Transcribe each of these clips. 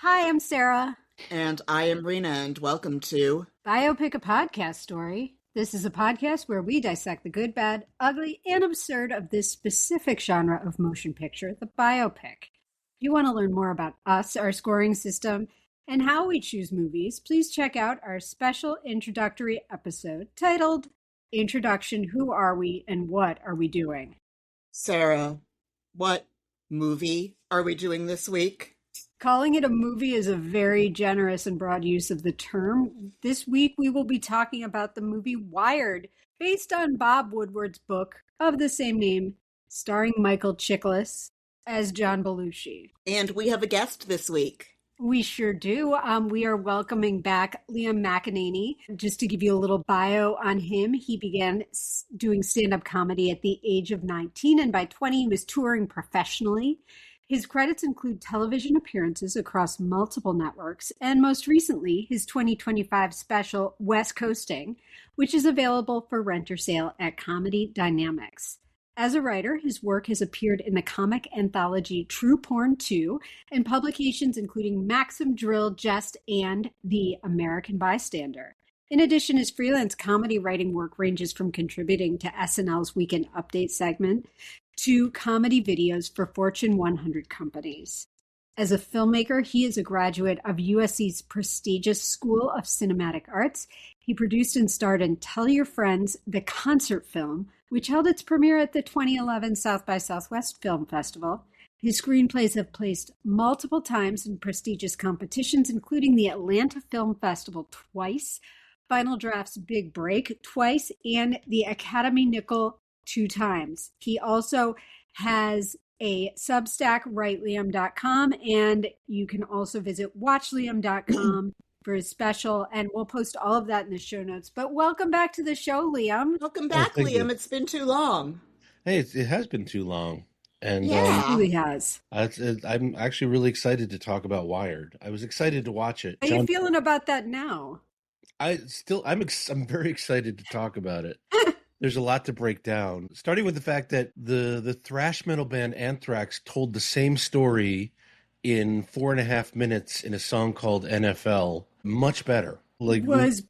Hi, I'm Sarah. And I am Rena, and welcome to Biopic, a podcast story. This is a podcast where we dissect the good, bad, ugly, and absurd of this specific genre of motion picture, the biopic. If you want to learn more about us, our scoring system, and how we choose movies, please check out our special introductory episode titled Introduction, Who Are We and What Are We Doing? Sarah. What movie are we doing this week? Calling it a movie is a very generous and broad use of the term. This week, we will be talking about the movie Wired, based on Bob Woodward's book of the same name, starring Michael Chiklis as John Belushi. And we have a guest this week. We sure do. We are welcoming back Liam McEnany. Just to give you a little bio on him, he began doing stand-up comedy at the age of 19, and by 20, he was touring professionally. His credits include television appearances across multiple networks, and most recently, his 2025 special, West Coasting, which is available for rent or sale at Comedy Dynamics. As a writer, his work has appeared in the comic anthology True Porn 2 and publications including Maxim, Drill, Jest, and The American Bystander. In addition, his freelance comedy writing work ranges from contributing to SNL's Weekend Update segment to comedy videos for Fortune 100 companies. As a filmmaker, he is a graduate of USC's prestigious School of Cinematic Arts. He produced and starred in Tell Your Friends, the concert film, which held its premiere at the 2011 South by Southwest Film Festival. His screenplays have placed multiple times in prestigious competitions, including the Atlanta Film Festival twice, Final Draft's Big Break twice, and the Academy Nickel 2 times. He also has a Substack, writeliam.com, and you can also visit watchliam.com for his special, and we'll post all of that in the show notes. But welcome back to the show, Liam. Welcome back, Liam. You. It's been too long. Hey, it has been too long. And yeah, it really has. I'm actually really excited to talk about Wired. I was excited to watch it. How are you feeling about that now? I'm very excited to talk about it. There's a lot to break down, starting with the fact that the thrash metal band Anthrax told the same story in 4.5 minutes in a song called NFL. Much better. Was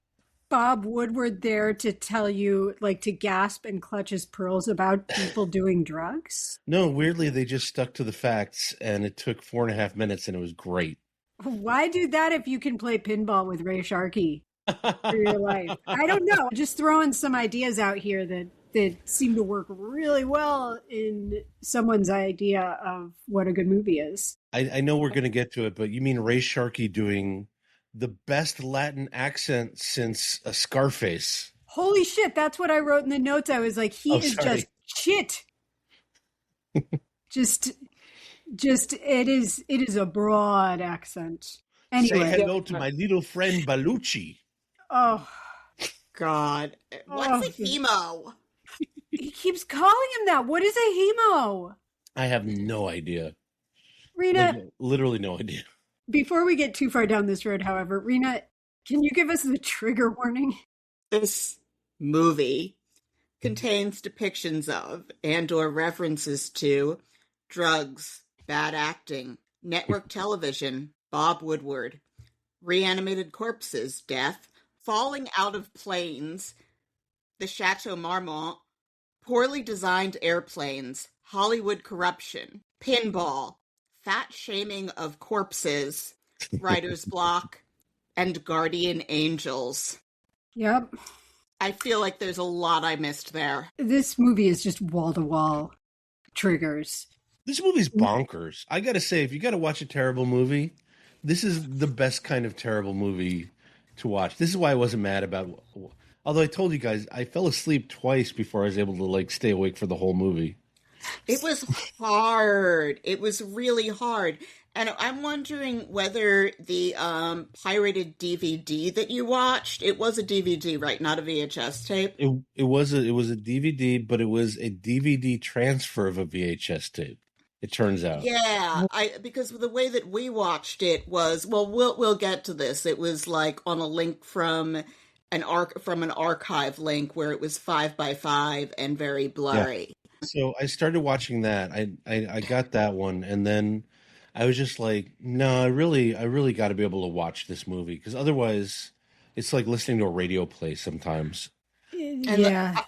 Bob Woodward there to tell you, to gasp and clutch his pearls about people doing drugs? No, weirdly, they just stuck to the facts, and it took 4.5 minutes, and it was great. Why do that if you can play pinball with Ray Sharkey for your life? I don't know. Just throwing some ideas out here that seem to work really well in someone's idea of what a good movie is. I know we're going to get to it, but you mean Ray Sharkey doing the best Latin accent since a Scarface? Holy shit, that's what I wrote in the notes. I was like, just shit. just it is a broad accent. Anyway, say hello to my little friend Belushi. Oh God, what's a hemo? He keeps calling him that. What is a hemo? I have no idea. Rena, literally no idea. Before we get too far down this road, however, Rena, can you give us the trigger warning? This movie contains depictions of and/or references to drugs, bad acting, network television, Bob Woodward, reanimated corpses, death, falling out of planes, the Chateau Marmont, poorly designed airplanes, Hollywood corruption, pinball, fat shaming of corpses, writer's block, and guardian angels. Yep. I feel like there's a lot I missed there. This movie is just wall-to-wall triggers. This movie's bonkers. I gotta say, if you gotta watch a terrible movie, this is the best kind of terrible movie to watch. This is why I wasn't mad about... Although I told you guys, I fell asleep twice before I was able to stay awake for the whole movie. It was hard. It was really hard. And I'm wondering whether the pirated DVD that you watched, it was a DVD, right? Not a VHS tape? It was a DVD, but it was a DVD transfer of a VHS tape, it turns out. Yeah, because the way that we watched it was, we'll get to this. It was on a link from an archive link where it was 5x5 and very blurry. Yeah. So I started watching that. I got that one, and then I was just like, no, I really got to be able to watch this movie because otherwise, it's like listening to a radio play sometimes. And Yeah.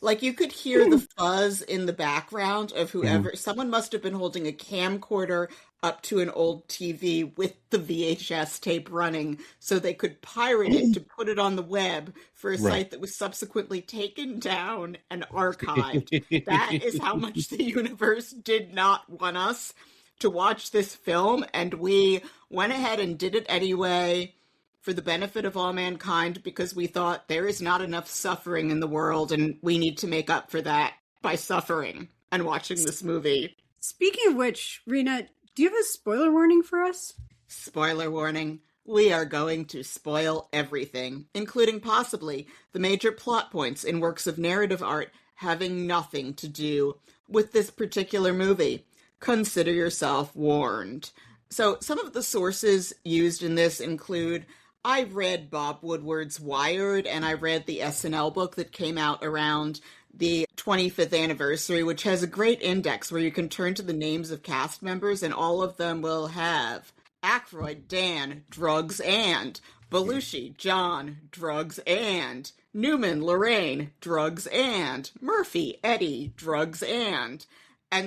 like you could hear the fuzz in the background of whoever. Someone must have been holding a camcorder up to an old TV with the VHS tape running so they could pirate it to put it on the web for a Right. site that was subsequently taken down and archived. That is how much the universe did not want us to watch this film, and we went ahead and did it anyway for the benefit of all mankind because we thought there is not enough suffering in the world and we need to make up for that by suffering and watching this movie. Speaking of which, Rena, do you have a spoiler warning for us? Spoiler warning. We are going to spoil everything, including possibly the major plot points in works of narrative art having nothing to do with this particular movie. Consider yourself warned. So, some of the sources used in this include I read Bob Woodward's Wired, and I read the SNL book that came out around the 25th anniversary, which has a great index where you can turn to the names of cast members, and all of them will have Aykroyd, Dan, drugs and, Belushi, John, drugs and, Newman, Lorraine, drugs and, Murphy, Eddie, drugs and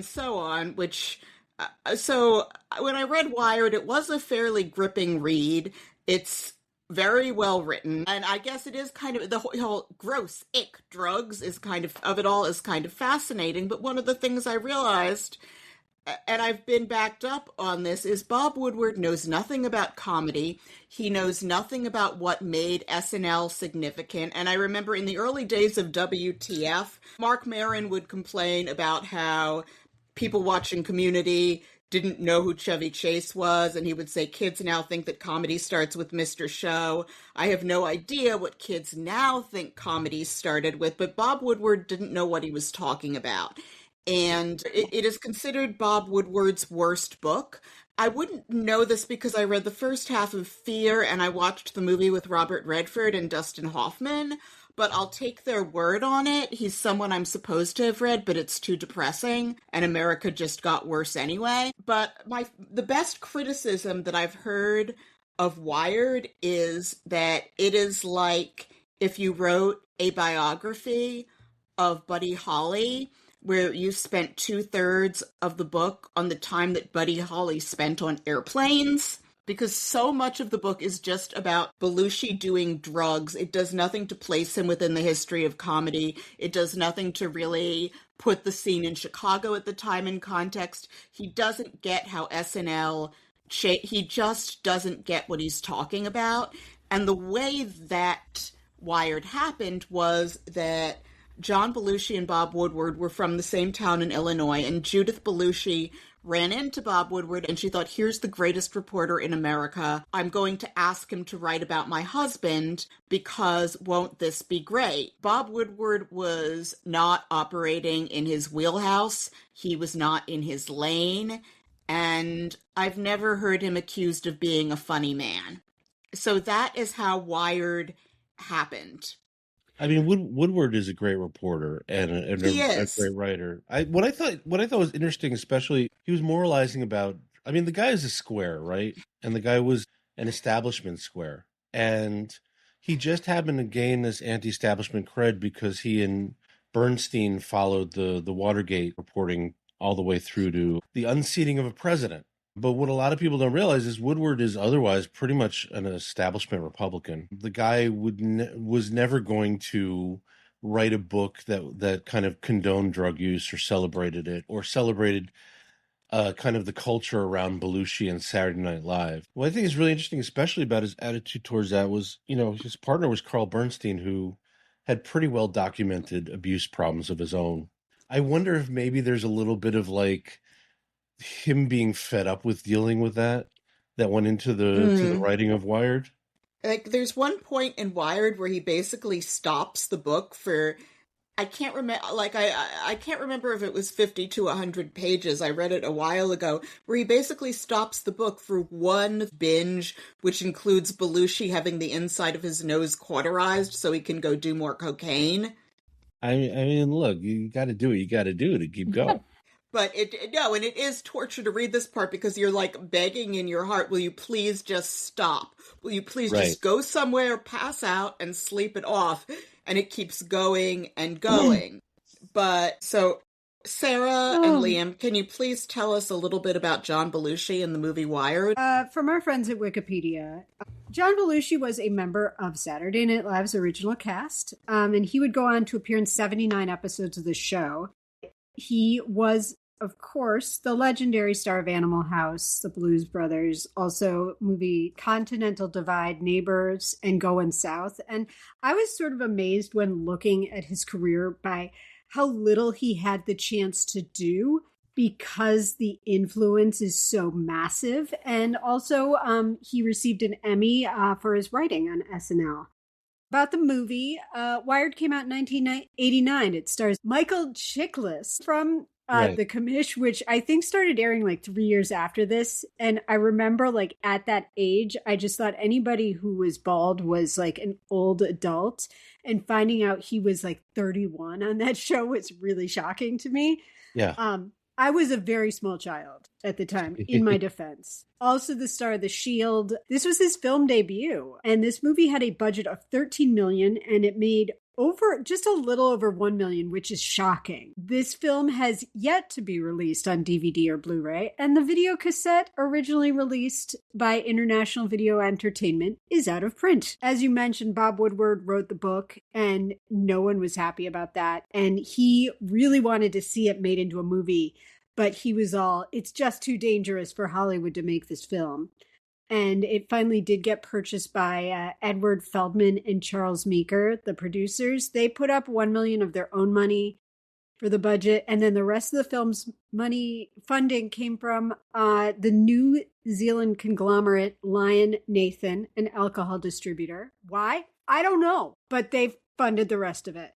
so on, which, so when I read Wired, it was a fairly gripping read. It's very well written, and I guess it is kind of the whole gross ick drugs is kind of it all is kind of fascinating. But one of the things I realized, and I've been backed up on this, is Bob Woodward knows nothing about comedy. He knows nothing about what made SNL significant. And I remember in the early days of WTF, Mark Maron would complain about how people watching Community didn't know who Chevy Chase was, and he would say, kids now think that comedy starts with Mr. Show. I have no idea what kids now think comedy started with, but Bob Woodward didn't know what he was talking about. And it is considered Bob Woodward's worst book. I wouldn't know this because I read the first half of Fear, and I watched the movie with Robert Redford and Dustin Hoffman, but I'll take their word on it. He's someone I'm supposed to have read, but it's too depressing, and America just got worse anyway. But the best criticism that I've heard of Wired is that it is like if you wrote a biography of Buddy Holly, where you spent 2/3 of the book on the time that Buddy Holly spent on airplanes. Because so much of the book is just about Belushi doing drugs. It does nothing to place him within the history of comedy. It does nothing to really put the scene in Chicago at the time in context. He doesn't get how SNL, he just doesn't get what he's talking about. And the way that Wired happened was that John Belushi and Bob Woodward were from the same town in Illinois, and Judith Belushi ran into Bob Woodward and she thought, here's the greatest reporter in America. I'm going to ask him to write about my husband because won't this be great? Bob Woodward was not operating in his wheelhouse. He was not in his lane. And I've never heard him accused of being a funny man. So that is how Wired happened. I mean, Woodward is a great reporter and a great writer. What I thought was interesting, especially he was moralizing about. I mean, the guy is a square, right? And the guy was an establishment square, and he just happened to gain this anti-establishment cred because he and Bernstein followed the Watergate reporting all the way through to the unseating of a president. But what a lot of people don't realize is Woodward is otherwise pretty much an establishment Republican. The guy was never going to write a book that kind of condoned drug use or celebrated it or celebrated kind of the culture around Belushi and Saturday Night Live. What I think is really interesting, especially about his attitude towards that, was, his partner was Carl Bernstein, who had pretty well documented abuse problems of his own. I wonder if maybe there's a little bit of like him being fed up with dealing with that went into the writing of Wired. Like there's one point in Wired where he basically stops the book for, I can't remember, like I can't remember if it was 50 to 100 pages. I read it a while ago, where he basically stops the book for one binge, which includes Belushi having the inside of his nose cauterized so he can go do more cocaine. I mean, look, you got to do what you got to do to keep going. But no, and it is torture to read this part because you're like begging in your heart, will you please just stop? Will you please Right. just go somewhere, pass out, and sleep it off? And it keeps going and going. But so, Sarah and Oh. Liam, can you please tell us a little bit about John Belushi in the movie Wired? From our friends at Wikipedia, John Belushi was a member of Saturday Night Live's original cast, and he would go on to appear in 79 episodes of the show. He was, of course, the legendary star of Animal House, The Blues Brothers, also movie Continental Divide, Neighbors, and Going South. And I was sort of amazed when looking at his career by how little he had the chance to do because the influence is so massive. And also, he received an Emmy for his writing on SNL. About the movie, Wired came out in 1989. It stars Michael Chiklis from The Commish, which I think started airing like 3 years after this. And I remember like at that age, I just thought anybody who was bald was like an old adult. And finding out he was like 31 on that show was really shocking to me. Yeah. I was a very small child at the time, in my defense. Also the star of The Shield. This was his film debut. And this movie had a budget of $13 million and it made just a little over $1 million, which is shocking. This film has yet to be released on DVD or Blu-ray, and the video cassette originally released by International Video Entertainment is out of print. As you mentioned, Bob Woodward wrote the book, and no one was happy about that. And he really wanted to see it made into a movie, but he was it's just too dangerous for Hollywood to make this film. And it finally did get purchased by Edward Feldman and Charles Meeker, the producers. They put up $1 million of their own money for the budget. And then the rest of the film's funding came from the New Zealand conglomerate Lion Nathan, an alcohol distributor. Why? I don't know, but they've funded the rest of it.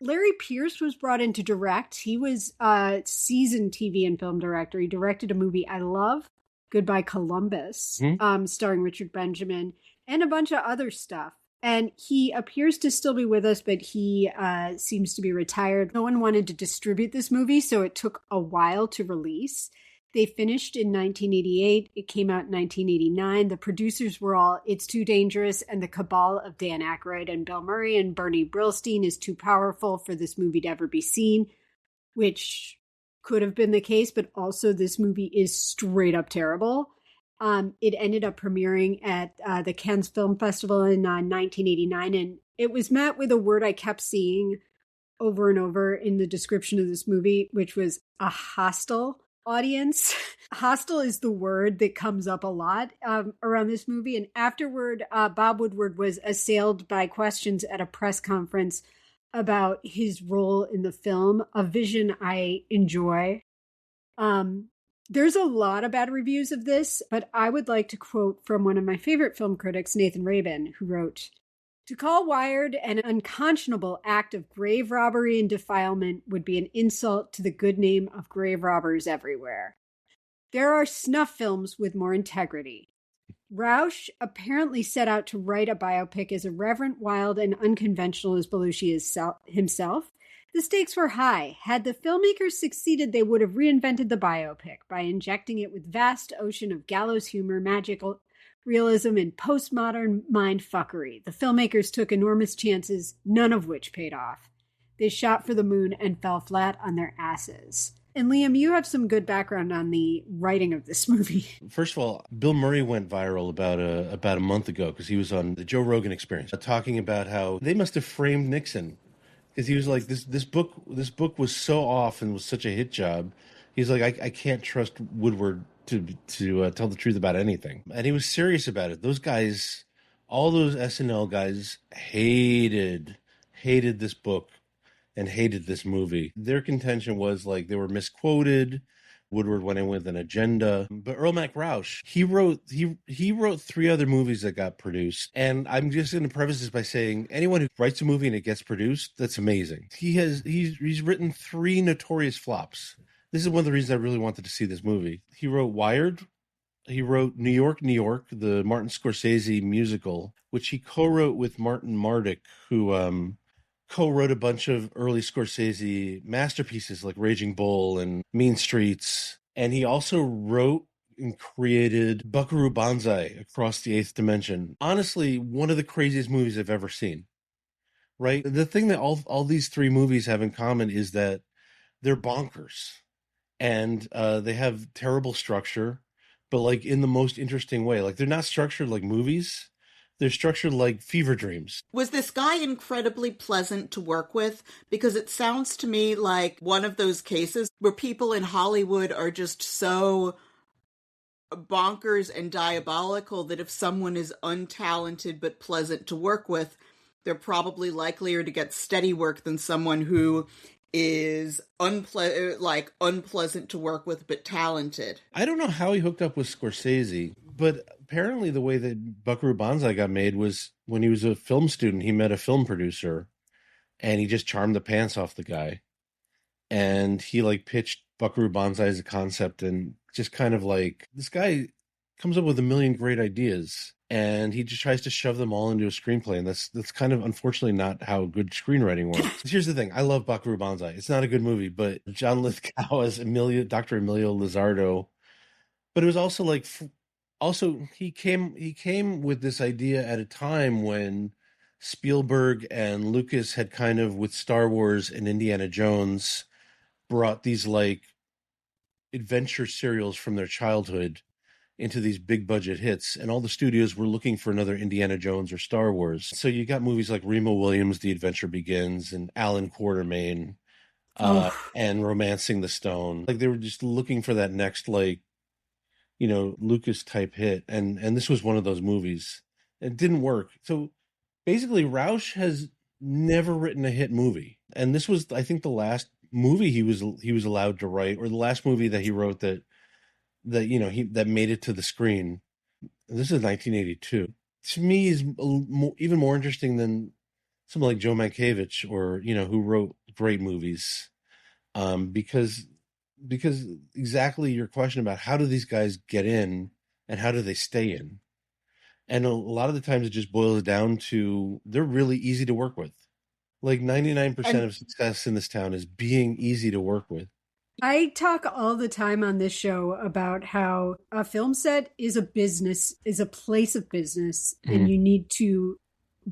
Larry Pierce was brought in to direct. He was a seasoned TV and film director. He directed a movie I love, Goodbye Columbus, starring Richard Benjamin, and a bunch of other stuff. And he appears to still be with us, but he seems to be retired. No one wanted to distribute this movie, so it took a while to release. They finished in 1988. It came out in 1989. The producers were all It's Too Dangerous, and the cabal of Dan Aykroyd and Bill Murray and Bernie Brillstein is too powerful for this movie to ever be seen, which could have been the case, but also this movie is straight up terrible. It ended up premiering at the Cannes Film Festival in 1989, and it was met with a word I kept seeing over and over in the description of this movie, which was a hostile audience. Hostile is the word that comes up a lot around this movie, and afterward, Bob Woodward was assailed by questions at a press conference about his role in the film, a vision I enjoy. There's a lot of bad reviews of this, but I would like to quote from one of my favorite film critics, Nathan Rabin, who wrote, "To call Wired an unconscionable act of grave robbery and defilement would be an insult to the good name of grave robbers everywhere. There are snuff films with more integrity. Rausch apparently set out to write a biopic as irreverent, wild, and unconventional as Belushi is himself. The stakes were high. Had the filmmakers succeeded, they would have reinvented the biopic by injecting it with vast ocean of gallows humor, magical realism, and postmodern mindfuckery. The filmmakers took enormous chances, none of which paid off. They shot for the moon and fell flat on their asses." And Liam, you have some good background on the writing of this movie. First of all, Bill Murray went viral about a month ago because he was on the Joe Rogan Experience talking about how they must have framed Nixon because he was like, this book was so off and was such a hit job. He's like, I can't trust Woodward to tell the truth about anything, and he was serious about it. Those guys, all those SNL guys, hated this book and hated this movie. Their contention was like they were misquoted. Woodward went in with an agenda. But Earl Mac Rausch, he wrote 3 other movies that got produced. And I'm just going to preface this by saying anyone who writes a movie and it gets produced, that's amazing. He's written 3 notorious flops. This is one of the reasons I really wanted to see this movie. He wrote Wired. He wrote New York, New York, the Martin Scorsese musical, which he co-wrote with Martin Mardick, who co-wrote a bunch of early Scorsese masterpieces like Raging Bull and Mean Streets. And he also wrote and created Buckaroo Banzai, Across the Eighth Dimension. Honestly, one of the craziest movies I've ever seen. Right? The thing that all these three movies have in common is that they're bonkers, and they have terrible structure, but like in the most interesting way. Like they're not structured like movies; they're structured like fever dreams. Was this guy incredibly pleasant to work with? Because it sounds to me like one of those cases where people in Hollywood are just so bonkers and diabolical that if someone is untalented but pleasant to work with, they're probably likelier to get steady work than someone who is unpleasant to work with but talented. I don't know how he hooked up with Scorsese, but apparently the way that Buckaroo Banzai got made was when he was a film student, he met a film producer and he just charmed the pants off the guy. And he like pitched Buckaroo Banzai as a concept, and just kind of like, this guy comes up with a million great ideas and he just tries to shove them all into a screenplay, and that's kind of unfortunately not how good screenwriting works. Here's the thing: I love Buckaroo Banzai. It's not a good movie, but John Lithgow as Dr. Emilio Lizardo. But it was also like, he came with this idea at a time when Spielberg and Lucas had kind of, with Star Wars and Indiana Jones, brought these like adventure serials from their childhood into these big budget hits, and all the studios were looking for another Indiana Jones or Star Wars. So you got movies like Remo Williams' The Adventure Begins and Alan Quatermain and Romancing the Stone. Like they were just looking for that next, like, Lucas type hit, and this was one of those movies. It didn't work. So basically Rausch has never written a hit movie, and this was, I think, the last movie he was allowed to write, or the last movie that he wrote that that made it to the screen. This is 1982. To me, is even more interesting than someone like Joe Mankiewicz, or who wrote great movies, because exactly your question about how do these guys get in and how do they stay in, and a lot of the times it just boils down to they're really easy to work with. Like 99% of success in this town is being easy to work with. I talk all the time on this show about how a film set is a business, is a place of business, and you need to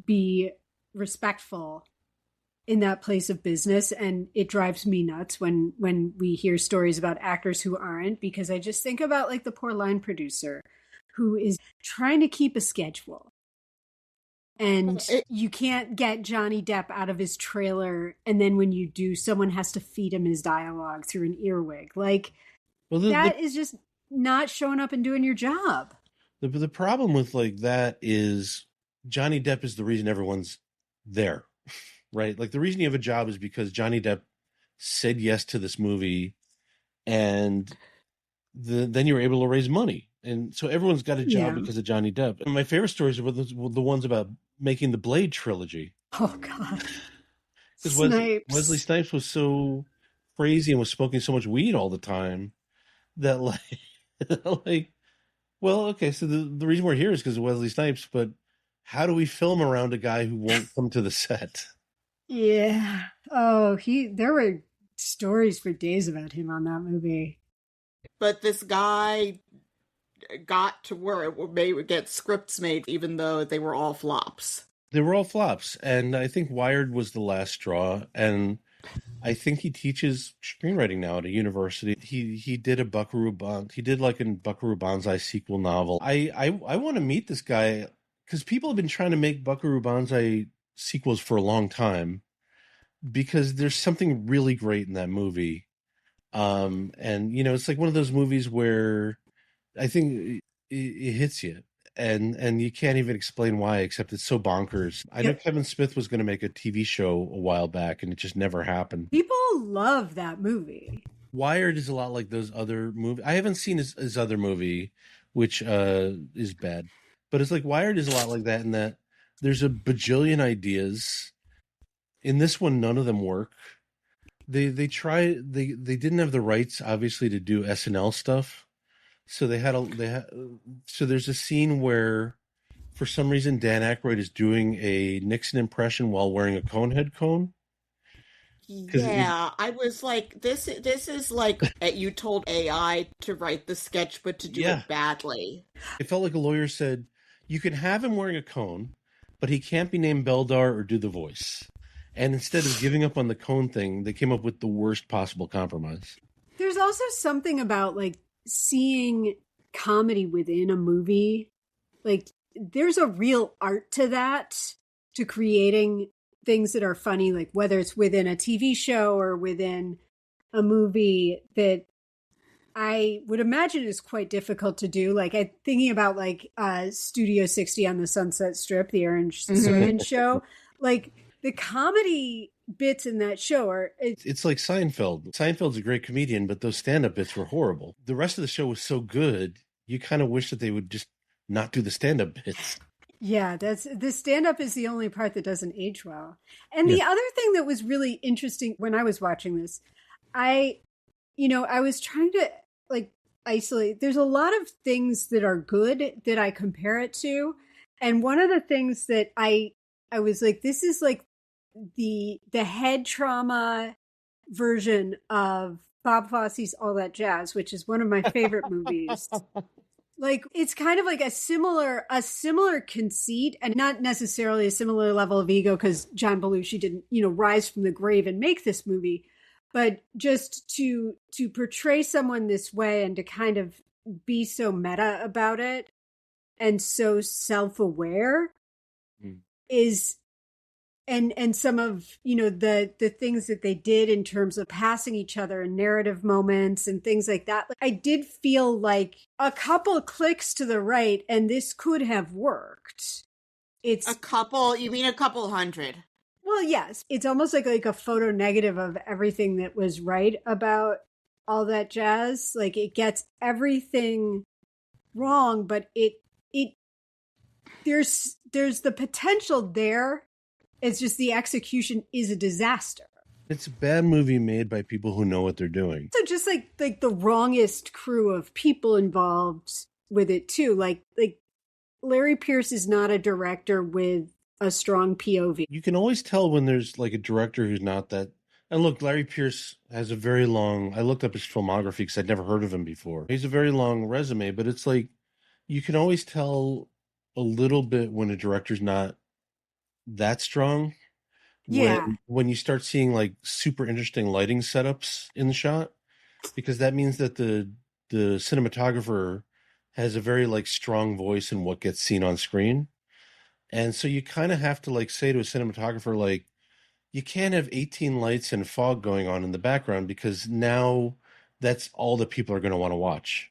be respectful in that place of business. And it drives me nuts when we hear stories about actors who aren't, because I just think about like the poor line producer who is trying to keep a schedule. And you can't get Johnny Depp out of his trailer, and then when you do, someone has to feed him his dialogue through an earwig. Like, that is just not showing up and doing your job. The problem with like that is Johnny Depp is the reason everyone's there, right? Like the reason you have a job is because Johnny Depp said yes to this movie, and then you were able to raise money. And so everyone's got a job because of Johnny Depp. And my favorite stories are the ones about making the Blade trilogy. Oh, God. Because Wesley Snipes was so crazy and was smoking so much weed all the time that well, okay, so the reason we're here is because of Wesley Snipes, but how do we film around a guy who won't come to the set? Yeah. Oh, there were stories for days about him on that movie. But this guy got to work, get scripts made, even though they were all flops. They were all flops, and I think Wired was the last straw. And I think he teaches screenwriting now at a university. He did a Buckaroo Banzai sequel novel. I want to meet this guy because people have been trying to make Buckaroo Banzai sequels for a long time, because there's something really great in that movie. And it's like one of those movies where I think it hits you, and you can't even explain why, except it's so bonkers. I know Kevin Smith was going to make a TV show a while back, and it just never happened. People love that movie. Wired is a lot like those other movies. I haven't seen his other movie, which is bad, but it's like Wired is a lot like that in that there's a bajillion ideas. In this one, none of them work. They didn't have the rights, obviously, to do SNL stuff. So so there's a scene where for some reason Dan Aykroyd is doing a Nixon impression while wearing a Conehead cone. Because Yeah, I was like, this is like you told AI to write the sketch, but to do yeah, it badly. it felt like a lawyer said, you can have him wearing a cone, but he can't be named Beldar or do the voice. And instead of giving up on the cone thing, they came up with the worst possible compromise. There's also something about like seeing comedy within a movie. Like there's a real art to that, to creating things that are funny, like whether it's within a TV show or within a movie, that I would imagine is quite difficult to do. Like I'm thinking about like Studio 60 on the Sunset Strip, the Aaron Sorkin show. Like the comedy bits in that show are It's like Seinfeld. Seinfeld's a great comedian, but those stand-up bits were horrible. The rest of the show was so good, you kind of wish that they would just not do the stand-up bits. yeah, that's the stand up is the only part that doesn't age well. And the other thing that was really interesting when I was watching this, I I was trying to like isolate. There's a lot of things that are good that I compare it to. And one of the things that I was like, this is like the head trauma version of Bob Fosse's All That Jazz, which is one of my favorite movies. Like it's kind of like a similar conceit, and not necessarily a similar level of ego, because John Belushi didn't rise from the grave and make this movie, but just to portray someone this way and to kind of be so meta about it and so self-aware is and some of the things that they did in terms of passing each other in narrative moments and things like that. Like, I did feel like a couple clicks to the right and this could have worked. It's A couple, you mean a couple hundred? well, yes, it's almost like a photo negative of everything that was right about All That Jazz. Like it gets everything wrong, but it there's the potential there. It's just the execution is a disaster. It's a bad movie made by people who know what they're doing. So just like the wrongest crew of people involved with it too. Like Larry Pierce is not a director with a strong POV. You can always tell when there's like a director who's not that. And look, Larry Pierce has a very long, I looked up his filmography because I'd never heard of him before. He's a very long resume, but it's like, you can always tell a little bit when a director's not that strong. Yeah. When you start seeing like super interesting lighting setups in the shot, because that means that the cinematographer has a very like strong voice in what gets seen on screen. And so you kind of have to like say to a cinematographer, like, you can't have 18 lights and fog going on in the background because now that's all that people are going to want to watch.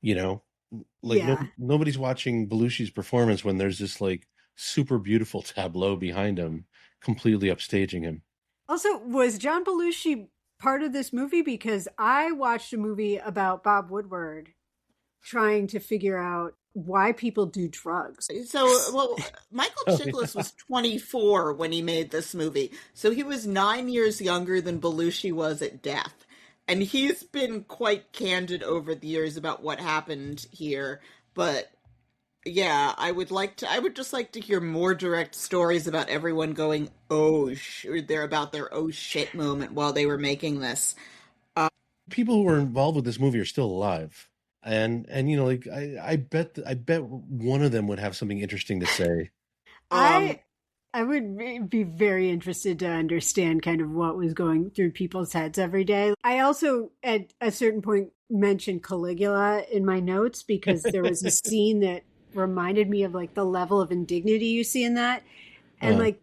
Like Yeah. nobody's watching Belushi's performance when there's this like super beautiful tableau behind him, completely upstaging him. Also, was John Belushi part of this movie? Because I watched a movie about Bob Woodward trying to figure out why people do drugs. So, well, Michael Chiklis was 24 when he made this movie. So he was 9 years younger than Belushi was at death. And he's been quite candid over the years about what happened here. But yeah, I would just like to hear more direct stories about everyone going, they're about their oh shit moment while they were making this. People who were involved with this movie are still alive. And like I bet one of them would have something interesting to say. I would be very interested to understand kind of what was going through people's heads every day. I also, at a certain point, mentioned Caligula in my notes because there was a scene that reminded me of like the level of indignity you see in that. And like,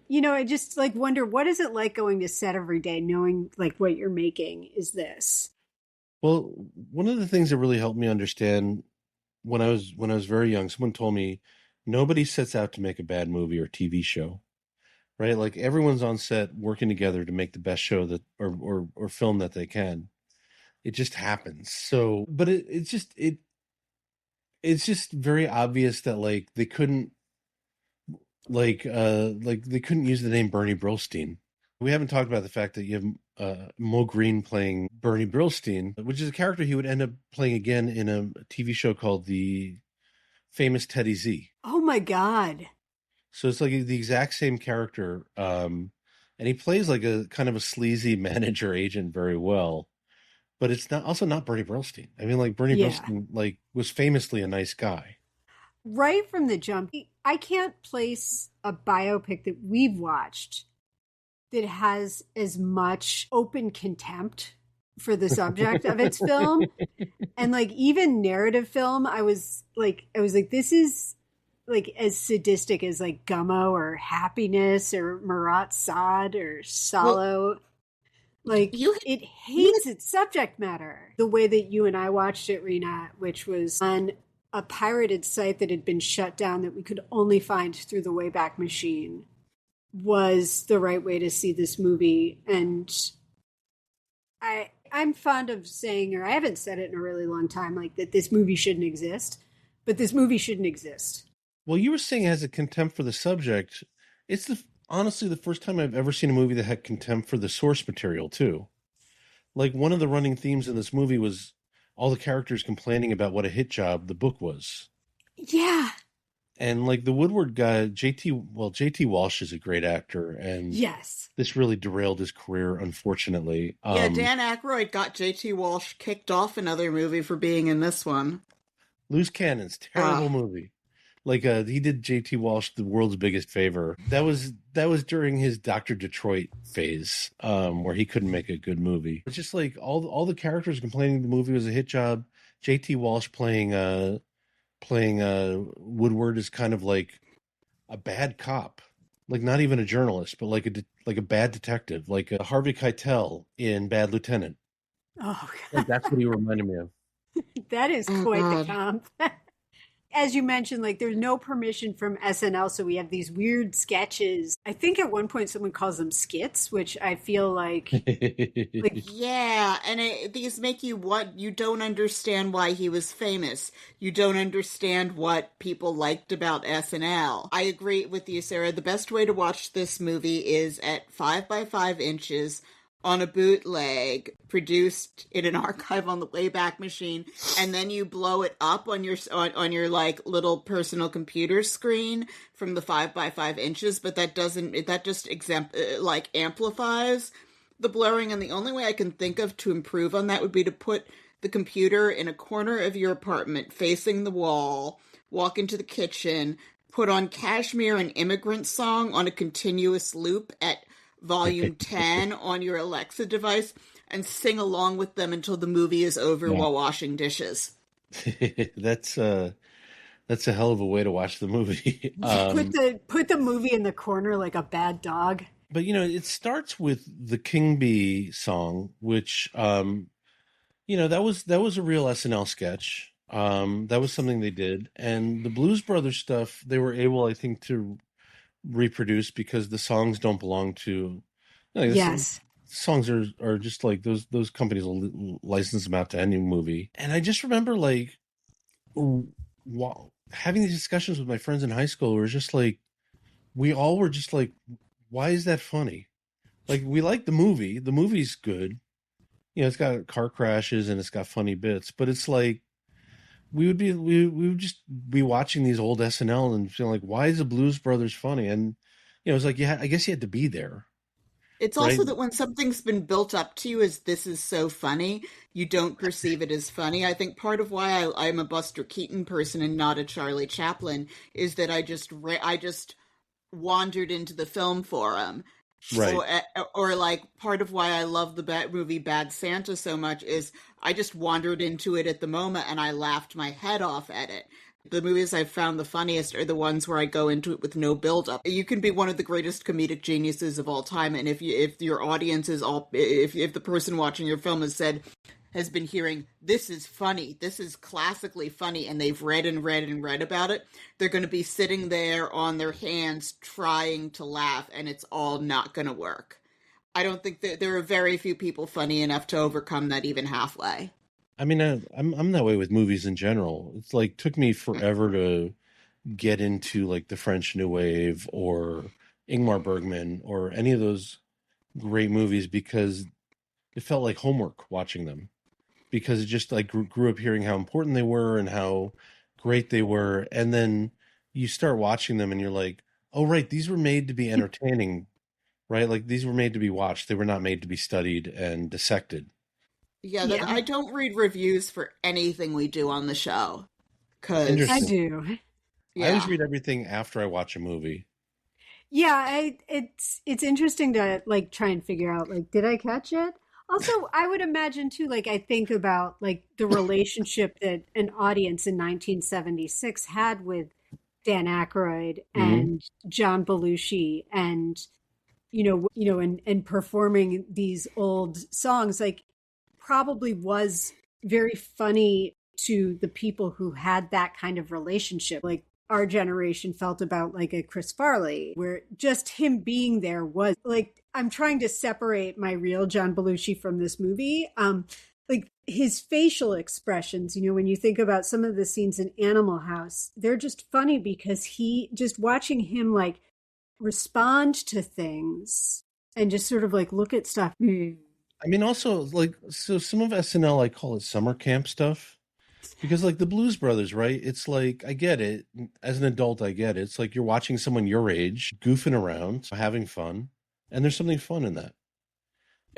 I just like wonder, what is it like going to set every day knowing like what you're making is this? Well, one of the things that really helped me understand when I was very young, someone told me nobody sets out to make a bad movie or TV show, right? Like everyone's on set working together to make the best show that or film that they can. It just happens. So, but it's just very obvious that like they couldn't like they couldn't use the name Bernie Brillstein. We haven't talked about the fact that you have Mo Green playing Bernie Brillstein, which is a character he would end up playing again in a TV show called The famous Teddy Z. Oh my God. So it's like the exact same character. And he plays like a kind of a sleazy manager agent very well. But it's not also not Bernie Brillstein. I mean, like Bernie Yeah. Brillstein like was famously a nice guy. Right from the jump, I can't place a biopic that we've watched that has as much open contempt for the subject of its film. And like even narrative film, I was like, this is like as sadistic as like Gummo or Happiness or Marat Sade or Well, Salo. Like you it you hates its subject matter. The way that you and I watched it, Rena, which was on a pirated site that had been shut down that we could only find through the Wayback Machine, was the right way to see this movie. And I'm fond of saying, or I haven't said it in a really long time, like that this movie shouldn't exist, but this movie shouldn't exist. Well, you were saying it has a contempt for the subject. It's honestly the first time I've ever seen a movie that had contempt for the source material too. Like one of the running themes in this movie was all the characters complaining about what a hit job the book was. Yeah. And like the Woodward guy, JT Walsh is a great actor, and Yes. this really derailed his career, unfortunately. Yeah, Dan Aykroyd got J.T. Walsh kicked off another movie for being in this one. Loose Cannons, terrible movie. Like he did JT Walsh the world's biggest favor. That was during his Dr. Detroit phase, where he couldn't make a good movie. It's just like all the characters complaining the movie was a hit job. JT Walsh playing Woodward is kind of like a bad cop. Like not even a journalist, but like a bad detective, like a Harvey Keitel in Bad Lieutenant. Oh, Like that's what he reminded me of. that is Oh, quite the God. comp. As you mentioned, like there's no permission from SNL, so we have these weird sketches. I think at one point someone calls them skits, which I feel like Yeah, and these make you what you don't understand why he was famous. You don't understand what people liked about SNL. I agree with you, Sarah. The best way to watch this movie is at 5 by 5 inches on a bootleg produced in an archive on the Wayback Machine, and then you blow it up on your like little personal computer screen from the 5 by 5 inches. But that just like amplifies the blurring, and the only way I can think of to improve on that would be to put the computer in a corner of your apartment facing the wall, walk into the kitchen, put on Kashmir and Immigrant Song on a continuous loop at volume 10 on your Alexa device, and sing along with them until the movie is over Yeah. while washing dishes. That's a hell of a way to watch the movie. put the movie in the corner like a bad dog. But it starts with the King Bee song, which that was a real SNL sketch. That was something they did, and the Blues Brothers stuff they were able, I think, to reproduce because the songs don't belong to. Yes. Songs are just like those companies will license them out to any movie, and I just remember like having these discussions with my friends in high school. Where just like we all were just like, why is that funny? Like we like the movie. The movie's good. It's got car crashes and it's got funny bits, but it's like we would just be watching these old SNL and feeling like, why is the Blues Brothers funny? And it's like, yeah, I guess you had to be there. It's Right? also that when something's been built up to you as this is so funny, you don't perceive it as funny. I think part of why I'm a Buster Keaton person and not a Charlie Chaplin is that I just wandered into the film for him. Right. Or like part of why I love the movie Bad Santa so much is I just wandered into it at the moment and I laughed my head off at it. The movies I've found the funniest are the ones where I go into it with no build-up. You can be one of the greatest comedic geniuses of all time, and if your audience is if the person watching your film has been hearing this is funny, this is classically funny, and they've read and read and read about it, they're going to be sitting there on their hands trying to laugh, and it's all not going to work. I don't think that there are very few people funny enough to overcome that even halfway. I mean, I'm that way with movies in general. It's like took me forever to get into like the French New Wave or Ingmar Bergman or any of those great movies because it felt like homework watching them. Because it just like grew up hearing how important they were and how great they were. And then you start watching them and you're like, oh, right, these were made to be entertaining, right? Like these were made to be watched. They were not made to be studied and dissected. Yeah, that Yeah, I don't read reviews for anything we do on the show. I Cause Interesting. do. I always yeah. read everything after I watch a movie. Yeah, it's interesting to like try and figure out like did I catch it? Also, I would imagine too like I think about like the relationship that an audience in 1976 had with Dan Aykroyd Hmm. and John Belushi and and performing these old songs like probably was very funny to the people who had that kind of relationship. Like our generation felt about like a Chris Farley, where just him being there was like, I'm trying to separate my real John Belushi from this movie. Like his facial expressions, when you think about some of the scenes in Animal House, they're just funny because he just watching him like respond to things and just sort of like look at stuff. I mean, also, like, so some of SNL, I call it summer camp stuff because, like, the Blues Brothers, right? It's like, I get it. As an adult, I get it. It's like you're watching someone your age goofing around, having fun, and there's something fun in that.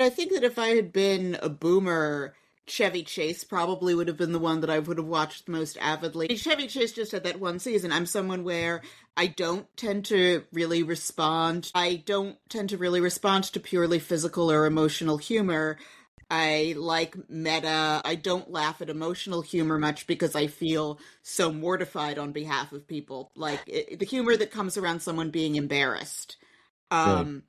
I think that if I had been a boomer, Chevy Chase probably would have been the one that I would have watched the most avidly. Chevy Chase just had that one season. I'm someone where I don't tend to really respond. I don't tend to really respond to purely physical or emotional humor. I like meta. I don't laugh at emotional humor much because I feel so mortified on behalf of people. Like the humor that comes around someone being embarrassed. Right. Um,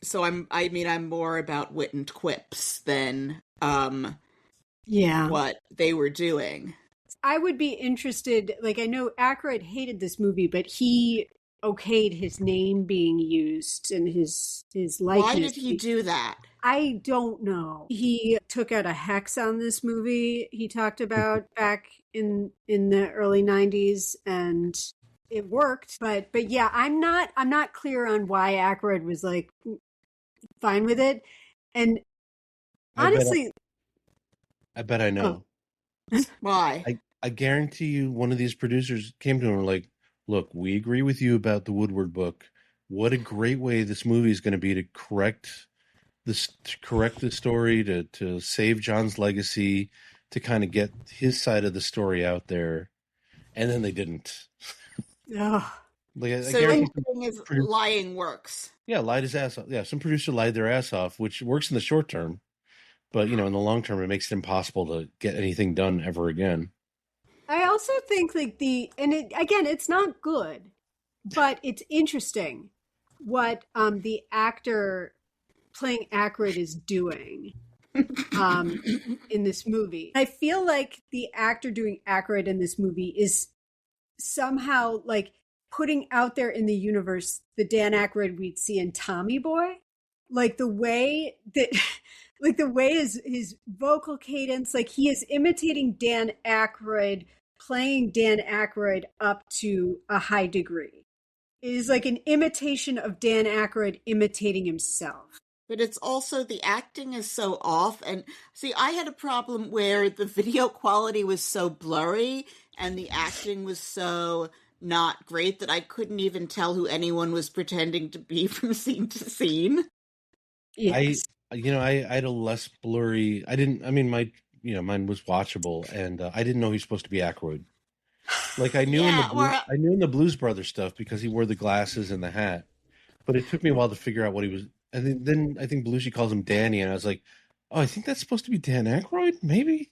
so I mean, I'm more about wit and quips than Yeah. what they were doing. I would be interested. Like, I know Aykroyd hated this movie, but he okayed his name being used and his Why likeness. did he do that? I don't know. He took out a hex on this movie. He talked about back in the early '90s, and it worked. But yeah, I'm not clear on why Aykroyd was like fine with it. And I bet honestly, I bet I oh, know. Why? I guarantee you one of these producers came to him and were like, look, we agree with you about the Woodward book. What a great way this movie is going to be to correct the story, to save John's legacy, to kind of get his side of the story out there. And then they didn't. oh, Like I So you're guarantee and saying his produ- lying works. yeah, lied his ass off. Yeah, some producer lied their ass off, which works in the short term, but in the long term, it makes it impossible to get anything done ever again. I also think like and it again, it's not good, but it's interesting what the actor playing Aykroyd is doing um in this movie. I feel like the actor doing Aykroyd in this movie is somehow like putting out there in the universe the Dan Aykroyd we'd see in Tommy Boy. Like the way that like the way his vocal cadence, like he is imitating Dan Aykroyd, playing Dan Aykroyd up to a high degree. It is like an imitation of Dan Aykroyd imitating himself. But it's also the acting is so off. And see, I had a problem where the video quality was so blurry and the acting was so not great that I couldn't even tell who anyone was pretending to be from scene to scene. I, Yes. I had a less blurry. I didn't. I mean, mine was watchable, and I didn't know he was supposed to be Aykroyd. Like Yeah, or I knew in the Blues Brothers stuff because he wore the glasses and the hat. But it took me a while to figure out what he was. And then I think Belushi calls him Danny, and I was like, oh, I think that's supposed to be Dan Aykroyd, maybe.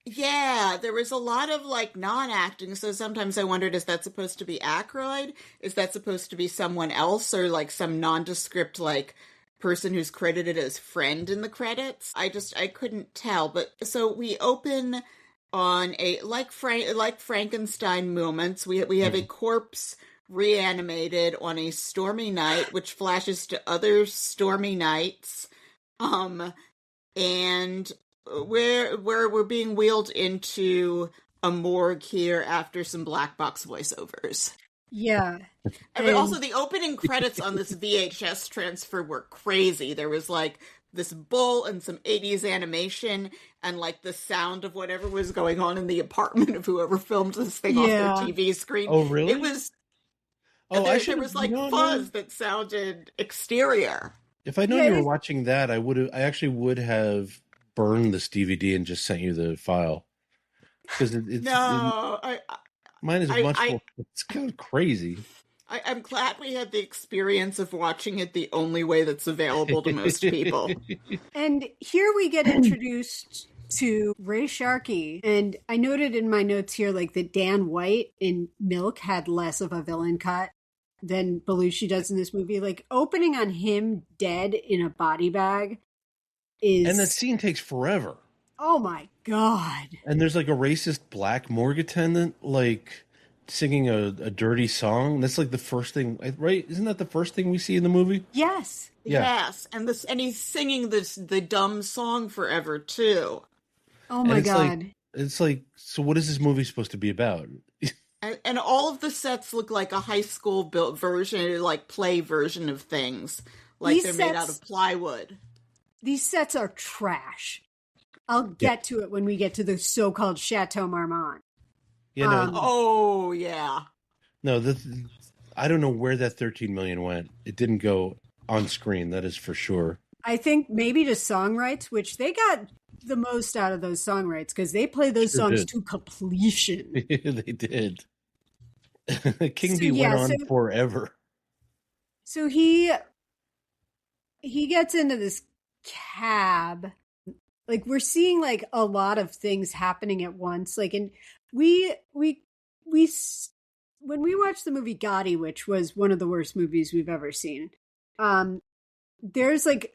yeah, there was a lot of like non-acting, so sometimes I wondered, is that supposed to be Aykroyd? Is that supposed to be someone else or like some nondescript like person who's credited as friend in the credits? I couldn't tell. But so we open on a like Frankenstein moments. We have a Mhm. corpse reanimated on a stormy night, which flashes to other stormy nights. Um and where we're being wheeled into a morgue here after some black box voiceovers. Yeah. But also And the opening credits on this VHS transfer were crazy. There was like this bull and some 80s animation and like the sound of whatever was going on in the apartment of whoever filmed this thing off their TV screen. Oh, really? It was. Oh, There was like fuzz that sounded exterior. If I'd known you were watching that, I actually would have burned this DVD and just sent you the file. Because mine is much more. It's kind of crazy. I'm glad we had the experience of watching it the only way that's available to most people. And here we get introduced to Ray Sharkey. And I noted in my notes here, like, that Dan White in Milk had less of a villain cut than Belushi does in this movie. Like, opening on him dead in a body bag is... And that scene takes forever. Oh, my God. And there's, like, a racist black morgue attendant, like... singing a dirty song. That's like the first thing, right? Isn't that the first thing we see in the movie? Yes. Yeah. Yes. And he's singing the dumb song forever too. Oh my God. It's like, so what is this movie supposed to be about? And all of the sets look like a high school built version, like play version of things. Like they're made out of plywood. These sets are trash. I'll get to it when we get to the so-called Chateau Marmont. You know, oh yeah. No, I don't know where that 13 million went. It didn't go on screen, that is for sure. I think maybe to song rights, which they got the most out of those song rights because they play those songs to completion. They did. King Bee went on forever. So he gets into this cab. Like, we're seeing like a lot of things happening at once. Like, and we when we watched the movie Gotti, which was one of the worst movies we've ever seen, there's like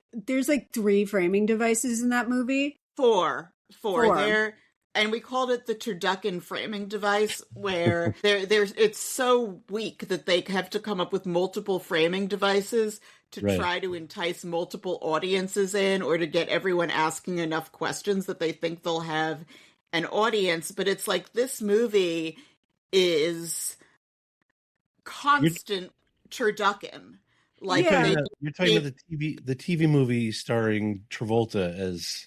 3 framing devices in that movie. Four there, and we called it the turducken framing device, where it's so weak that they have to come up with multiple framing devices to try to entice multiple audiences in, or to get everyone asking enough questions that they think they'll have an audience. But it's like this movie is constant turducken. Like you're talking about the TV movie starring Travolta as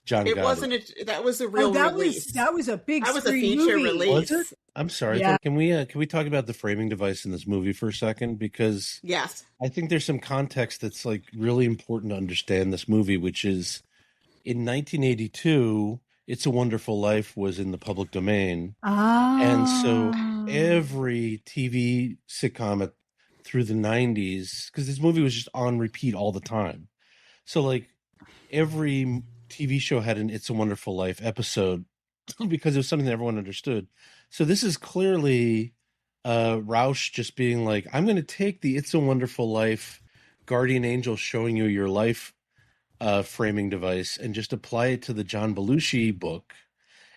John Gotti. It wasn't that was a real release. That was a big That was a feature movie. release. Was it? I'm sorry. Yeah. Can we talk about the framing device in this movie for a second? Because yes, I think there's some context that's like really important to understand this movie, which is in 1982, It's a Wonderful Life was in the public domain. And so every TV sitcom through the 90s, because this movie was just on repeat all the time. So like every TV show had an It's a Wonderful Life episode because it was something that everyone understood. So this is clearly Roush just being like, I'm going to take the It's a Wonderful Life guardian angel showing you your life framing device and just apply it to the John Belushi book.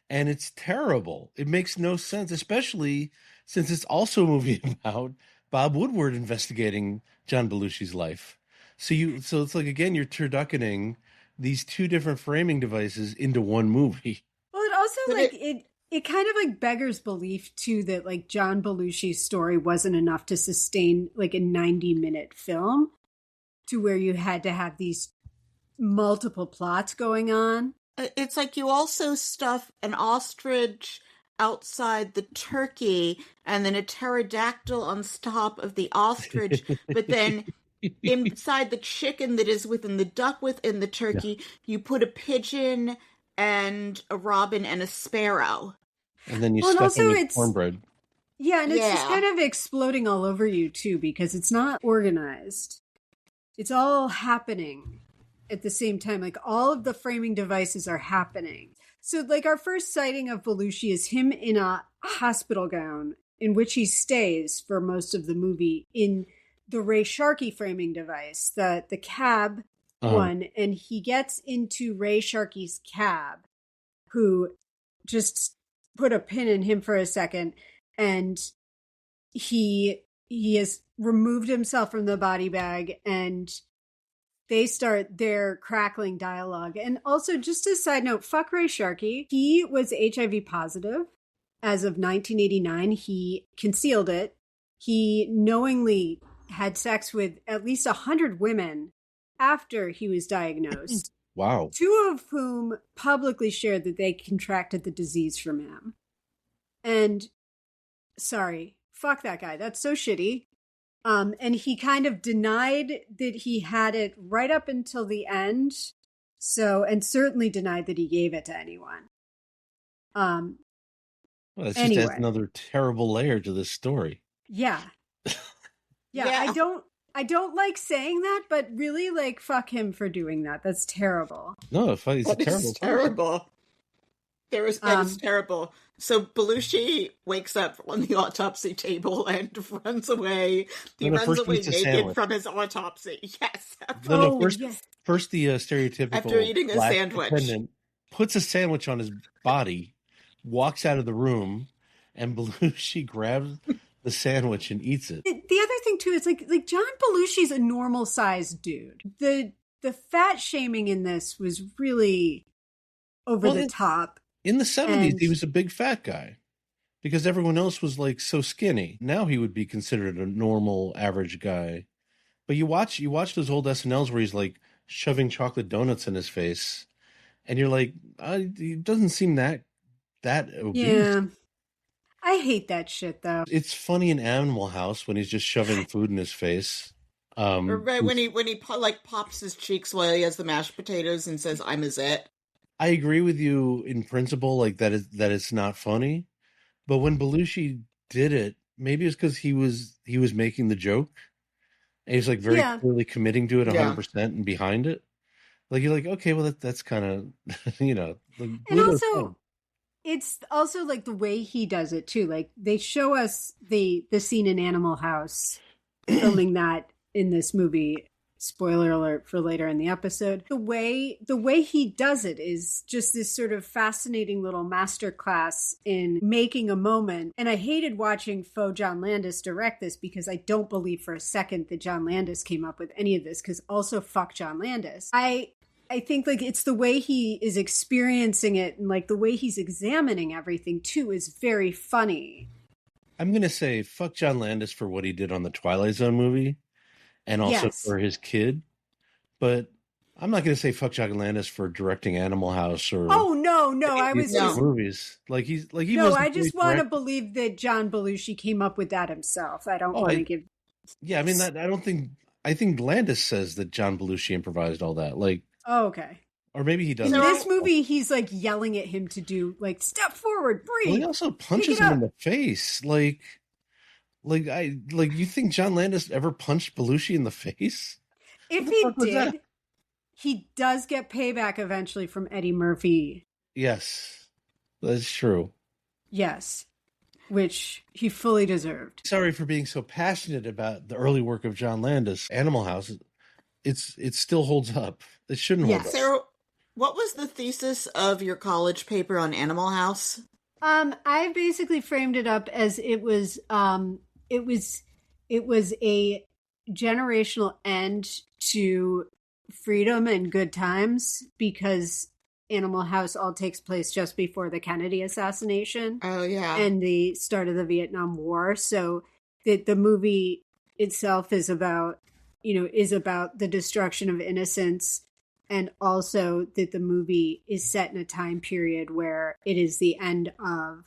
And it's terrible. It makes no sense, especially since it's also a movie about Bob Woodward investigating John Belushi's life. So it's like, again, you're turduckening these 2 different framing devices into one movie. Well, it also it kind of like beggars belief too that like John Belushi's story wasn't enough to sustain like a 90-minute film, to where you had to have these multiple plots going on. It's like you also stuff an ostrich outside the turkey and then a pterodactyl on top of the ostrich, but then inside the chicken that is within the duck within the turkey, you put a pigeon and a robin and a sparrow. And then you stuff them with cornbread. Yeah, and it's just kind of exploding all over you too, because it's not organized. It's all happening at the same time. Like all of the framing devices are happening. So like our first sighting of Belushi is him in a hospital gown, in which he stays for most of the movie in the Ray Sharkey framing device, the cab one. And he gets into Ray Sharkey's cab, who just put a pin in him for a second. And he has removed himself from the body bag, and they start their crackling dialogue. And also, just a side note, fuck Ray Sharkey. He was HIV positive as of 1989. He concealed it. He knowingly had sex with at least 100 women after he was diagnosed. Wow. 2 of whom publicly shared that they contracted the disease from him. And sorry, fuck that guy. That's so shitty. And he kind of denied that he had it right up until the end. So, and certainly denied that he gave it to anyone. Well, that just anyway. adds another terrible layer to this story. Yeah. Yeah. I don't like saying that, but really, like, fuck him for doing that. That's terrible. No, it's a terrible. Terrible. That is terrible. So Belushi wakes up on the autopsy table and runs away. He runs away naked from his autopsy. Yes. First the stereotypical after eating a sandwich, puts a sandwich on his body, walks out of the room, and Belushi grabs the sandwich and eats it. The other thing too is like John Belushi's a normal sized dude. The fat shaming in this was really over the top. In the 70s, he was a big fat guy because everyone else was like so skinny. Now he would be considered a normal, average guy. But you watch those old SNLs where he's like shoving chocolate donuts in his face, and you're like, he doesn't seem that obese. Yeah, I hate that shit though. It's funny in Animal House when he's just shoving food in his face. Right when he like pops his cheeks while he has the mashed potatoes and says, "I'm a zit." I agree with you in principle, like that it's not funny, but when Belushi did it, maybe it's because he was making the joke, and he's like very clearly committing to it 100% and behind it. Like you're like, okay, well that's kind of Like, and also, it's also like the way he does it too. Like they show us the scene in Animal House, filming that in this movie. Spoiler alert for later in the episode. The way he does it is just this sort of fascinating little masterclass in making a moment. And I hated watching faux John Landis direct this because I don't believe for a second that John Landis came up with any of this, because also fuck John Landis. I think like it's the way he is experiencing it and like the way he's examining everything too is very funny. I'm going to say fuck John Landis for what he did on the Twilight Zone movie. And also for his kid, but I'm not going to say fuck John Landis for directing Animal House or. Oh no! I was just movies like he. No, I just want to believe that John Belushi came up with that himself. I don't want to give. Yeah, I mean that. I think Landis says that John Belushi improvised all that. Like. Oh, okay. Or maybe he doesn't. In this movie, he's like yelling at him to do like step forward, breathe. Well, he also punches him in the face, like. You think John Landis ever punched Belushi in the face? If he did, he does get payback eventually from Eddie Murphy. Yes, that's true. Yes, which he fully deserved. Sorry for being so passionate about the early work of John Landis. Animal House, it still holds up. It shouldn't hold up. Sarah, what was the thesis of your college paper on Animal House? I basically framed it up as it was a generational end to freedom and good times because Animal House all takes place just before the Kennedy assassination. Oh yeah. And the start of the Vietnam War. So that the movie itself is about the destruction of innocence, and also that the movie is set in a time period where it is the end of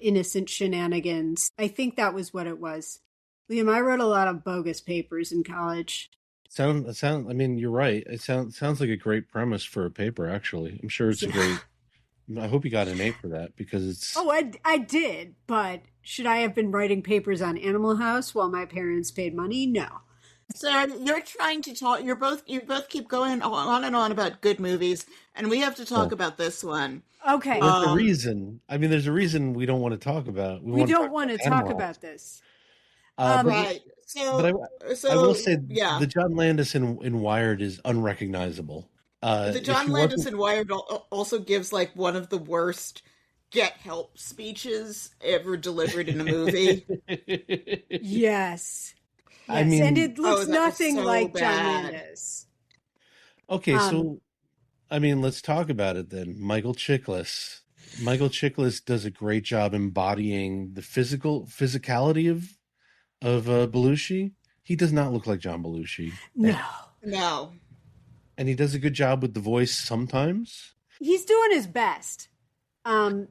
innocent shenanigans. I think that was what it was. Liam, I wrote a lot of bogus papers in college. I mean, you're right. It sounds like a great premise for a paper, actually. I'm sure it's a great... I hope you got an A for that, because it's... Oh, I did, but should I have been writing papers on Animal House while my parents paid money? No. So you're trying to talk. You both keep going on and on about good movies, and we have to talk about this one. Okay. There's a reason. I mean, there's a reason we don't want to talk about. We don't want to talk about this. Right. I will say, the John Landis in Wired is unrecognizable. The John Landis in Wired also gives like one of the worst get help speeches ever delivered in a movie. Yes. I mean, and it looks nothing so like bad. John Landis. Okay, so I mean, let's talk about it then. Michael Chiklis. Michael Chiklis does a great job embodying the physicality of Belushi. He does not look like John Belushi. No. No. And he does a good job with the voice sometimes. He's doing his best. And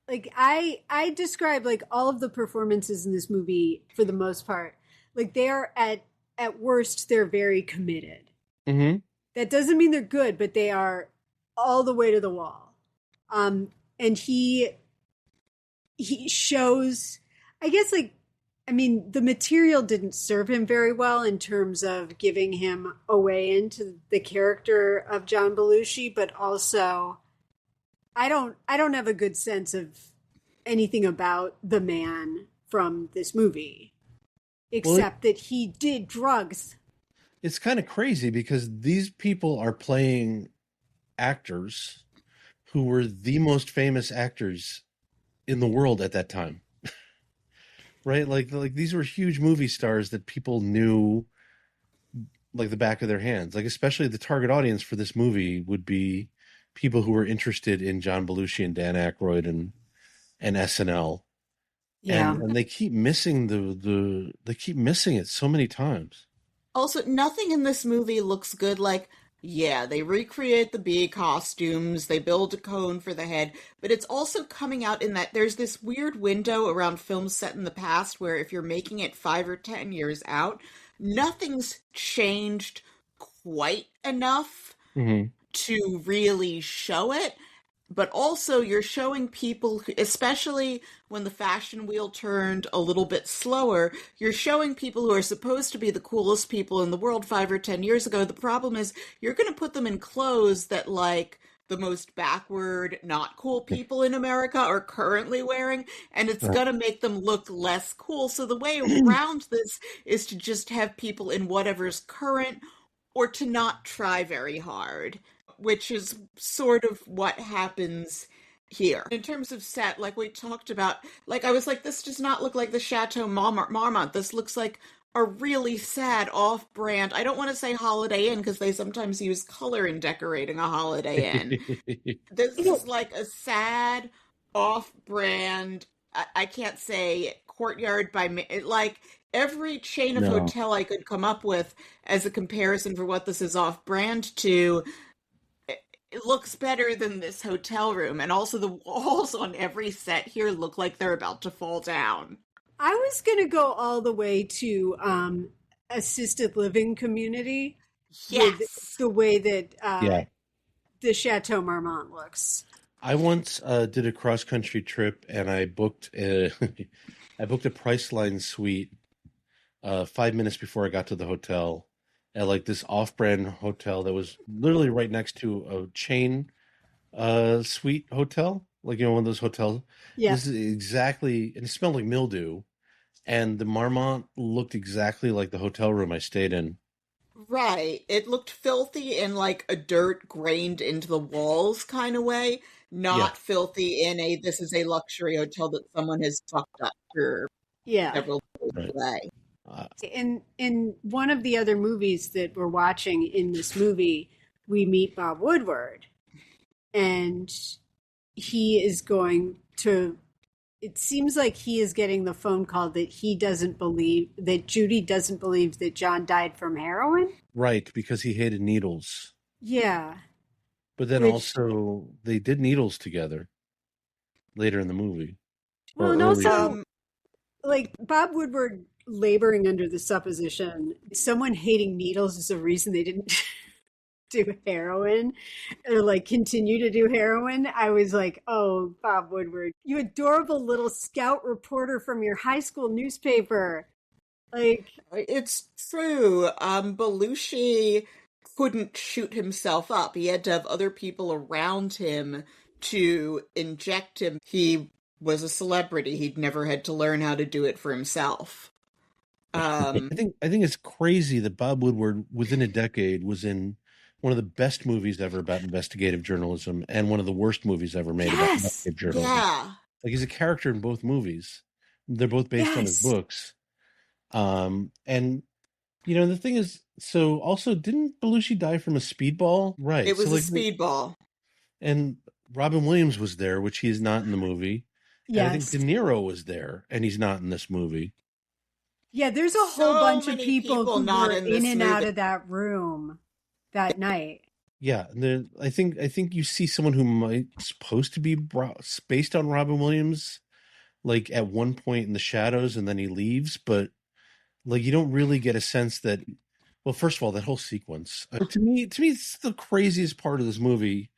like I describe like all of the performances in this movie for the most part, like they are at worst they're very committed. Mm-hmm. That doesn't mean they're good, but they are all the way to the wall. And he shows, I guess, like, I mean, the material didn't serve him very well in terms of giving him a way into the character of John Belushi, but also I don't have a good sense of anything about the man from this movie except that he did drugs. It's kind of crazy because these people are playing actors who were the most famous actors in the world at that time. Right? Like these were huge movie stars that people knew like the back of their hands. Like especially the target audience for this movie would be people who were interested in John Belushi and Dan Aykroyd and SNL. Yeah. And they keep missing they keep missing it so many times. Also, nothing in this movie looks good. Like, yeah, they recreate the bee costumes, they build a cone for the head, but it's also coming out in that there's this weird window around films set in the past where if you're making it 5 or 10 years out, nothing's changed quite enough to really show it. But also you're showing people, especially when the fashion wheel turned a little bit slower, you're showing people who are supposed to be the coolest people in the world 5 or 10 years ago. The problem is you're going to put them in clothes that like the most backward, not cool people in America are currently wearing, and it's going to make them look less cool. So the way around this is to just have people in whatever's current or to not try very hard, which is sort of what happens here. In terms of set, like we talked about, like I was like, this does not look like the Chateau Marmont. This looks like a really sad off-brand, I don't want to say Holiday Inn because they sometimes use color in decorating a Holiday Inn. This is like a sad off-brand, I can't say Courtyard by like every chain of hotel I could come up with as a comparison for what this is off-brand to, it looks better than this hotel room. And also the walls on every set here look like they're about to fall down. I was going to go all the way to assisted living community. Yes. With the way that the Chateau Marmont looks. I once did a cross-country trip and I booked a Priceline suite 5 minutes before I got to the hotel at like this off-brand hotel that was literally right next to a chain suite hotel, like, you know, one of those hotels. Yeah. This is exactly, and it smelled like mildew, and the Marmont looked exactly like the hotel room I stayed in. Right. It looked filthy in like a dirt grained into the walls kind of way, not filthy in a this is a luxury hotel that someone has fucked up for several days away. In one of the other movies that we're watching in this movie, we meet Bob Woodward, and he is going to, it seems like he is getting the phone call that he doesn't believe, that Judy doesn't believe that John died from heroin. Right, because he hated needles. Yeah. But then also, they did needles together later in the movie. Well, and also, like, Bob Woodward laboring under the supposition someone hating needles is the reason they didn't do heroin or like continue to do heroin. I was like, oh, Bob Woodward, you adorable little scout reporter from your high school newspaper. Like, it's true. Belushi couldn't shoot himself up. He had to have other people around him to inject him. He was a celebrity. He'd never had to learn how to do it for himself. I think it's crazy that Bob Woodward, within a decade, was in one of the best movies ever about investigative journalism and one of the worst movies ever made about investigative journalism. Yeah. Like, he's a character in both movies. They're both based on his books. And, you know, the thing is, so also, didn't Belushi die from a speedball? Right. It was so, a speedball. And Robin Williams was there, which he is not in the movie. Yes. And I think De Niro was there, and he's not in this movie. Yeah, there's a whole So bunch of many people people who not were in in this and out movie. of that room that night. Yeah, I think you see someone who might supposed to be based on Robin Williams, like at one point in the shadows, and then he leaves, but like you don't really get a sense that. Well, first of all, that whole sequence to me, it's the craziest part of this movie.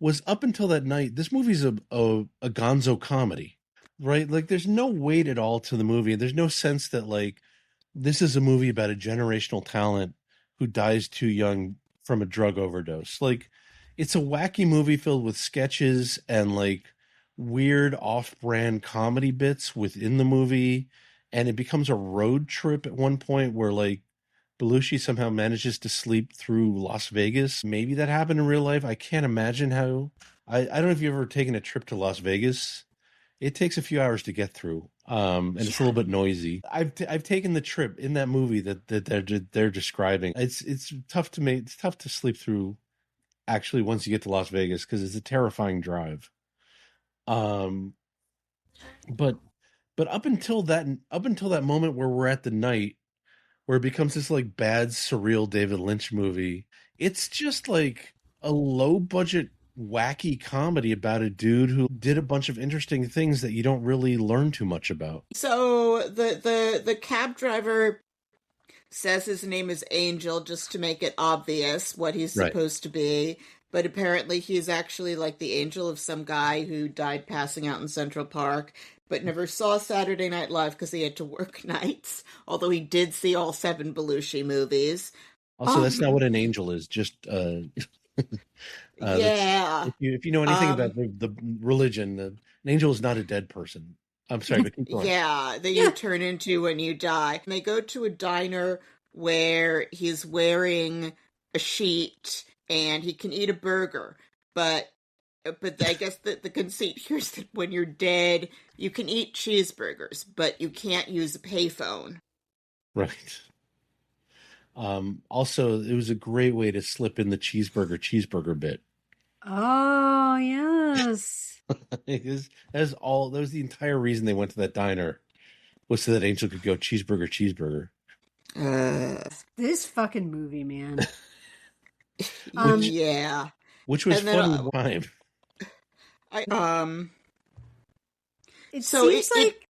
Was up until that night, this movie's a gonzo comedy, right? Like, there's no weight at all to the movie. There's no sense that like this is a movie about a generational talent who dies too young from a drug overdose. Like, it's a wacky movie filled with sketches and like weird off-brand comedy bits within the movie, and it becomes a road trip at one point where like Belushi somehow manages to sleep through Las Vegas. Maybe that happened in real life. I can't imagine how. I don't know if you've ever taken a trip to Las Vegas. It takes a few hours to get through, and it's a Yeah. little bit noisy. I've taken the trip in that movie that they're describing. It's tough to make. It's tough to sleep through. Actually, once you get to Las Vegas, because it's a terrifying drive. Um, but up until that moment where we're at the night where it becomes this like bad surreal David Lynch movie. It's just like a low budget wacky comedy about a dude who did a bunch of interesting things that you don't really learn too much about. So the cab driver says his name is Angel just to make it obvious what he's Right. supposed to be. But apparently he's actually like the angel of some guy who died passing out in Central Park, but never saw Saturday Night Live because he had to work nights, although he did see all 7 Belushi movies. Also, that's not Um, what an angel is. Just that's yeah. if you know anything about Um, the religion, an angel is not a dead person. I'm sorry, but keep going. yeah, that you Yeah. turn into when you die. And they go to a diner where he's wearing a sheet and he can eat a burger, but I guess the conceit here is that when you're dead, you can eat cheeseburgers, but you can't use a payphone. Right. Also, it was a great way to slip in the cheeseburger bit. Oh, yes. That was the entire reason they went to that diner, was so that Angel could go cheeseburger. Uh, This fucking movie, man. Which yeah. which was And then funny time. I It so seems like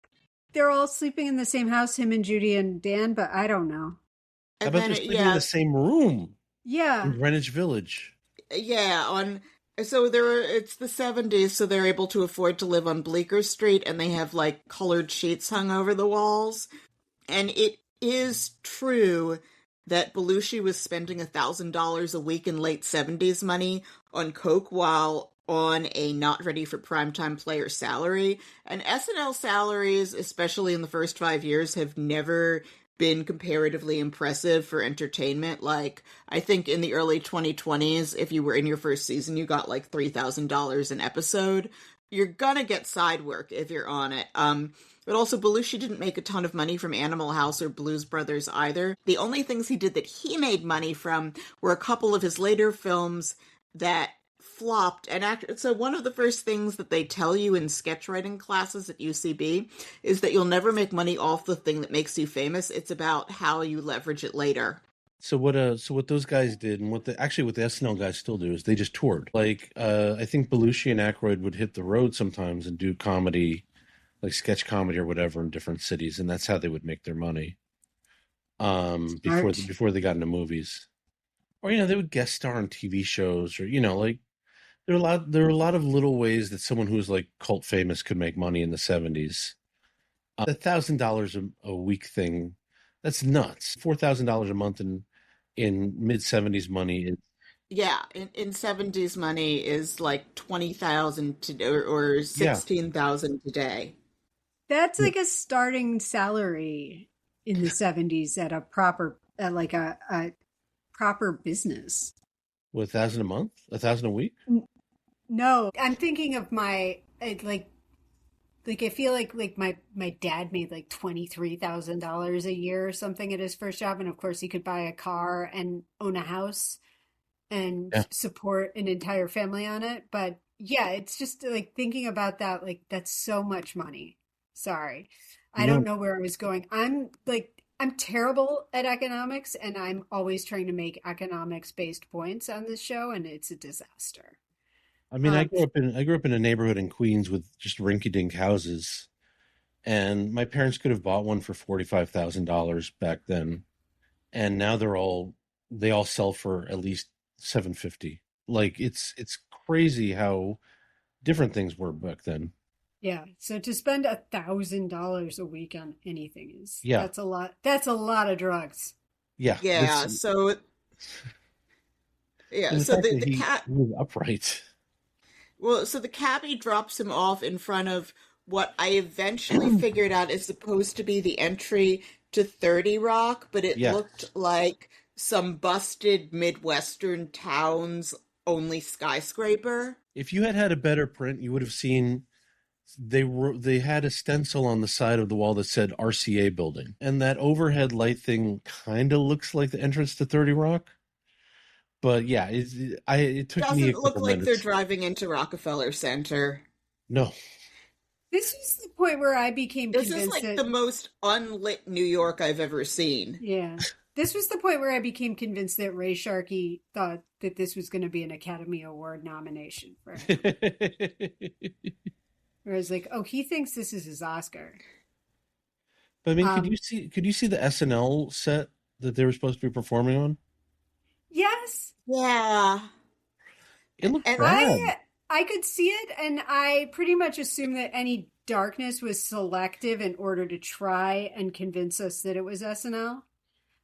they're all sleeping in the same house, him and Judy and Dan, but I don't know. How and about then they're sleeping in the same room in Yeah. Greenwich Village? on so it's the 70s, so they're able to afford to live on Bleecker Street, and they have like colored sheets hung over the walls. And it is true that Belushi was spending $1,000 a week in late 70s money on coke while on a not ready for primetime player salary. And SNL salaries, especially in the first 5 years, have never been comparatively impressive for entertainment. Like, I think in the early 2020s, if you were in your first season, you got like $3,000 an episode. You're gonna get side work if you're on it. But also, Belushi didn't make a ton of money from Animal House or Blues Brothers either. The only things he did that he made money from were a couple of his later films that flopped. So one of the first things that they tell you in sketch writing classes at UCB is that you'll never make money off the thing that makes you famous. It's about how you leverage it later. So what those guys did, and what the SNL guys still do, is they just toured. Like, I think Belushi and Aykroyd would hit the road sometimes and do comedy, like sketch comedy or whatever, in different cities, and that's how they would make their money. Smart. Before they got into movies, or they would guest star on TV shows, or like there are a lot of little ways that someone who was like cult famous could make money in the 70s. The $1,000 a week thing, that's nuts. $4,000 a month in mid 70s money is. Yeah, in 70s money is like 20,000 or Yeah. 16,000 today. That's like a starting salary in the 70s at like a proper business. What, 1,000 a month? 1,000 a week? No, I'm thinking of like I feel like my dad made like $23,000 a year or something at his first job, and of course he could buy a car and own a house and Yeah. support an entire family on it. But yeah, it's just like thinking about that, like that's so much money. Sorry. I don't No. know where I was going. I'm like I'm terrible at economics, and I'm always trying to make economics based points on this show, and it's a disaster. I mean, Um, I grew up in a neighborhood in Queens with just rinky-dink houses, and my parents could have bought one for $45,000 back then, and now they all sell for at least 750. Like it's crazy how different things were back then. yeah, so to spend $1,000 a week on anything is Yeah, that's a lot. That's a lot of drugs. yeah. That's Yeah, so yeah, and the so fact the that the cat he was upright. well, so the cabbie drops him off in front of what I eventually figured out is supposed to be the entry to 30 Rock, but it Yeah. looked like some busted Midwestern town's only skyscraper. If you had had a better print, you would have seen they had a stencil on the side of the wall that said RCA building. And that overhead light thing kind of looks like the entrance to 30 Rock. But yeah, it took me a Doesn't look couple like they're minutes. driving into Rockefeller Center. No. This was the point where I became This is convinced like that, the most unlit New York I've ever seen. yeah, this was the point where I became convinced that Ray Sharkey thought that this was going to be an Academy Award nomination for him. Where I was like, oh, he thinks this is his Oscar. But I mean, Um, could you see the SNL set that they were supposed to be performing on? yes, Yeah. It looked And bad. I could see it, and I pretty much assumed that any darkness was selective in order to try and convince us that it was SNL.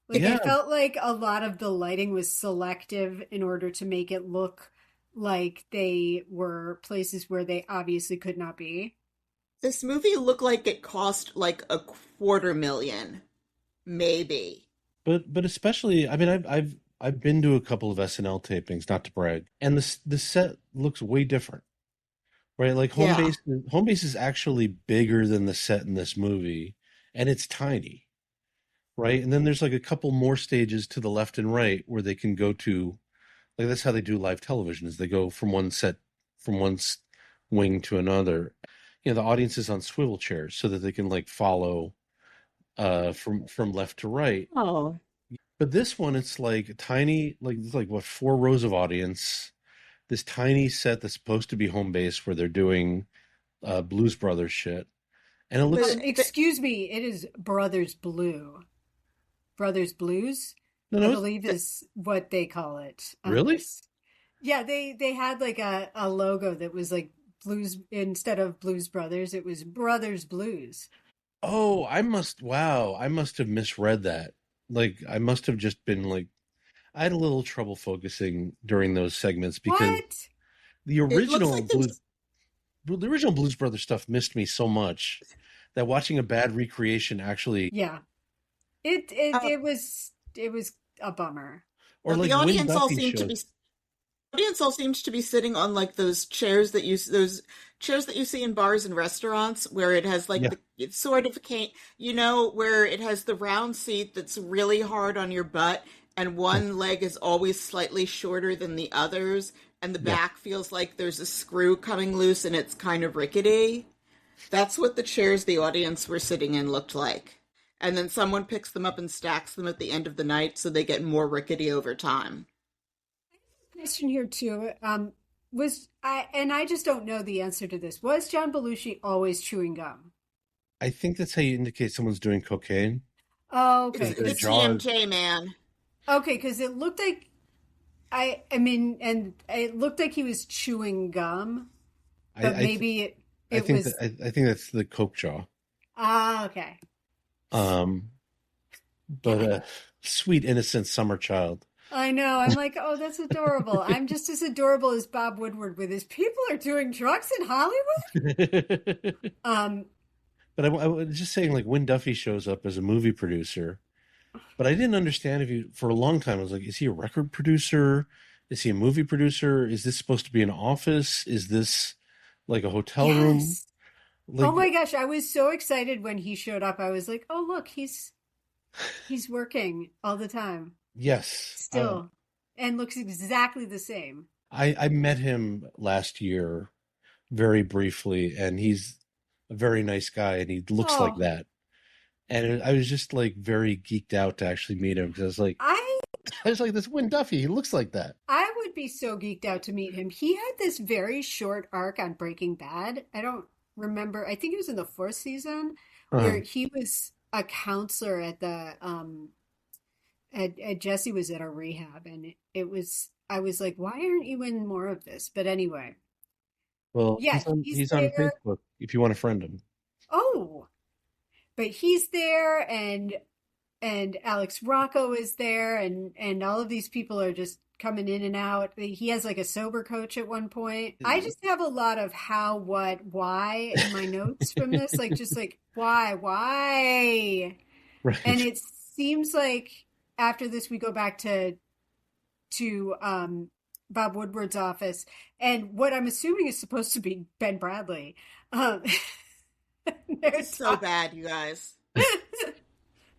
Like I Yeah, felt like a lot of the lighting was selective in order to make it look like they were places where they obviously could not be. this movie looked like it cost like a quarter million, maybe. but especially, I mean, I've been to a couple of SNL tapings, not to brag, and the set looks way different, right? Like Yeah. home base is actually bigger than the set in this movie, and it's tiny, right? And then there's like a couple more stages to the left and right where they can go to, like that's how they do live television, is they go from one set from wing to another. You know, the audience is on swivel chairs so that they can like follow from left to right. Oh. But this one, it's like tiny, like it's like what, 4 rows of audience. This tiny set that's supposed to be home base where they're doing Blues Brothers shit, and it looks But Excuse me, it is Brothers Blue. Brothers Blues, no, I no, believe is what they call it on really. this. Yeah, they had like a logo that was like blues instead of Blues Brothers, it was Brothers Blues. Oh, I must have misread that. Like, I must have just been like, I had a little trouble focusing during those segments because What? the it looks original like the Blues Brothers stuff missed me so much that watching a bad recreation actually, Yeah. It uh, it was a bummer. or the like Win audience all Duffy seemed to shows. be audience all seems to be sitting on like those chairs that you see in bars and restaurants where it has like Yeah, the it's sort of where it has the round seat that's really hard on your butt and one leg is always slightly shorter than the others and the yeah. back feels like there's a screw coming loose and it's kind of rickety. That's what the chairs the audience were sitting in looked like. And then someone picks them up and stacks them at the end of the night so they get more rickety over time. Question here too. Was I and I just don't know the answer to this. Was John Belushi always chewing gum? I think that's how you indicate someone's doing cocaine. Oh, It's okay. Their the 'Cause jaw is, TMJ man. okay, because it looked like I mean, and it looked like he was chewing gum, I, but I, th- maybe it was I think that's the coke jaw. okay. Um, but sweet innocent summer child. I know. I'm like, oh, that's adorable. I'm just as adorable as Bob Woodward with his people are doing drugs in Hollywood. But Um, I was just saying, like, when Duffy shows up as a movie producer, but I didn't understand if he, for a long time, I was like, is he a record producer? Is he a movie producer? Is this supposed to be an office? Is this like a hotel room? yes. Oh Like, my gosh, I was so excited when he showed up. I was like, oh look, he's working all the time yes. still, and looks exactly the same. I met him last year very briefly, and he's a very nice guy, and he looks like Oh, that. And I was just like very geeked out to actually meet him because I I was like, this Win Duffy, he looks like that. I would be so geeked out to meet him. He had this very short arc on Breaking Bad. I don't remember. I think it was in the fourth season Uh, where he was a counselor at the at Jesse was at a rehab, and it was I was like, why aren't you in more of this? But anyway, well, yeah, he's he's on there. Facebook if you want to friend him. Oh, but he's there, and Alex Rocco is there, and all of these people are just coming in and out. He has like a sober coach at one point. I just have a lot of how, what, why in my notes from this, like just like why, and Right. it seems like after this we go back to Bob Woodward's office, and what I'm assuming is supposed to be Ben Bradley. Um, they're This is so talking. bad, you guys.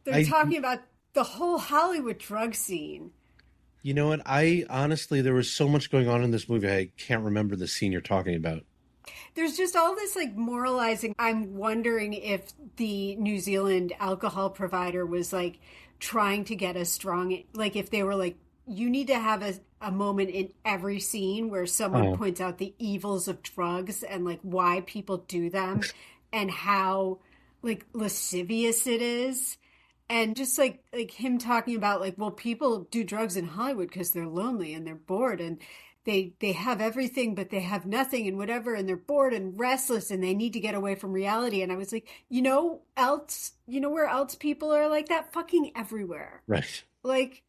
They're I, talking about the whole Hollywood drug scene. you know what? I honestly, there was so much going on in this movie, I can't remember the scene you're talking about. There's just all this like moralizing. I'm wondering if the New Zealand alcohol provider was like trying to get a strong, like if they were like, you need to have a moment in every scene where someone Oh, points out the evils of drugs and like why people do them and how like lascivious it is. And just like him talking about like, well, people do drugs in Hollywood because they're lonely and they're bored and they have everything but they have nothing and whatever, and they're bored and restless and they need to get away from reality. And I was like, you know where else people are like that? Fucking everywhere. right. Like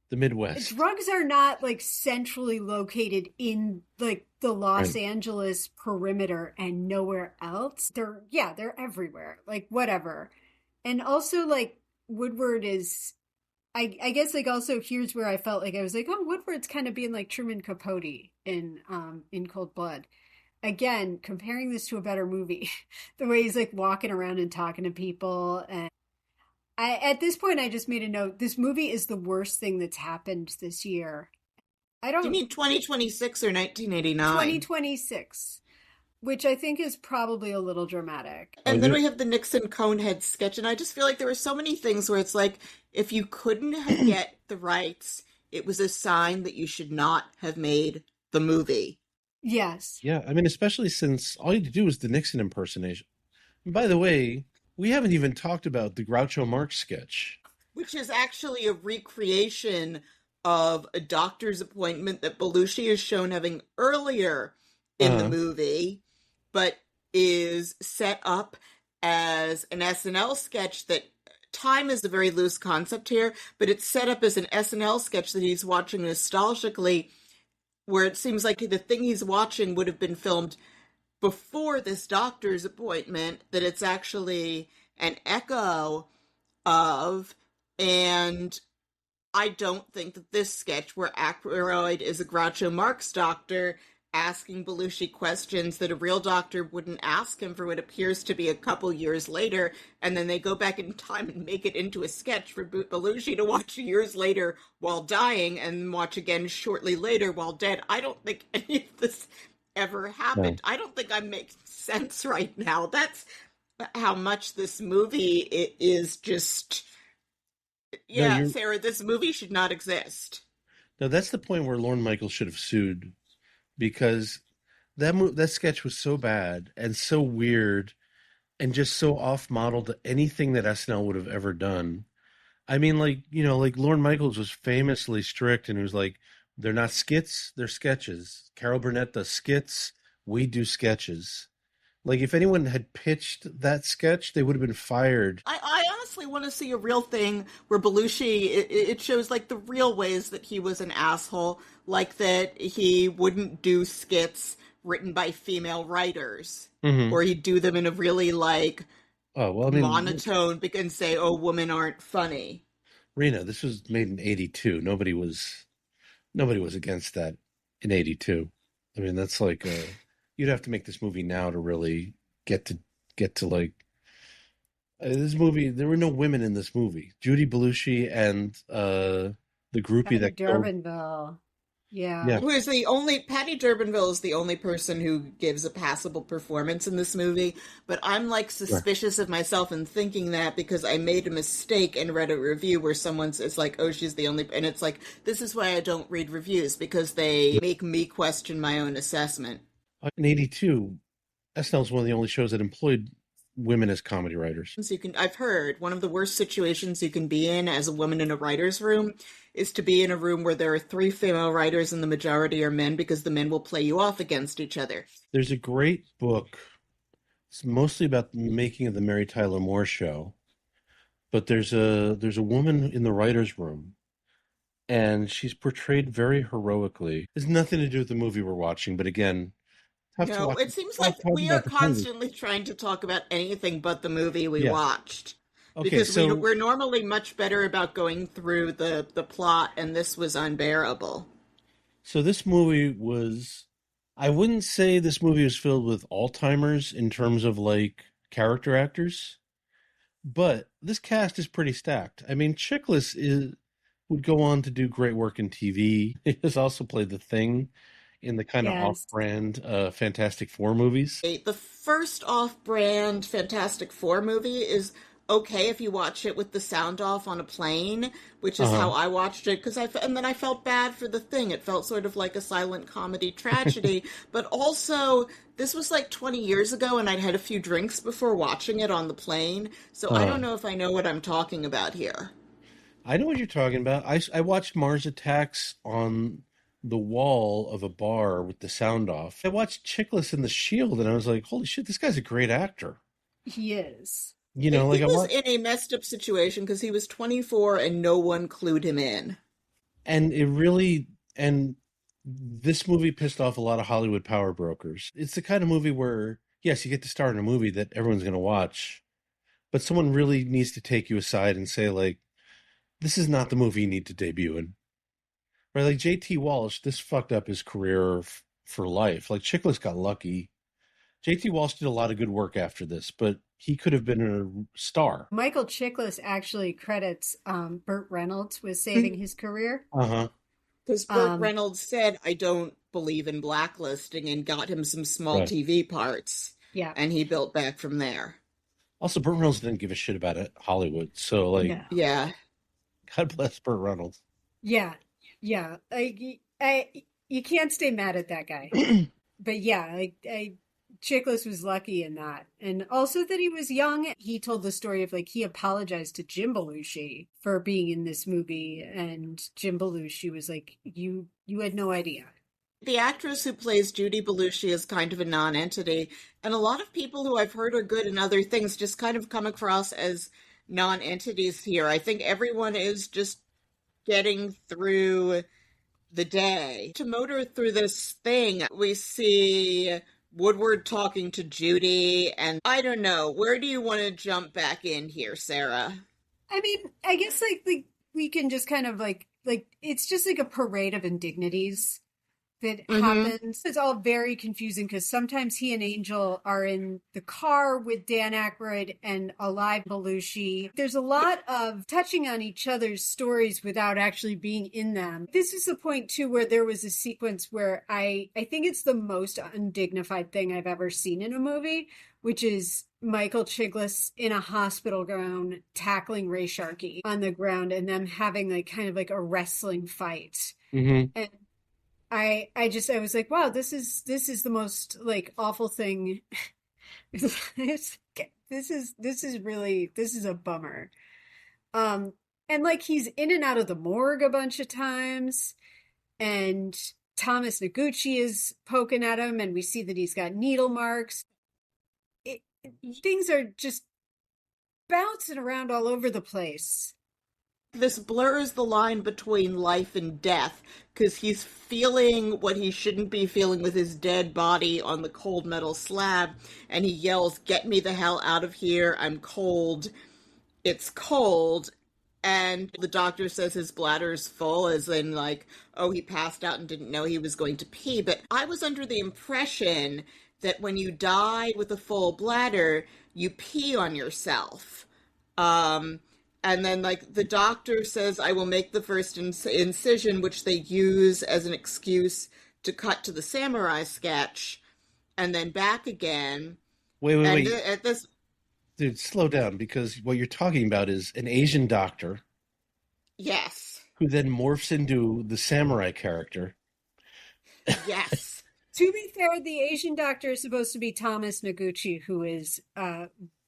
The Midwest. drugs are not like centrally located in like the Los Right. Angeles perimeter and nowhere else. They're everywhere. Like whatever. And also like Woodward is I guess like also here's where I felt like I was like, oh, Woodward's kind of being like Truman Capote in Cold Blood. Again, comparing this to a better movie, the way he's like walking around and talking to people. And I at this point I just made a note. This movie is the worst thing that's happened this year. I Do you don't mean 2026 or 1989? 2026, which I think is probably a little dramatic. I was And then gonna, we have the Nixon Conehead sketch, and I just feel like there were so many things where it's like, if you couldn't get the rights, it was a sign that you should not have made the movie. Yes. yeah, I mean, especially since all you had to do was the Nixon impersonation. And by the way, we haven't even talked about the Groucho Marx sketch. Which is actually a recreation of a doctor's appointment that Belushi is shown having earlier in the Uh, movie, but is set up as an SNL sketch that time is a very loose concept here, but it's set up as an SNL sketch that he's watching nostalgically, where it seems like the thing he's watching would have been filmed before this doctor's appointment, that it's actually an echo of. And I don't think that this sketch, where Aykroyd is a Groucho Marx doctor asking Belushi questions that a real doctor wouldn't ask him for what appears to be a couple years later, and then they go back in time and make it into a sketch for Belushi to watch years later while dying and watch again shortly later while dead. I don't think any of this ever no, happened. I don't think I'm making sense right now. That's how much this movie is just, no, yeah, Sarah, this movie should not exist. that's the point where Lorne Michaels should have sued because that sketch was so bad and so weird and just so off model to anything that SNL would have ever done. I mean, like, like Lorne Michaels was famously strict and he was like, they're not skits, they're sketches. Carol Burnett does skits, we do sketches. Like, if anyone had pitched that sketch, they would have been fired. I honestly want to see a real thing where Belushi, it shows like the real ways that he was an asshole, like that he wouldn't do skits written by female writers, Hmm. or he'd do them in a really like Oh, well, I mean, monotone and say, oh, women aren't funny. Rena, this was made in 82. Nobody was against that in 82. I mean, that's like you'd have to make this movie now to really get to get to like this movie. There were no women in this movie. Judy Belushi and the groupie Patty that killed Durbinville. Yeah. Yeah, Who is the only, Patty Durbinville is the only person who gives a passable performance in this movie, but I'm like sure. suspicious of myself in thinking that because I made a mistake and read a review where someone's is like, oh, she's the only, and it's like, this is why I don't read reviews because they make me question my own assessment. In '82, SNL is one of the only shows that employed women as comedy writers. I've heard one of the worst situations you can be in as a woman in a writer's room is to be in a room where there are three female writers and the majority are men because the men will play you off against each other. There's a great book. It's mostly about the making of the Mary Tyler Moore Show, but there's a woman in the writers' room, and she's portrayed very heroically. There's nothing to do with the movie we're watching, but again, No, it seems tough like talking we are about the movie. constantly trying to talk about anything but the movie we Yeah. watched. Okay, Because so we're normally much better about going through the plot, and this was unbearable. this movie was, I wouldn't say this movie was filled with all-timers in terms of like character actors, but this cast is pretty stacked. I mean, Chiklis is would go on to do great work in TV. He has also played the Thing in the kind of Yes. off-brand Fantastic Four movies. The first off-brand Fantastic Four movie is okay if you watch it with the sound off on a plane, which is how Uh-huh. I watched it. And then I felt bad for the Thing. It felt sort of like a silent comedy tragedy, but also this was like 20 years ago, and I'd had a few drinks before watching it on the plane, so I Uh, don't know if I know what I'm talking about here. I know what you're talking about. I watched Mars Attacks on the wall of a bar with the sound off. I watched Chiklis in The Shield, and I was like, holy shit, this guy's a great actor. He is. You know, like He I was want, in a messed up situation because he was 24 and no one clued him in. and it really, and this movie pissed off a lot of Hollywood power brokers. It's the kind of movie where, yes, you get to star in a movie that everyone's going to watch, but someone really needs to take you aside and say, like, this is not the movie you need to debut in. Right? Like JT Walsh, this fucked up his career for life. Like Chiklis got lucky. JT Walsh did a lot of good work after this, but he could have been a star. Michael Chiklis actually credits Burt Reynolds with saving his career. Uh-huh. Because Burt Um, Reynolds said, I don't believe in blacklisting, and got him some small Right. TV parts, yeah. and he built back from there. Also, Burt Reynolds didn't give a shit about it, Hollywood. So, like, No. Yeah. God bless Burt Reynolds. Yeah. Yeah. You can't stay mad at that guy. But yeah, Chiklis was lucky in that. And also that he was young. He told the story of like he apologized to Jim Belushi for being in this movie. And Jim Belushi was like, you had no idea. The actress who plays Judy Belushi is kind of a non-entity, and a lot of people who I've heard are good in other things just kind of come across as non-entities here. I think everyone is just getting through the day. To motor through this thing, we see Woodward talking to Judy, and I don't know, where do you want to jump back in here, Sarah? I mean, I guess like we can just kind of like it's just like a parade of indignities that happens. It's all very confusing because sometimes he and Angel are in the car with Dan Aykroyd and a live Belushi. There's a lot of touching on each other's stories without actually being in them. This is the point too where there was a sequence where I think it's the most undignified thing I've ever seen in a movie, which is Michael Chiklis in a hospital gown tackling Ray Sharkey on the ground and them having like kind of like a wrestling fight. Mm-hmm. And I was like, wow, this is the most like awful thing. This is a bummer. And like he's in and out of the morgue a bunch of times, and Thomas Noguchi is poking at him, and we see that he's got needle marks. Things are just bouncing around all over the place. This blurs the line between life and death because he's feeling what he shouldn't be feeling with his dead body on the cold metal slab, and he yells, "Get me the hell out of here, I'm cold, it's cold." And the doctor says his bladder's full, as in like, oh, he passed out and didn't know he was going to pee. But I was under the impression that when you die with a full bladder, you pee on yourself. And then, like, the doctor says, I will make the first incision, which they use as an excuse to cut to the samurai sketch, and then back again. And Wait. at this, Dude, slow down, because what you're talking about is an Asian doctor yes, who then morphs into the samurai character. yes, To be fair, the Asian doctor is supposed to be Thomas Noguchi, who is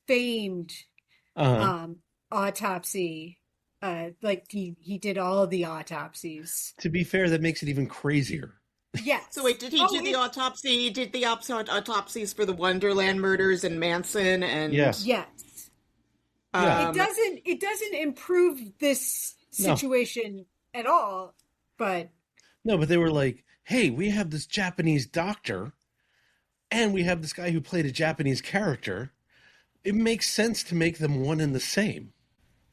famed Uh-huh. autopsy. Like he did all of the autopsies. To be fair, that makes it even crazier. Yes. So wait, did he do the autopsy? He did the autopsies for the Wonderland murders and Manson and Yeah. Yes. Yeah. It doesn't improve this No. situation at all, but No, but they were like, hey, we have this Japanese doctor, and we have this guy who played a Japanese character. It makes sense to make them one and the same.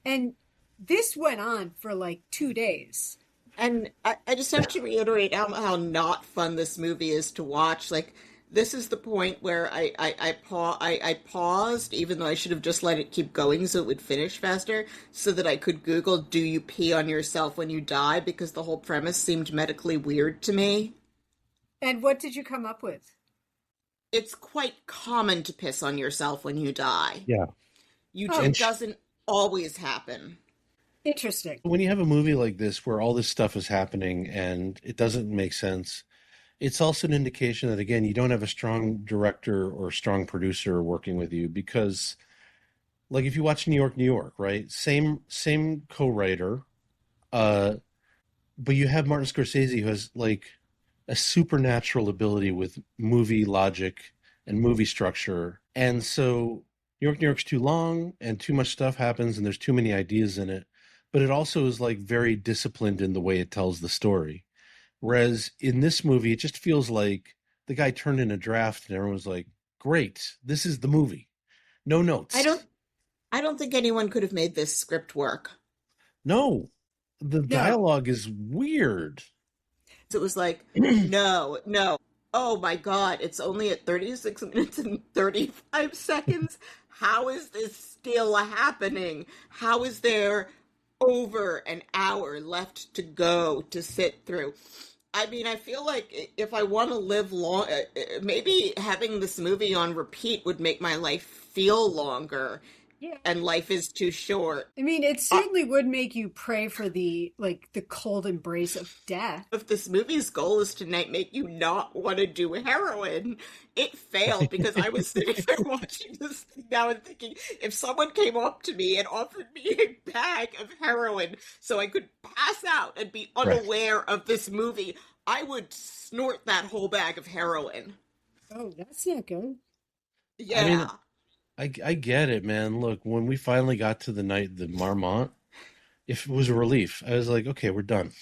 and this went on for like 2 days. And I just have to reiterate how not fun this movie is to watch. Like, this is the point where I paused, even though I should have just let it keep going so it would finish faster, so that I could Google, do you pee on yourself when you die? Because the whole premise seemed medically weird to me. And what did you come up with? It's quite common to piss on yourself when you die. Yeah. It doesn't always happen. Interesting. When you have a movie like this where all this stuff is happening and it doesn't make sense, it's also an indication that, again, you don't have a strong director or strong producer working with you, because, like, if you watch New York, right? Same co-writer, but you have Martin Scorsese, who has, like, a supernatural ability with movie logic and movie structure. And so New York's too long and too much stuff happens and there's too many ideas in it. But it also is, like, very disciplined in the way it tells the story. Whereas in this movie, it just feels like the guy turned in a draft and everyone was like, great, this is the movie. No notes. I don't think anyone could have made this script work. No. The dialogue is weird. It was like, no. Oh my God, it's only at 36 minutes and 35 seconds. How is this still happening? How is there over an hour left to go to sit through? I mean, I feel like if I want to live long, maybe having this movie on repeat would make my life feel longer. Yeah. And life is too short. I mean, it certainly would make you pray for the cold embrace of death. If this movie's goal is to make you not want to do heroin, it failed, because I was sitting there watching this thing now and thinking, if someone came up to me and offered me a bag of heroin so I could pass out and be unaware of this movie, I would snort that whole bag of heroin. Oh, that's not good. Yeah. I mean, I get it, man. Look, when we finally got to the night, the Marmont, it was a relief. I was like, okay, we're done.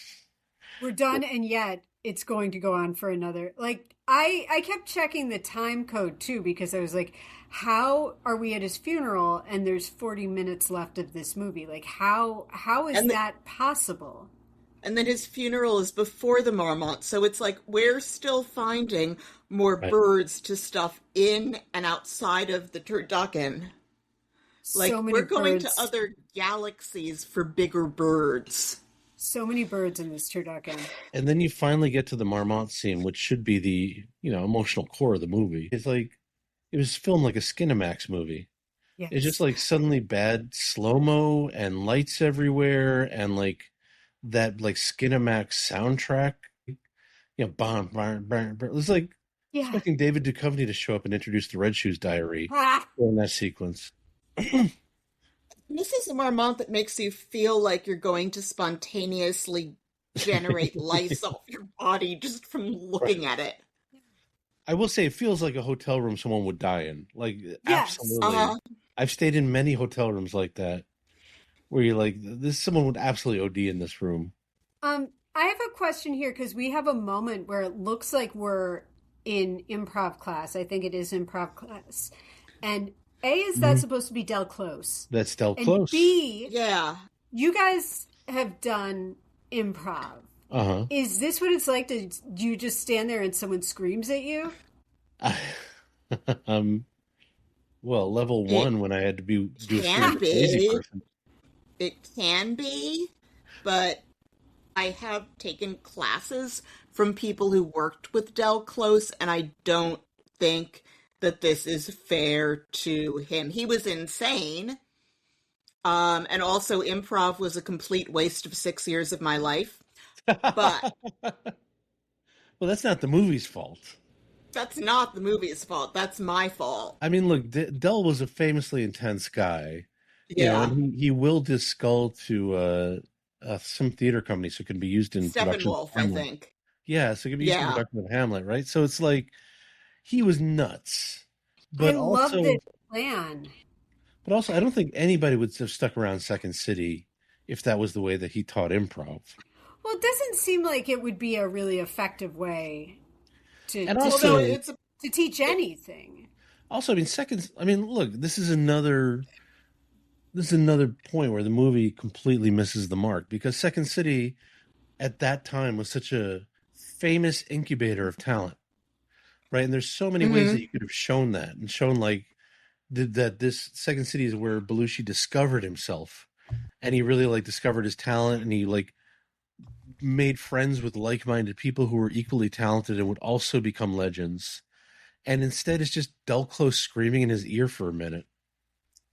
We're done, and yet it's going to go on for another. Like, I kept checking the time code too, because I was like, how are we at his funeral and there's 40 minutes left of this movie? Like, how is that possible? And then his funeral is before the Marmont, so it's like we're still finding more birds to stuff in and outside of the turducken. Like, So many we're going birds. to other galaxies for bigger birds. So many birds in this turducken. And then you finally get to the Marmont scene, which should be the, emotional core of the movie. It's like, it was filmed like a Skinamax movie. Yes. It's just like suddenly bad slow-mo and lights everywhere and like that like Skinamax soundtrack. Bam, bam, bam, bam. It was like expecting David Duchovny to show up and introduce the Red Shoes Diary in that sequence. This is a Marmont that makes you feel like you're going to spontaneously generate lice off your body just from looking at it. I will say it feels like a hotel room someone would die in. Like, absolutely. I've stayed in many hotel rooms like that where you're like, someone would absolutely OD in this room. I have a question here, because we have a moment where it looks like we're in improv class. I think it is improv class. And A, is that supposed to be Del Close? That's Del And Close. B, Yeah. you guys have done improv. Uh-huh. Is this what it's like? Do you just stand there and someone screams at you? Well, level 1 when I had to do a Can crazy be. person. It can be, but I have taken classes from people who worked with Del Close, and I don't think that this is fair to him. He was insane. And also improv was a complete waste of 6 years of my life. But Well, that's not the movie's fault. that's not the movie's fault. That's my fault. I mean, look, Dell was a famously intense guy, Yeah. and he willed his skull to some theater company so it can be used in production of Steppenwolf, I Hamlet. think. Yeah, so it can be used in Yeah. production of Hamlet, right? So it's like he was nuts, I but love this also, plan. I don't think anybody would have stuck around Second City if that was the way that he taught improv. Well, it doesn't seem like it would be a really effective way And to Although also, teach it's a, to teach it, anything. I mean, look, this is another point where the movie completely misses the mark because Second City at that time was such a famous incubator of talent, right? And there's so many ways that mhm. you could have shown that and shown like that this Second City is where Belushi discovered himself and he really like discovered his talent and he like made friends with like-minded people who were equally talented and would also become legends. And instead it's just Del Close screaming in his ear for a minute.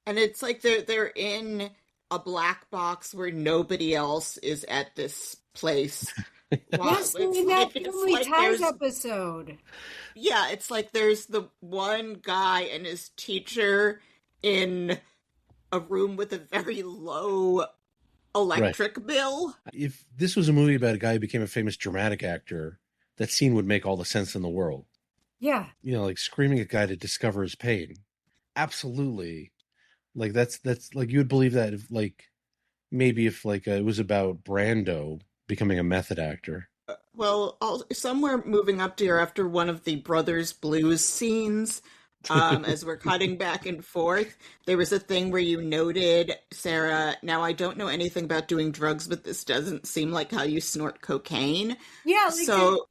And it's like they're in a black box where nobody else is at this place. Wow, Yes, in that it's Family like Ties there's episode. yeah, it's like there's the one guy and his teacher in a room with a very low Right. electric bill. If this was a movie about a guy who became a famous dramatic actor, that scene would make all the sense in the world. Yeah. You know, like screaming at a guy to discover his pain. Absolutely. Like that's like you would believe that if like maybe if like it was about Brando becoming a method actor. Well, somewhere moving up to here after one of the Brothers Blues scenes, as we're cutting back and forth, there was a thing where you noted, Sarah, now I don't know anything about doing drugs, but this doesn't seem like how you snort cocaine. Yeah, like So,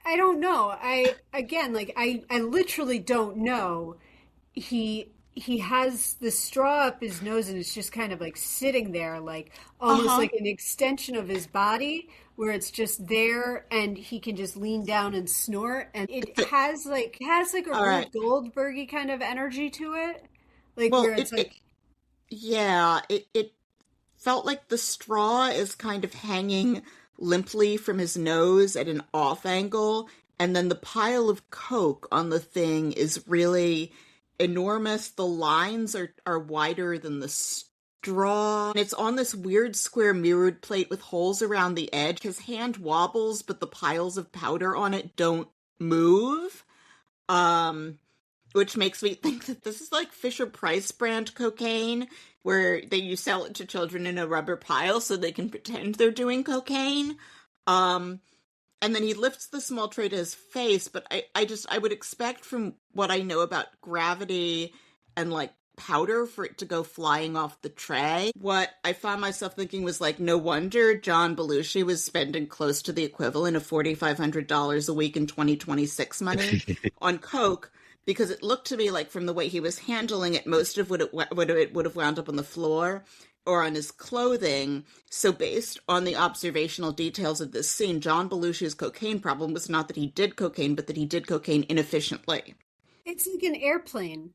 I don't know. I again like I literally don't know. He has the straw up his nose and it's just kind of like sitting there like almost uh-huh. like an extension of his body where it's just there and he can just lean down and snort and it has like a All Rube right. Goldbergy kind of energy to it. Like Well, where it's like yeah, it felt like the straw is kind of hanging limply from his nose at an off angle, and then the pile of coke on the thing is really enormous. The lines are wider than the straw. And it's on this weird square mirrored plate with holes around the edge. His hand wobbles, but the piles of powder on it don't move. Um, which makes me think that this is like Fisher Price brand cocaine, where you sell it to children in a rubber pile so they can pretend they're doing cocaine. Um, and then he lifts the small tray to his face, but I would expect from what I know about gravity and like powder for it to go flying off the tray. What I found myself thinking was like, no wonder John Belushi was spending close to the equivalent of $4,500 a week in 2026 money on coke, because it looked to me like from the way he was handling it, most of it would have wound up on the floor or on his clothing. So based on the observational details of this scene, John Belushi's cocaine problem was not that he did cocaine, but that he did cocaine inefficiently. it's like an airplane.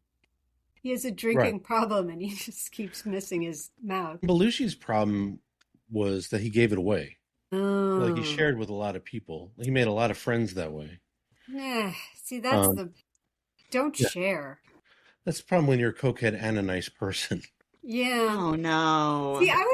He has a Right. drinking problem and he just keeps missing his mouth. Belushi's problem was that he gave it away. Like he Oh. shared with a lot of people. He made a lot of friends that way. Yeah. See, that's Um, the don't yeah, share. that's the problem when you're a cokehead and a nice person. Yeah. Oh See, no. I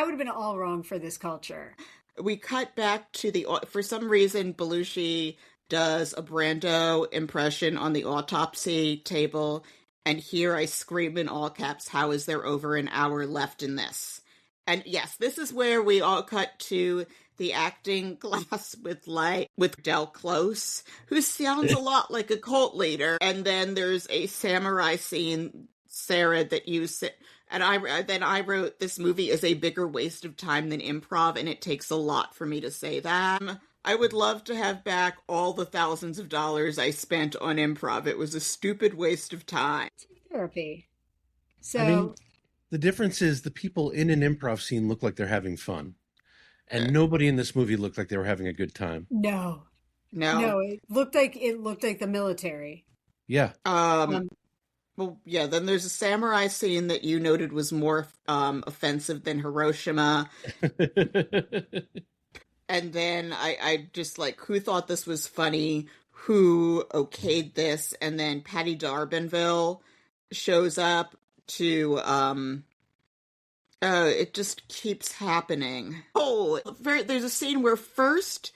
would have been all wrong for this culture. We cut back to for some reason, Belushi does a Brando impression on the autopsy table, and here I scream in all caps, how is there over an hour left in this? And yes, this is where we all cut to the acting class with Del Close, who sounds a lot like a cult leader. And then there's a samurai scene, Sarah, that you said, and I wrote, this movie is a bigger waste of time than improv, and it takes a lot for me to say that. I would love to have back all the thousands of dollars I spent on improv. It was a stupid waste of time. I Therapy. mean, So, The difference is the people in an improv scene look like they're having fun, and nobody in this movie looked like they were having a good time. No, No. no, it looked like the military. Yeah. Um, Um, well, yeah, then there's a samurai scene that you noted was more offensive than Hiroshima. And then I just like, who thought this was funny? Who okayed this? And then Patty D'Arbanville shows up to, it just keeps happening. Oh, there's a scene where first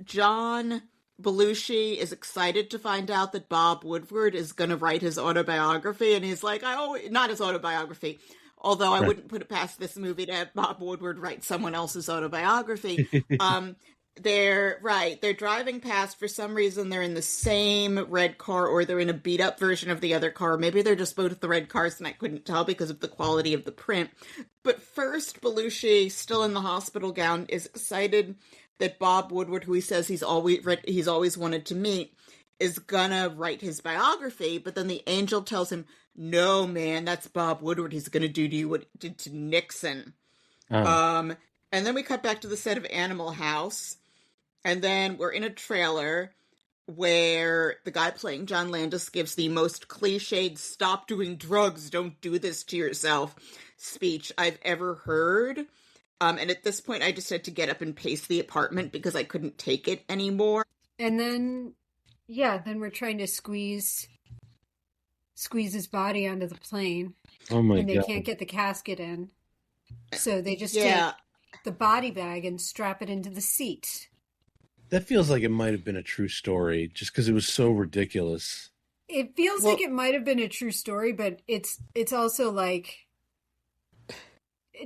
John Belushi is excited to find out that Bob Woodward is going to write his autobiography, and he's like, not his autobiography, although I Right. wouldn't put it past this movie to have Bob Woodward write someone else's autobiography. They're driving past, for some reason they're in the same red car, or they're in a beat up version of the other car. Maybe they're just both the red cars and I couldn't tell because of the quality of the print. But first, Belushi, still in the hospital gown, is excited that Bob Woodward, who he says he's always wanted to meet, is gonna write his biography. But then the angel tells him, no, man, that's Bob Woodward. He's gonna do to you what he did to Nixon. Oh. And then we cut back to the set of Animal House. And then we're in a trailer where the guy playing John Landis gives the most cliched "stop doing drugs, don't do this to yourself" speech I've ever heard. And at this point, I just had to get up and pace the apartment because I couldn't take it anymore. and then, yeah, then we're trying to squeeze his body onto the plane, Oh my and they God. can't get the casket in, so they just Yeah. take the body bag and strap it into the seat. That feels like it might have been a true story just because it was so ridiculous. It feels Well- like it might have been a true story, but it's also like,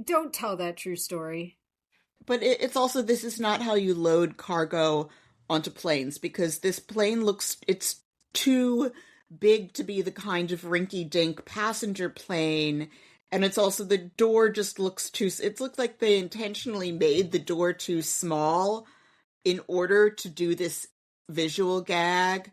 don't tell that true story. But it's also, this is not how you load cargo onto planes, because this plane it's too big to be the kind of rinky-dink passenger plane. And it's also, the door just looks it looks like they intentionally made the door too small in order to do this visual gag,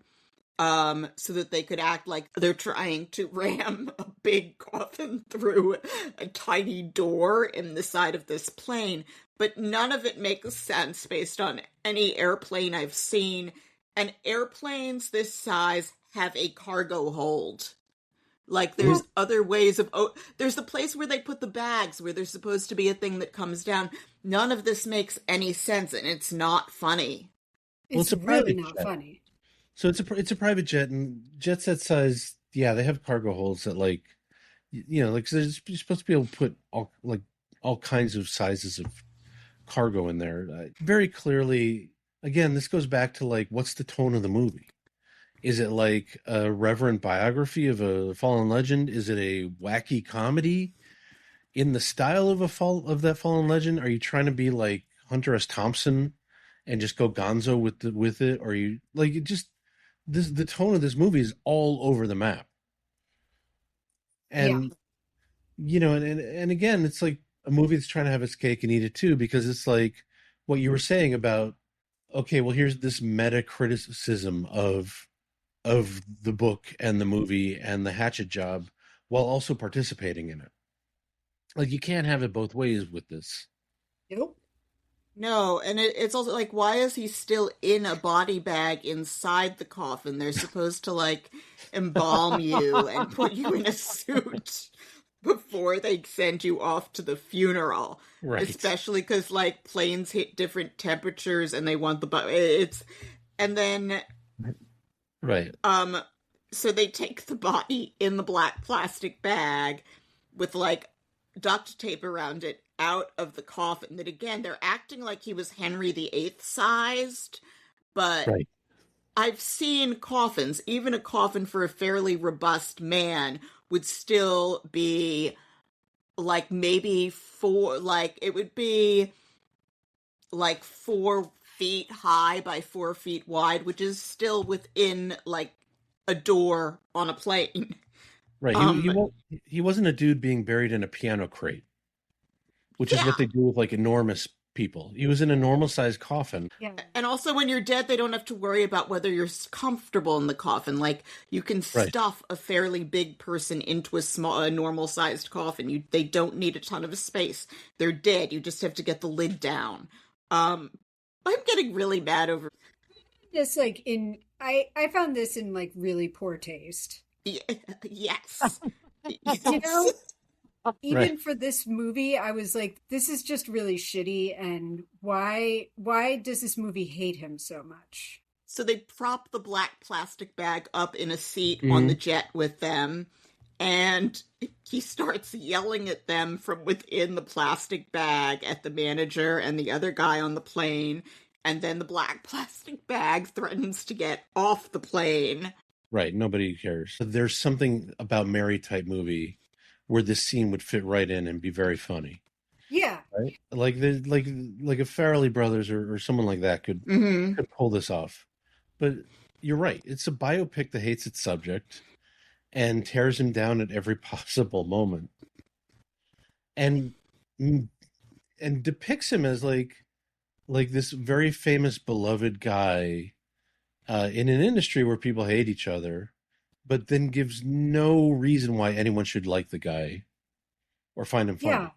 so that they could act like they're trying to ram a big coffin through a tiny door in the side of this plane. But none of it makes sense based on any airplane I've seen. And airplanes this size have a cargo hold. Like, there's other ways of... there's the place where they put the bags, where there's supposed to be a thing that comes down. None of this makes any sense, and it's not funny. Well, It's it's a really private not jet. funny. So it's a private jet, and jets that size, yeah, they have cargo holds that, like, like, so you're supposed to be able to put all kinds of sizes of cargo in there. Very clearly, again, this goes back to, like, what's the tone of the movie? Is it like a reverent biography of a fallen legend? Is it a wacky comedy in the style of that fallen legend? Are you trying to be like Hunter S. Thompson and just go gonzo with it? Or are you like, it just, the tone of this movie is all over the map. And and again, it's like a movie that's trying to have its cake and eat it too, because it's like what you were saying about, okay, well, here's this meta criticism of the book and the movie and the hatchet job while also participating in it. Like, you can't have it both ways with this. Nope. No, and it's also like, why is he still in a body bag inside the coffin? They're supposed to, like, embalm you and put you in a suit before they send you off to the funeral. Right. Especially because, like, planes hit different temperatures and they want the and then Right. so they take the body in the black plastic bag with, like, duct tape around it out of the coffin. That, again, they're acting like he was Henry VIII sized, but Right. I've seen coffins. Even a coffin for a fairly robust man would still be, like, maybe it would be like 4 feet high by 4 feet wide, which is still within, like, a door on a plane. Right. He wasn't a dude being buried in a piano crate, which is Yeah. what they do with, like, enormous people. He was in a normal sized coffin. Yeah. And also, when you're dead, they don't have to worry about whether you're comfortable in the coffin. Like, you can Right. stuff a fairly big person into a normal-sized coffin. They don't need a ton of space. They're dead. You just have to get the lid down. I'm getting really mad over Just like I found this in like really poor taste. Yes. You know, even Right. for this movie, I was like, this is just really shitty. And why does this movie hate him so much? So they prop the black plastic bag up in a seat on the jet with them, and he starts yelling at them from within the plastic bag at the manager and the other guy on the plane, and then the black plastic bag threatens to get off the plane. Right. Nobody cares. There's something about Mary type movie where this scene would fit right in and be very funny. Yeah. Right. Like a Farrelly Brothers or someone like that could pull this off. But you're right. It's a biopic that hates its subject and tears him down at every possible moment. And depicts him as like this very famous beloved guy in an industry where people hate each other, but then gives no reason why anyone should like the guy or find him funny. Yeah.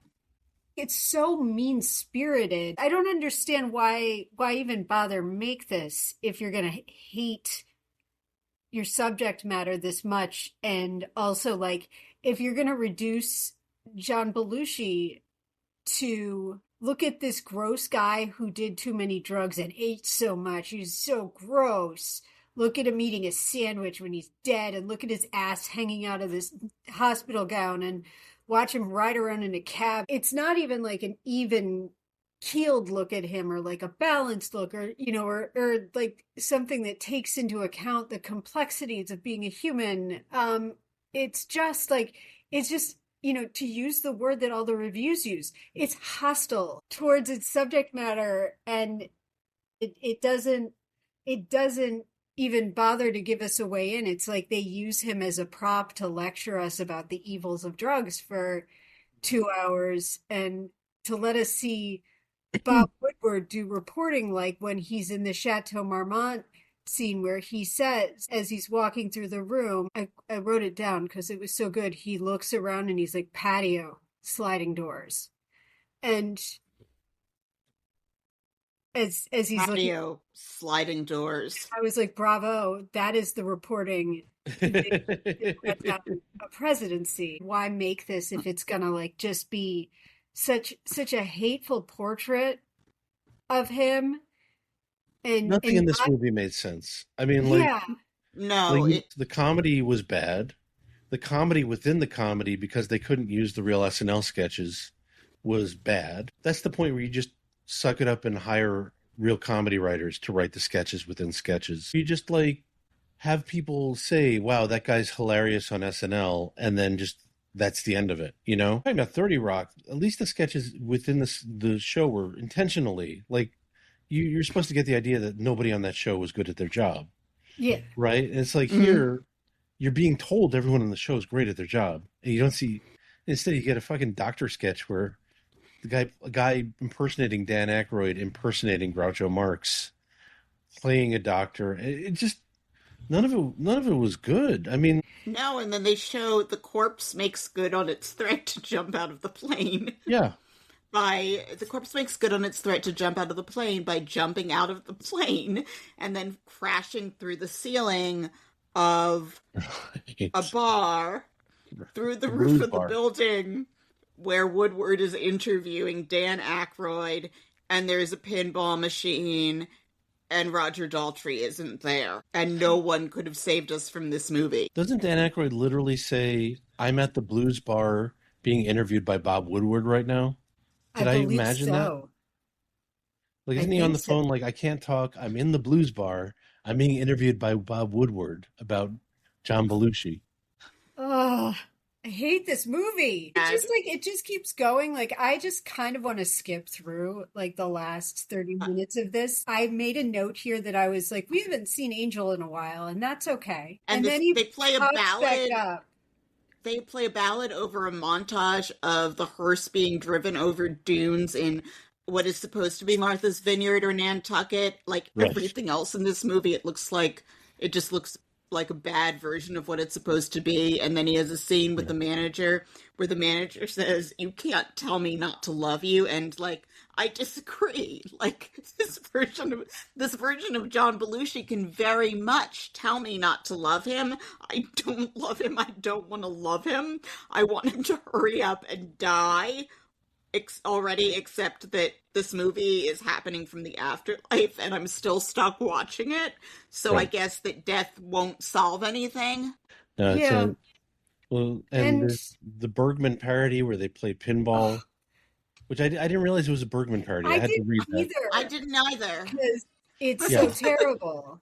It's so mean-spirited. I don't understand why even bother make this if you're going to hate your subject matter this much. And also, like, if you're going to reduce John Belushi to look at this gross guy who did too many drugs and ate so much, he's so gross. Look at him eating a sandwich when he's dead, and look at his ass hanging out of this hospital gown, and watch him ride around in a cab. It's not even like an even keeled look at him, or like a balanced look, or, you know, or like something that takes into account the complexities of being a human. It's just, you know, to use the word that all the reviews use, it's hostile towards its subject matter, and it doesn't even bother to give us a way in. It's like they use him as a prop to lecture us about the evils of drugs for 2 hours, and to let us see Bob Woodward do reporting, like when he's in the Chateau Marmont scene where he says, as he's walking through the room, I wrote it down because it was so good, he looks around and he's like, patio, sliding doors. And as he's Patio, looking, sliding doors. I was like, bravo, that is the reporting a presidency. Why make this if it's gonna like just be such a hateful portrait of him? And Nothing in this movie made sense. I mean, like, yeah, No, the comedy was bad. The comedy within the comedy, because they couldn't use the real SNL sketches, was bad. That's the point where you just suck it up and hire real comedy writers to write the sketches within sketches. You just like have people say, wow, that guy's hilarious on SNL, and then just that's the end of it, you know? Talking about 30 Rock, at least the sketches within the show were intentionally, like, you're supposed to get the idea that nobody on that show was good at their job. yeah, Right? And it's like here, you're being told everyone on the show is great at their job. And you don't see, instead you get a fucking doctor sketch where a guy impersonating Dan Aykroyd, impersonating Groucho Marx, playing a doctor. It just, none of it was good. I mean, no, and then they show the corpse makes good on its threat to jump out of the plane. yeah. The corpse makes good on its threat to jump out of the plane by jumping out of the plane and then crashing through the ceiling of a bar through the roof of the building where Woodward is interviewing Dan Aykroyd, and there's a pinball machine, and Roger Daltrey isn't there. And no one could have saved us from this movie. Doesn't Dan Aykroyd literally say, I'm at the blues bar being interviewed by Bob Woodward right now? Did I imagine that? Like, isn't he on the phone like, I can't talk, I'm in the blues bar, I'm being interviewed by Bob Woodward about John Belushi. Oh, I hate this movie. It just keeps going. Like, I just kind of want to skip through like the last 30 minutes of this. I made a note here that I was like, we haven't seen Angel in a while, and that's okay. And then they play a ballad. Up. They play a ballad over a montage of the hearse being driven over dunes in what is supposed to be Martha's Vineyard or Nantucket. Like Right. everything else in this movie, it just looks like a bad version of what it's supposed to be. And then he has a scene with Yeah. the manager where the manager says, "You can't tell me not to love you." And like, I disagree. Like this version of John Belushi can very much tell me not to love him. I don't love him. I don't want to love him. I want him to hurry up and die already, except that this movie is happening from the afterlife and I'm still stuck watching it. So I Right. guess that death won't solve anything. No, it's Yeah. well, and And there's the Bergman parody where they play pinball, which I didn't realize it was a Bergman parody. I I had to didn't read that, I either didn't either. because it's Yeah. so terrible.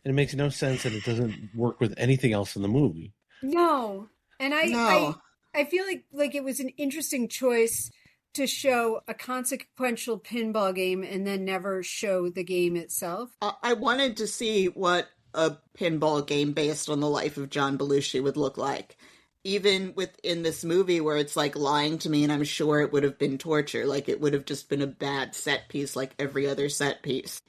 and it makes no sense, and it doesn't work with anything else in the movie. No. And No. I feel like it was an interesting choice to show a consequential pinball game and then never show the game itself. I wanted to see what a pinball game based on the life of John Belushi would look like. Even within this movie where it's like lying to me, and I'm sure it would have been torture. Like it would have just been a bad set piece like every other set piece.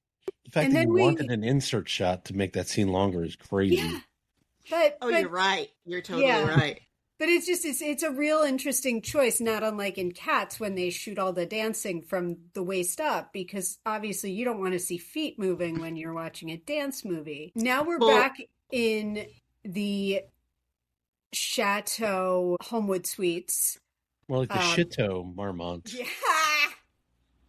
The fact And that then you we- wanted an insert shot to make that scene longer is crazy. Yeah. But Oh, you're right. You're totally Yeah. right. But it's a real interesting choice, not unlike in Cats when they shoot all the dancing from the waist up, because obviously you don't want to see feet moving when you're watching a dance movie. Now we're Well- back in the Chateau Homewood Suites. More like the Um, Chateau Marmont. Yeah.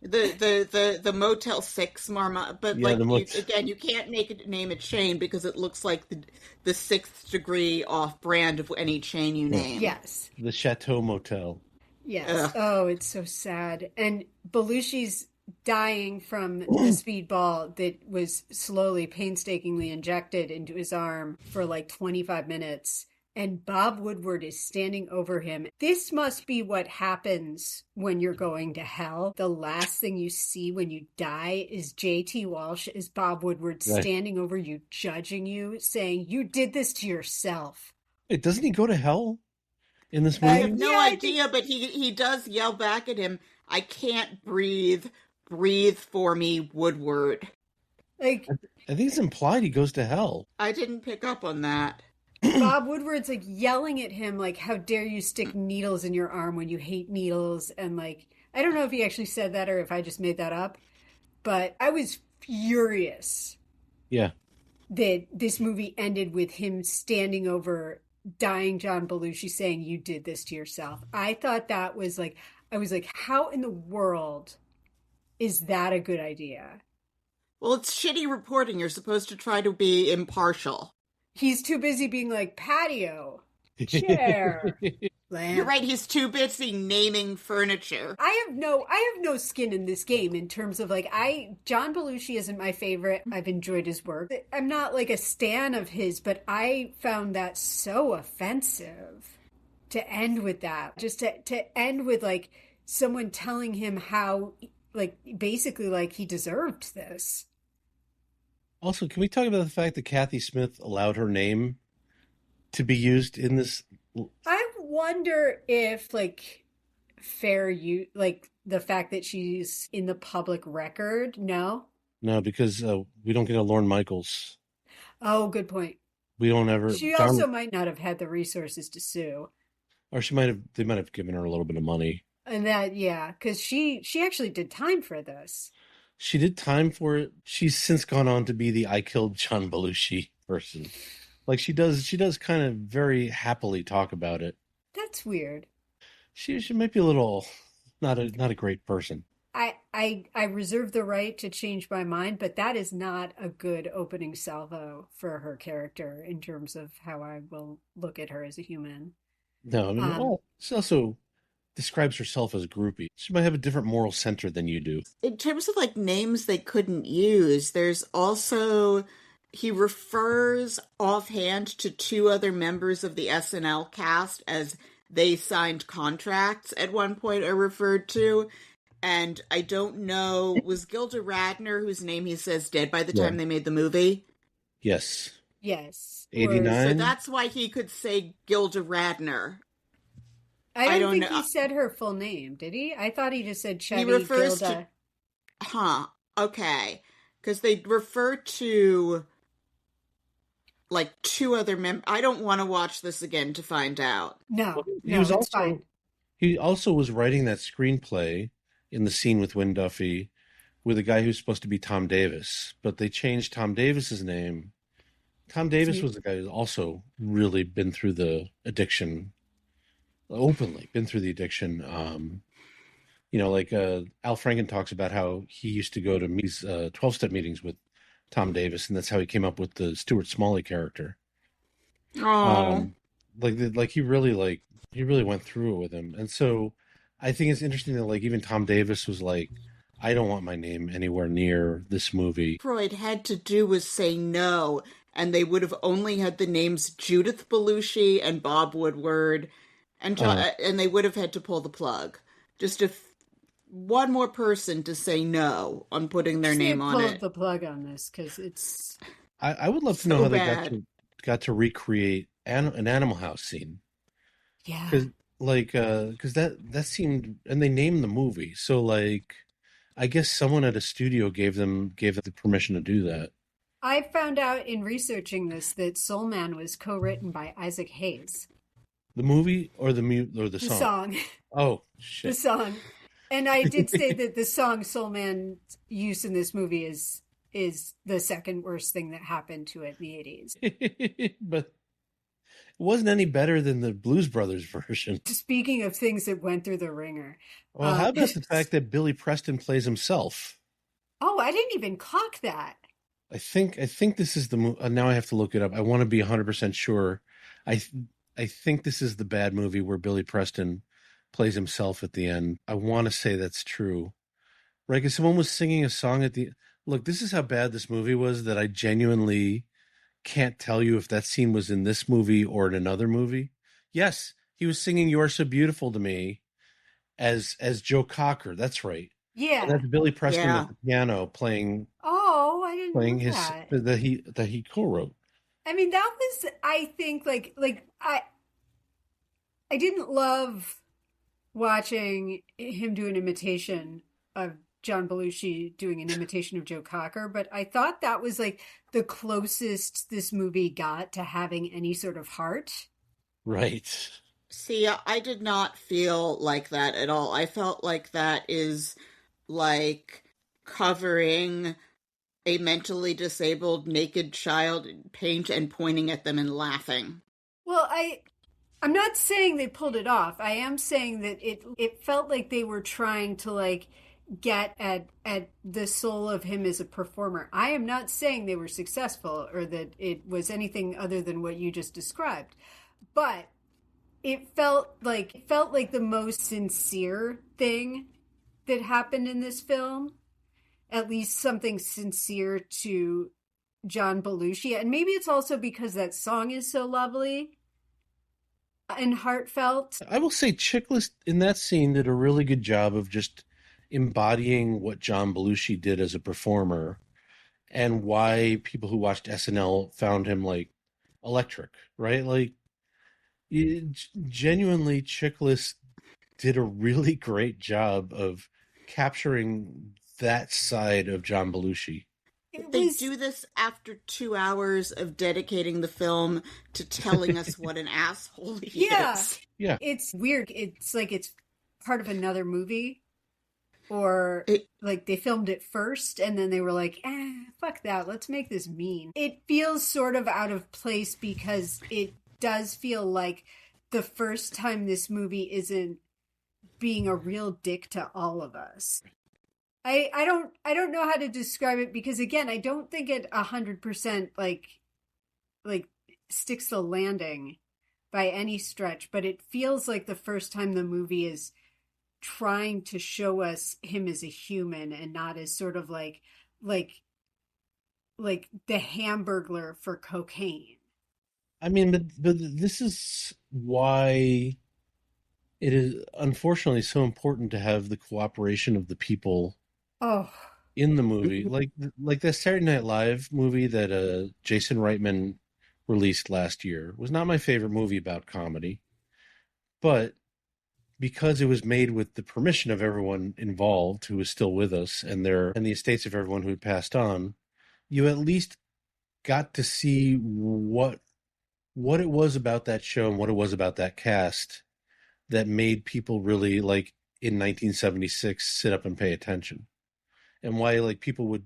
The Motel 6 Marmot, but Yeah, like the again, you can't name a chain because it looks like the sixth degree off brand of any chain you name. Yes. The Chateau Motel. Yes. Ugh. Oh, it's so sad. And Belushi's dying from the speedball that was slowly, painstakingly injected into his arm for like 25 minutes. And Bob Woodward is standing over him. This must be what happens when you're going to hell. The last thing you see when you die is J.T. Walsh, is Bob Woodward Right. standing over you, judging you, saying, "You did this to yourself." Wait, doesn't he go to hell in this I movie? have no Yeah, I idea, but he does yell back at him, "I can't breathe. Breathe for me, Woodward." Like, I think it's implied he goes to hell. I didn't pick up on that. Bob Woodward's like yelling at him, like, "How dare you stick needles in your arm when you hate needles?" And like, I don't know if he actually said that or if I just made that up, but I was furious Yeah. that this movie ended with him standing over dying John Belushi saying, "You did this to yourself." I thought that was like, I was like, how in the world is that a good idea? Well, it's shitty reporting. You're supposed to try to be impartial. He's too busy being like, patio, chair, lamp. You're right. He's too busy naming furniture. I have no skin in this game in terms of like, John Belushi isn't my favorite. I've enjoyed his work. I'm not like a stan of his, but I found that so offensive to end with that. Just to end with like someone telling him how, like, basically like he deserved this. Also, can we talk about the fact that Kathy Smith allowed her name to be used in this? I wonder if like like the fact that she's in the public record. No. No, because we don't get a Lorne Michaels. Oh, good point. We don't ever. She also might not have had the resources to sue. Or she might have. They might have given her a little bit of money. And that, yeah, because she actually did time for this. She did time for it. She's since gone on to be the "I killed John Belushi" person. Like she does kind of very happily talk about it. That's weird. She might be a little not a great person. I reserve the right to change my mind, but that is not a good opening salvo for her character in terms of how I will look at her as a human. No, I mean, she also describes herself as a groupie. She might have a different moral center than you do. In terms of like names they couldn't use, there's also, he refers offhand to two other members of the SNL cast as they signed contracts at one point are referred to. And I don't know, was Gilda Radner, whose name he says dead by the time they made the movie? Yes. Yes. 89? So that's why he could say Gilda Radner. I don't think know. he said her full name, did he? I thought he just said He Chevy refers Gilda. Huh. Okay. Because they refer to like two other I don't want to watch this again to find out. Well, No, he no, was it's also fine. he also was writing that screenplay in the scene with Wynn Duffy with a guy who's supposed to be Tom Davis, but they changed Tom Davis's name. Tom Davis was the guy who's also really been through the addiction, openly been through the addiction. Like Al Franken talks about how he used to go to these 12-step meetings with Tom Davis, and that's how he came up with the Stuart Smalley character. Oh, Um, he really went through it with him, and so I think it's interesting that like even Tom Davis was like, I don't want my name anywhere near this movie. Freud had to do was say no, and they would have only had the names Judith Belushi and Bob Woodward, Uh, and they would have had to pull the plug. Just if one more person to say no on putting their Just they name on pulled it. the plug on this because it's I would love to know So how they bad. got to recreate an Animal House scene yeah. because because that seemed, and they named the movie, so like I guess someone at a studio gave them the permission to do that. I found out in researching this that Soul Man was co-written by Isaac Hayes. The movie or the The song? song, Oh the shit! song, and I did say that the song Soul Man's use in this movie is the second worst thing that happened to it in the 80s. But it wasn't any better than the Blues Brothers version. Speaking of things that went through the ringer, Well, how about the fact that Billy Preston plays himself? oh, I didn't even clock that. I think this is the now I have to look it up. I want to be 100% sure. I I think this is the bad movie where Billy Preston plays himself at the end. I want to say that's true. Right? Because someone was singing a song at the look. This is how bad this movie was that I genuinely can't tell you if that scene was in this movie or in another movie. Yes, he was singing "You're So Beautiful to Me" as Joe Cocker. That's right, and Yeah. that's Billy Preston at Yeah. the piano Oh, I didn't know playing his that. that he co-wrote. I mean, that was, I think, I didn't love watching him do an imitation of John Belushi doing an imitation of Joe Cocker, but I thought that was like the closest this movie got to having any sort of heart. Right. See, I did not feel like that at all. I felt like that is like covering a mentally disabled naked child in paint and pointing at them and laughing. Well, I'm not saying they pulled it off. I am saying that it felt like they were trying to like get at the soul of him as a performer. I am not saying they were successful or that it was anything other than what you just described. But it felt like the most sincere thing that happened in this film. At least something sincere to John Belushi. And maybe it's also because that song is so lovely and heartfelt. I will say Chickless in that scene did a really good job of just embodying what John Belushi did as a performer and why people who watched SNL found him like electric, right? Like genuinely Chickless did a really great job of capturing that side of John Belushi. It They was, do this after 2 hours of dedicating the film to telling us what an asshole he yeah, is. Yeah. it's weird. It's like it's part of another movie, or It, like they filmed it first and then they were like, fuck that, let's make this mean. It feels sort of out of place because it does feel like the first time this movie isn't being a real dick to all of us. I don't know how to describe it because again, I don't think it 100% like sticks the landing by any stretch, but it feels like the first time the movie is trying to show us him as a human and not as sort of like like the hamburglar for cocaine. I mean, but this is why it is unfortunately so important to have the cooperation of the people Oh, in the movie, like that Saturday Night Live movie that Jason Reitman released last year was not my favorite movie about comedy, but because it was made with the permission of everyone involved who was still with us and the estates of everyone who had passed on, you at least got to see what it was about that show and what it was about that cast that made people really, like, in 1976 sit up and pay attention, and why, like, people would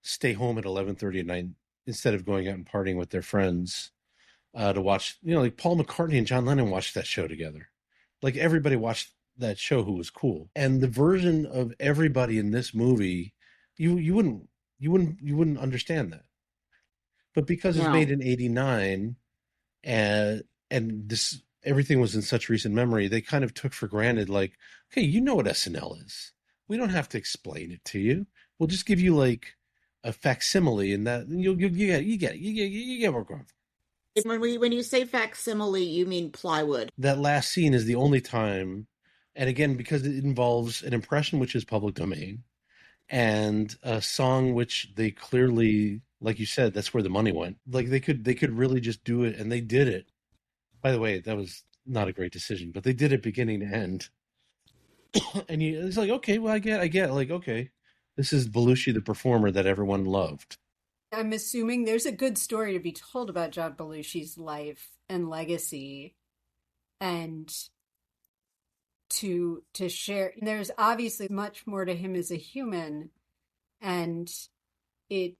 stay home at 11:30 at night instead of going out and partying with their friends, to watch, like Paul McCartney and John Lennon watched that show together. Like, everybody watched that show who was cool. And the version of everybody in this movie, you wouldn't understand that. But because it's made No. in 89, and this everything was in such recent memory, they kind of took for granted, like, okay, you know what SNL is. We don't have to explain it to you. We'll just give you, like, a facsimile, and that you get what we're going for. When you say facsimile, you mean plywood. That last scene is the only time, and again, because it involves an impression which is public domain, and a song which they clearly, like you said, that's where the money went. Like, they could really just do it, and they did it. By the way, that was not a great decision, but they did it beginning to end. And it's like, okay, well, I get, like, okay, this is Belushi, the performer that everyone loved. I'm assuming there's a good story to be told about John Belushi's life and legacy, and to share. There's obviously much more to him as a human, and it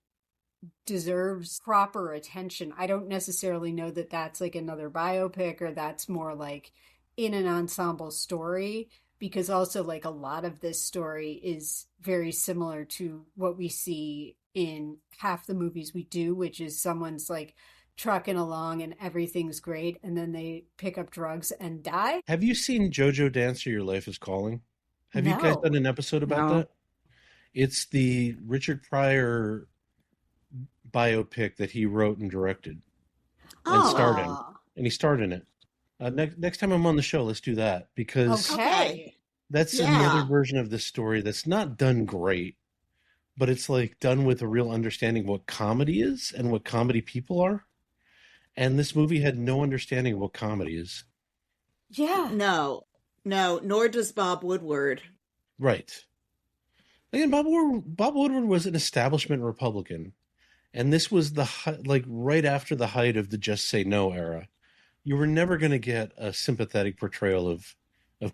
deserves proper attention. I don't necessarily know that that's like another biopic, or that's more like in an ensemble story, because also, like, a lot of this story is very similar to what we see in half the movies we do, which is someone's like trucking along and everything's great, and then they pick up drugs and die. Have you seen JoJo Dancer, Your Life is Calling? Have you guys No. done an episode about No. that? It's the Richard Pryor biopic that he wrote and directed and starred in. Oh, And he starred in it. Next time I'm on the show, let's do that, because okay. that's Yeah. another version of this story that's not done great, but it's like done with a real understanding of what comedy is and what comedy people are. And this movie had no understanding of what comedy is. Yeah. No. No, nor does Bob Woodward. Right. Again, Bob Woodward was an establishment Republican, and this was like right after the height of the Just Say No era. You were never going to get a sympathetic portrayal of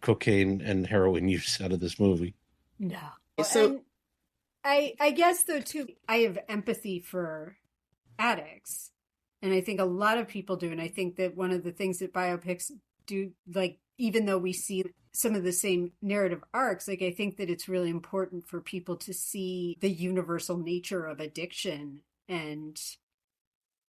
cocaine and heroin use out of this movie. No. So- And I guess though too, I have empathy for addicts. And I think a lot of people do. And I think that one of the things that biopics do, like, even though we see some of the same narrative arcs, like, I think that it's really important for people to see the universal nature of addiction. And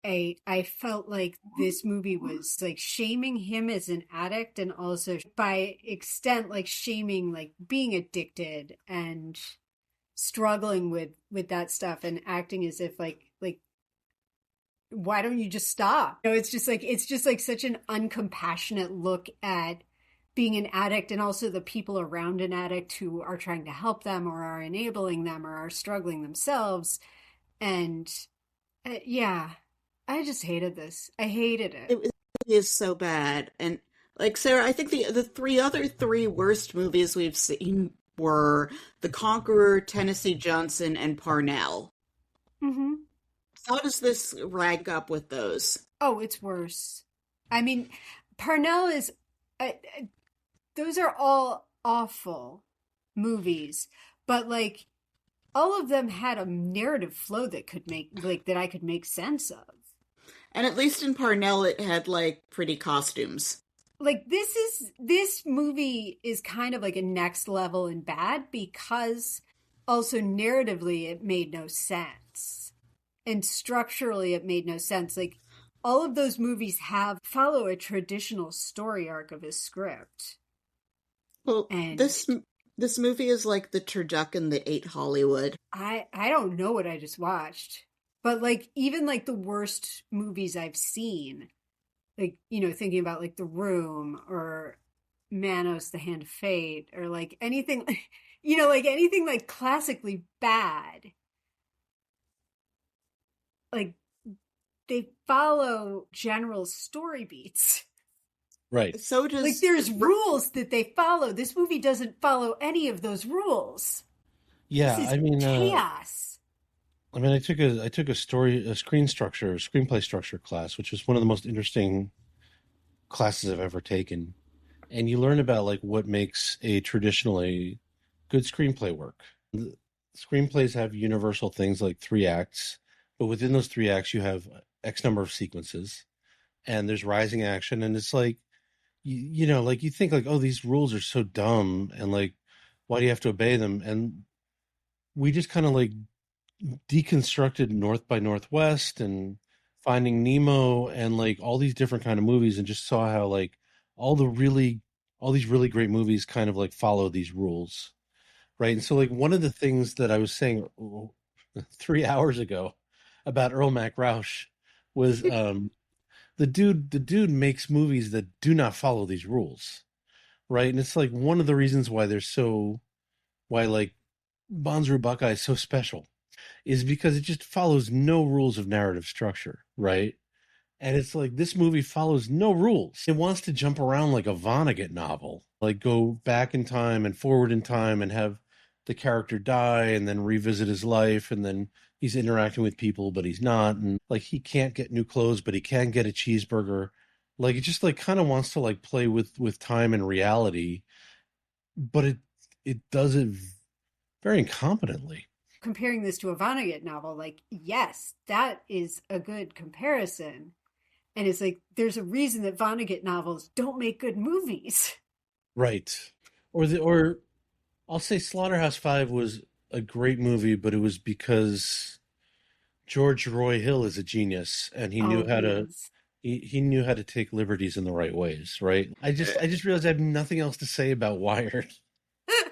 I felt like this movie was like shaming him as an addict, and also by extent like shaming like being addicted and struggling with that stuff, and acting as if like why don't you just stop? It's just like such an uncompassionate look at being an addict, and also the people around an addict who are trying to help them or are enabling them or are struggling themselves. And yeah, I just hated this. I hated it. It is so bad. And, like, Sarah, I think the three worst movies we've seen were The Conqueror, Tennessee Johnson, and Parnell. Mm-hmm. How does this rank up with those? Oh, it's worse. I mean, Parnell is... those are all awful movies, but, like, all of them had a narrative flow that could make, like, that I could make sense of. And at least in Parnell, it had, like, pretty costumes. Like, this movie is kind of like a next level in bad, because also narratively it made no sense. And structurally it made no sense. Like, all of those movies follow a traditional story arc of a script. Well, And this movie is like the turducken that ate Hollywood. I don't know what I just watched. But, like, even, like, the worst movies I've seen, like, thinking about, like, The Room or Manos, The Hand of Fate, or, like, anything, like, anything, like, classically bad, like, they follow general story beats. Right. So does Like there's rules that they follow. This movie doesn't follow any of those rules. Yeah, This is I mean, chaos. I took a screenplay structure class, which was one of the most interesting classes I've ever taken. And you learn about like what makes a traditionally good screenplay work. Screenplays have universal things like 3 acts, but within those 3 acts, you have X number of sequences, and there's rising action, and it's like, like you think like, oh, these rules are so dumb, and like, why do you have to obey them? And we just kind of like deconstructed North by Northwest and Finding Nemo and like all these different kind of movies, and just saw how like all these really great movies kind of like follow these rules, right? And so like one of the things that I was saying 3 hours ago about Earl Mac Roush was the dude makes movies that do not follow these rules, right? And it's like one of the reasons why like Bonzru Buckeye is so special is because it just follows no rules of narrative structure, right? And it's like this movie follows no rules. It wants to jump around like a Vonnegut novel, like go back in time and forward in time and have the character die and then revisit his life, and then he's interacting with people but he's not, and like he can't get new clothes but he can get a cheeseburger. Like it just like kind of wants to like play with time and reality, but it does it very incompetently. Comparing this to a Vonnegut novel, like, yes, that is a good comparison. And it's like, there's a reason that Vonnegut novels don't make good movies. Right. Or I'll say Slaughterhouse-Five was a great movie, but it was because George Roy Hill is a genius, and he knew how to Yes. he knew how to take liberties in the right ways, right? I just realized I have nothing else to say about Wired.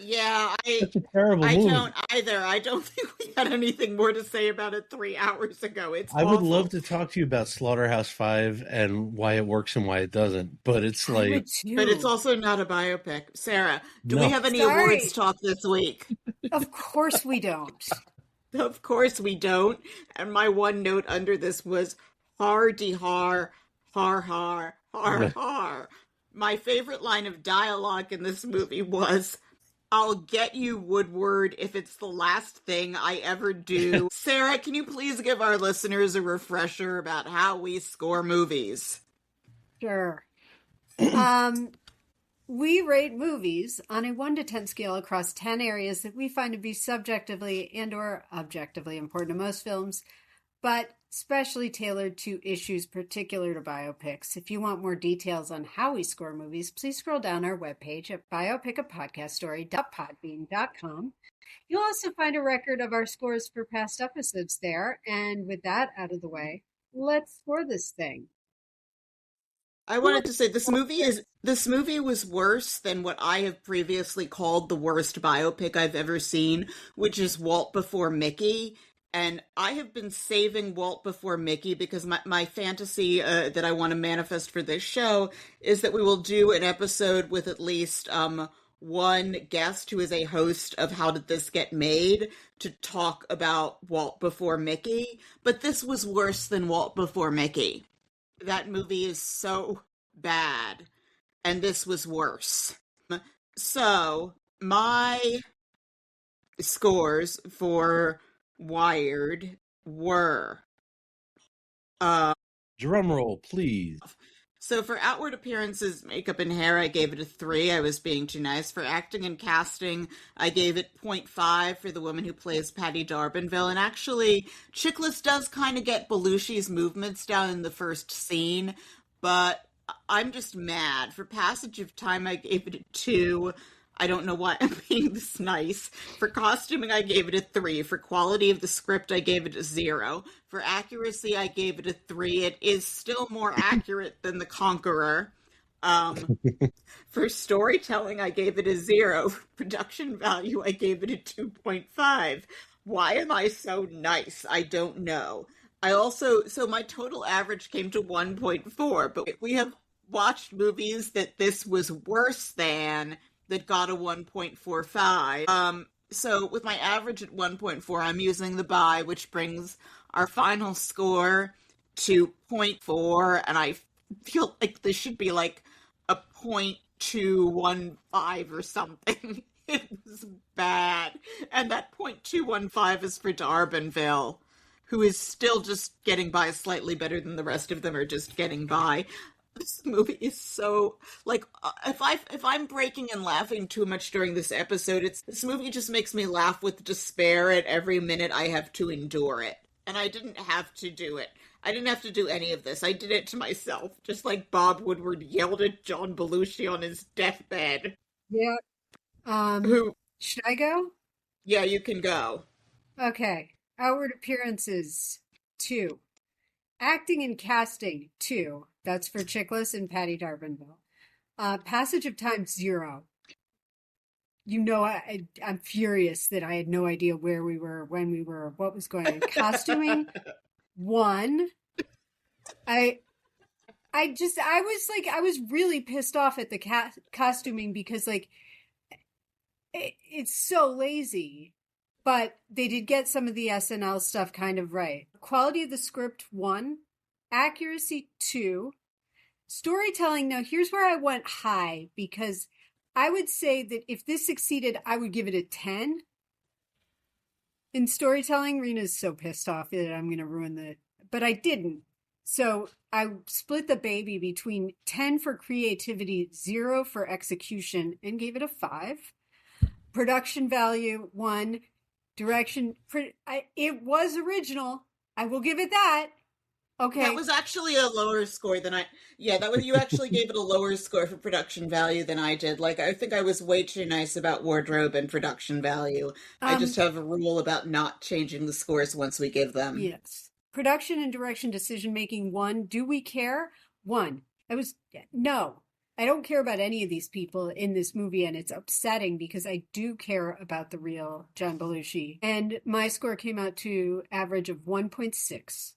Yeah, Such a terrible I movie. don't either. I don't think we had anything more to say about it 3 hours ago. It's I would awful. love to talk to you about Slaughterhouse-Five and why it works and why it doesn't, but it's I like, would too. But it's also not a biopic. Sarah, do we no. have any Sorry. awards talk this week? Of course we don't. Of course we don't. And my one note under this was hardy har, har har, har har. My favorite line of dialogue in this movie was, I'll get you, Woodward, if it's the last thing I ever do. Sarah, can you please give our listeners a refresher about how we score movies? Sure. We rate movies on a 1 to 10 scale across 10 areas that we find to be subjectively and or objectively important to most films, but specially tailored to issues particular to biopics. If you want more details on how we score movies, please scroll down our webpage at biopicapodcaststory.podbean.com. You'll also find a record of our scores for past episodes there. And with that out of the way, let's score this thing. I wanted to say this movie was worse than what I have previously called the worst biopic I've ever seen, which is Walt Before Mickey. And I have been saving Walt Before Mickey because my fantasy that I want to manifest for this show is that we will do an episode with at least one guest who is a host of How Did This Get Made to talk about Walt Before Mickey. But this was worse than Walt Before Mickey. That movie is so bad, and this was worse. So, my scores for Wired were... Drum roll, please. So for outward appearances, makeup, and hair, I gave it a 3. I was being too nice. For acting and casting, I gave it 0.5 for the woman who plays Patty D'Arbanville. And actually, Chickless does kind of get Belushi's movements down in the first scene, but I'm just mad. For passage of time, I gave it a 2. I don't know why I'm being this nice. For costuming, I gave it a 3. For quality of the script, I gave it a 0. For accuracy, I gave it a 3. It is still more accurate than The Conqueror. For storytelling, I gave it a 0. For production value, I gave it a 2.5. Why am I so nice? I don't know. So my total average came to 1.4, but we have watched movies that this was worse than that got a 1.45. So with my average at 1.4, I'm using the by, which brings our final score to 0.4, and I feel like this should be like a .215 or something. It was bad. And that .215 is for Darbenville, who is still just getting by slightly better than the rest of them are just getting by. This movie is so like if I'm breaking and laughing too much during this episode, it's this movie just makes me laugh with despair at every minute I have to endure it. And I didn't have to do it. I didn't have to do any of this. I did it to myself, just like Bob Woodward yelled at John Belushi on his deathbed. Yeah. Who? Should I go? Yeah, you can go. Okay. Outward appearances, 2. Acting and casting, 2. That's for Chickless and Patty Darbenville. Passage of time, 0. You know, I'm furious that I had no idea where we were, when we were, what was going on. Costuming, 1. I was really pissed off at the costuming because, like, it's so lazy. But they did get some of the SNL stuff kind of right. Quality of the script, 1. Accuracy, 2. Storytelling, now here's where I went high, because I would say that if this succeeded, I would give it a 10. In storytelling, Rena's so pissed off that I'm going to ruin the... But I didn't. So I split the baby between 10 for creativity, 0 for execution, and gave it a 5. Production value, 1. Direction, it was original. I will give it that. Okay. That was actually a lower score than you actually gave it a lower score for production value than I did. Like, I think I was way too nice about wardrobe and production value. I just have a rule about not changing the scores once we give them. Yes. Production and direction decision making, 1. Do we care? 1. No. I don't care about any of these people in this movie, and it's upsetting because I do care about the real John Belushi. And my score came out to average of 1.6.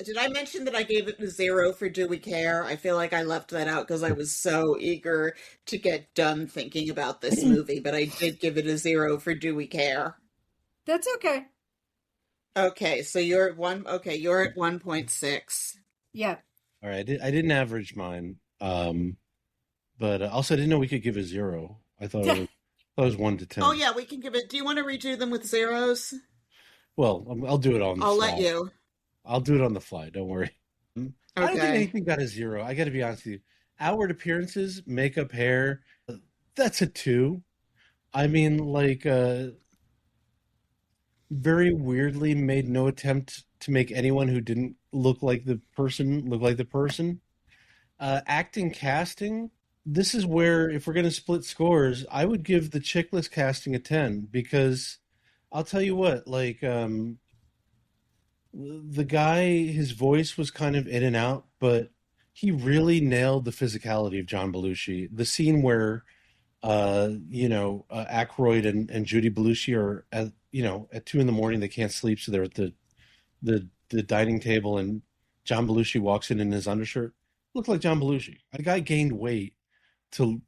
Did I mention that I gave it a 0 for Do We Care? I feel like I left that out because I was so eager to get done thinking about this movie, but I did give it a 0 for Do We Care. That's okay. Okay, so you're at 1.6. Yeah. All right, I didn't average mine. But also I didn't know we could give a 0. I thought it was 1 to 10. Oh yeah, we can give it. Do you want to redo them with zeros? Well, I'll do it on the fly. I'll let you. I'll do it on the fly. Don't worry. Okay. I don't think anything got a 0. I got to be honest with you. Outward appearances, makeup, hair, that's a 2. I mean, like, very weirdly made no attempt to make anyone who didn't look like the person. Acting, casting, this is where, if we're going to split scores, I would give the Chickless casting a 10, because I'll tell you what, like, the guy, his voice was kind of in and out, but he really nailed the physicality of John Belushi. The scene where, Aykroyd and Judy Belushi are at 2 a.m, they can't sleep, so they're at the dining table, and John Belushi walks in his undershirt. Looked like John Belushi. The guy gained weight to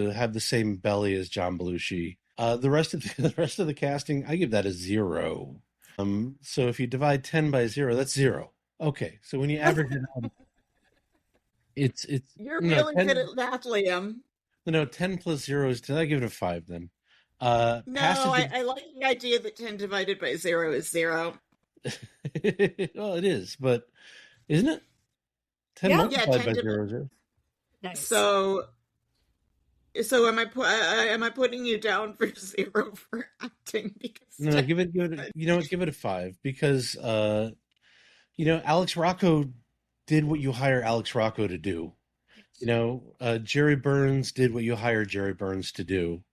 have the same belly as John Belushi. The rest of the casting, I give that a 0. So if you divide 10 by 0, that's 0. Okay, so when you average it out, it's you're really 10, good at math, Liam. No, 10 plus 0 is 10. I give it a 5 then. No, I like the idea that 10 divided by 0 is 0. Well, it is, but isn't it? 10 multiplied by 0 is 0. Nice. So am I putting you down for 0 for acting? Because No, give it a 5, because Alex Rocco did what you hire Alex Rocco to do. Jerry Burns did what you hire Jerry Burns to do.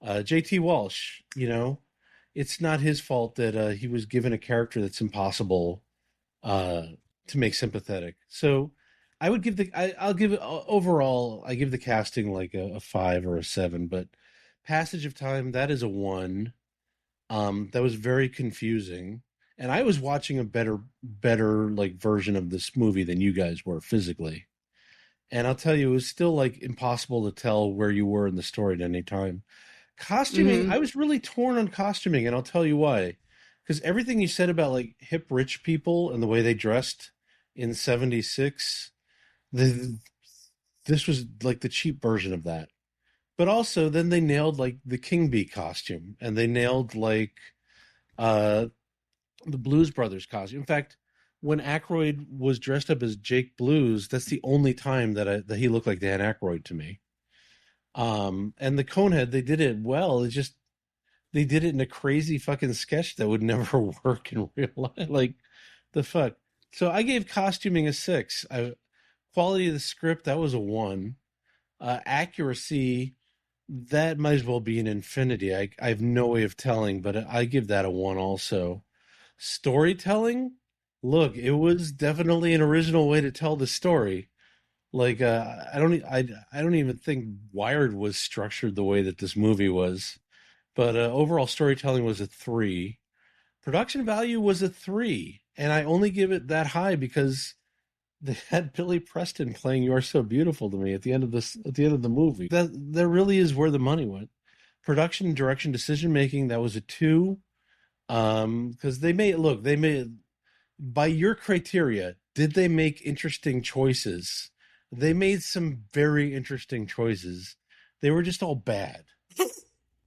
JT Walsh, it's not his fault that he was given a character that's impossible to make sympathetic. So I would give overall, I give the casting like a 5 or a 7, but Passage of Time, that is a 1. That was very confusing. And I was watching a better like version of this movie than you guys were physically. And I'll tell you, it was still like impossible to tell where you were in the story at any time. Costuming, I was really torn on costuming, and I'll tell you why. Because everything you said about like hip rich people and the way they dressed in '76, this was like the cheap version of that. But also, then they nailed like the King Bee costume, and they nailed like uh, the Blues Brothers costume. In fact, when Aykroyd was dressed up as Jake Blues, that's the only time that he looked like Dan Aykroyd to me. And the Conehead, they did it well. It's just they did it in a crazy fucking sketch that would never work in real life. Like the fuck. So I gave costuming a 6. Quality of the script, that was a 1. Accuracy, that might as well be an infinity. I have no way of telling, but I give that a 1 also. Storytelling, look, it was definitely an original way to tell the story. Like I don't even think Wired was structured the way that this movie was. But overall storytelling was a 3. Production value was a 3, and I only give it that high because they had Billy Preston playing "You Are So Beautiful to Me" at the end of the movie. That really is where the money went. Production, direction, decision making, that was a 2. Because they made by your criteria, did they make interesting choices? They made some very interesting choices. They were just all bad.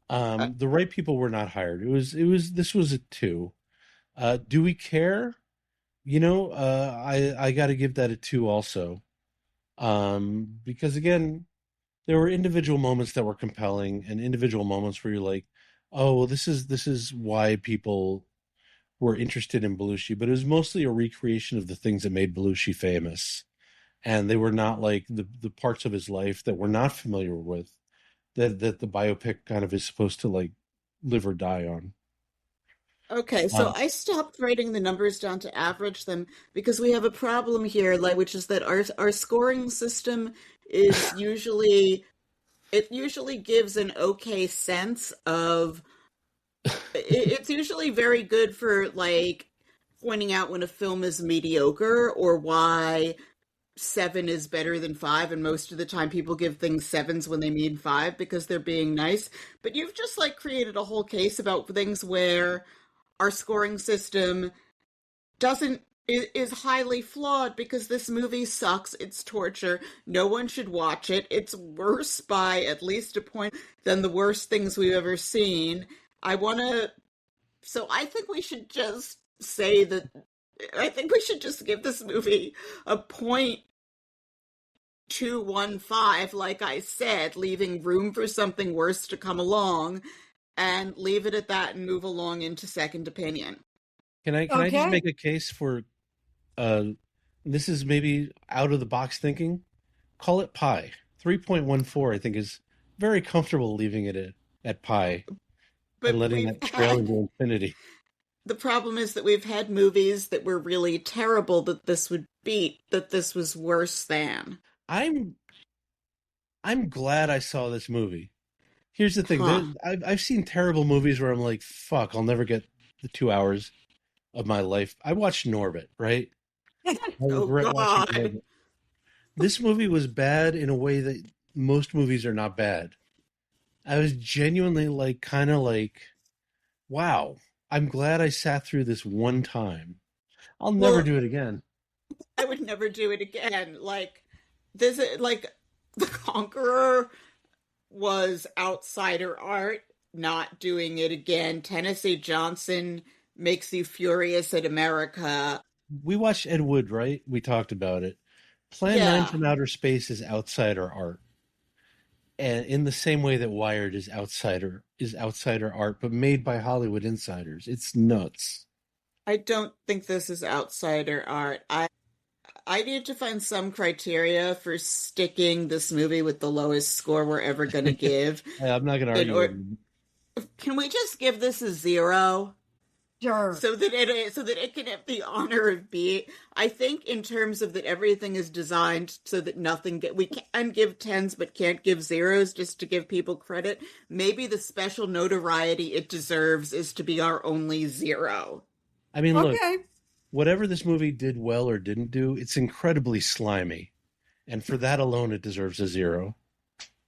The right people were not hired. This was a 2. Do we care? I got to give that a 2 also. Because again, there were individual moments that were compelling and individual moments where you're like, oh, well, this is why people were interested in Belushi, but it was mostly a recreation of the things that made Belushi famous. And they were not like the parts of his life that we're not familiar with, that the biopic kind of is supposed to like live or die on. Okay, so I stopped writing the numbers down to average them because we have a problem here, like which is that our scoring system is usually gives an okay sense of it's usually very good for like pointing out when a film is mediocre or why 7 is better than 5, and most of the time people give things 7s when they mean 5 because they're being nice. But you've just like created a whole case about things where our scoring system doesn't is highly flawed because this movie sucks. It's torture. No one should watch it. It's worse by at least a point than the worst things we've ever seen. So I think we should just say that I think we should just give this movie a 0.215, like I said, leaving room for something worse to come along, and leave it at that and move along into second opinion. Can I just make a case for this is maybe out of the box thinking? Call it pi. 3.14 I think is very comfortable leaving it at pi But and letting that trail into infinity. The problem is that we've had movies that were really terrible that this would beat, that this was worse than. I'm glad I saw this movie. Here's the thing. Huh. I've seen terrible movies where I'm like, fuck, I'll never get the 2 hours of my life. I watched Norbit, right? I Oh regret watching God. Norbit. This movie was bad in a way that most movies are not bad. I was genuinely like, kind of like, wow, I'm glad I sat through this one time. I'll never Well, do it again. I would never do it again. Like this, like The Conqueror was outsider art. Not doing it again. Tennessee Johnson makes you furious at America. We watched Ed Wood, right? We talked about it. Plan 9 Yeah, from Outer Space is outsider art. And in the same way that Wired is outsider art, but made by Hollywood insiders. It's nuts. I don't think this is outsider art. I need to find some criteria for sticking this movie with the lowest score we're ever going to give. I'm not going to In argue with or you. Can we just give this a 0? Sure. So that it can have the honor of being. I think in terms of that everything is designed so that we can give 10s but can't give 0s just to give people credit. Maybe the special notoriety it deserves is to be our only 0. I mean, look, Okay. whatever this movie did well or didn't do, it's incredibly slimy. And for that alone, it deserves a 0.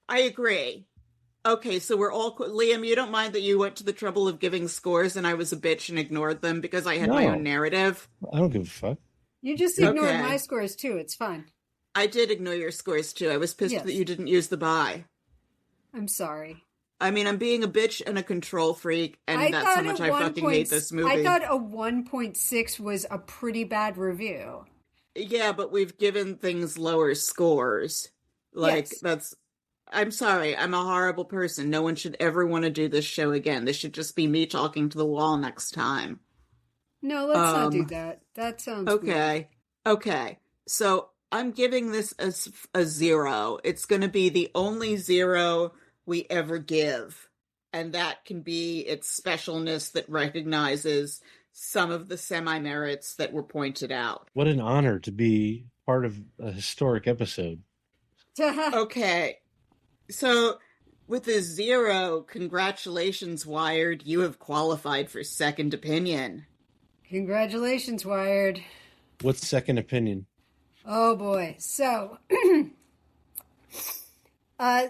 I agree. Okay, so we're all Liam, you don't mind that you went to the trouble of giving scores and I was a bitch and ignored them because I had my own No, narrative? I don't give a fuck. You just ignored Okay. my scores too. It's fine. I did ignore your scores too. I was pissed that you didn't use the buy. I'm sorry. I mean, I'm being a bitch and a control freak, and that's how much I fucking hate this movie. I thought a 1.6 was a pretty bad review. Yeah, but we've given things lower scores. I'm sorry, I'm a horrible person. No one should ever want to do this show again. This should just be me talking to the wall next time. No, let's not do that. That sounds weird. Okay. So I'm giving this a 0. It's going to be the only 0 we ever give. And that can be its specialness that recognizes some of the semi-merits that were pointed out. What an honor to be part of a historic episode. Okay. So with a 0, congratulations, Wired. You have qualified for second opinion. Congratulations, Wired. What's second opinion? Oh, boy. So,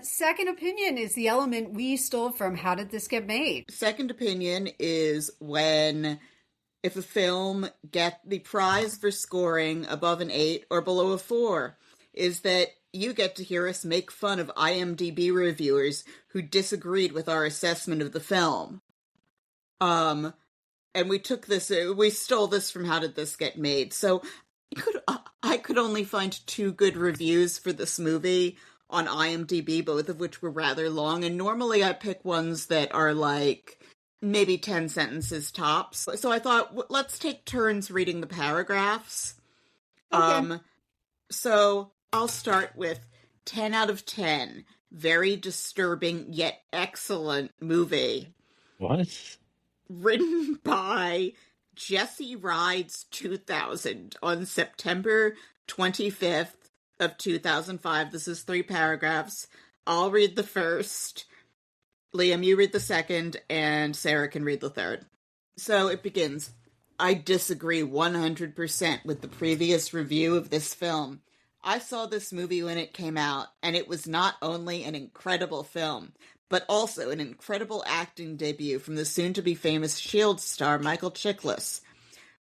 second opinion is the element we stole from How Did This Get Made? Second opinion is if a film get the prize for scoring above an 8 or below a 4, is that you get to hear us make fun of IMDb reviewers who disagreed with our assessment of the film. And we stole this from How Did This Get Made? So I could only find 2 good reviews for this movie on IMDb, both of which were rather long. And normally I pick ones that are like maybe 10 sentences tops. So I thought, let's take turns reading the paragraphs. Okay. So I'll start with 10 out of 10. Very disturbing yet excellent movie. What? Written by Jesse Rides 2000 on September 25th of 2005. This is 3 paragraphs. I'll read the first. Liam, you read the second, and Sarah can read the third. So it begins. I disagree 100% with the previous review of this film. I saw this movie when it came out, and it was not only an incredible film, but also an incredible acting debut from the soon-to-be-famous S.H.I.E.L.D. star Michael Chiklis.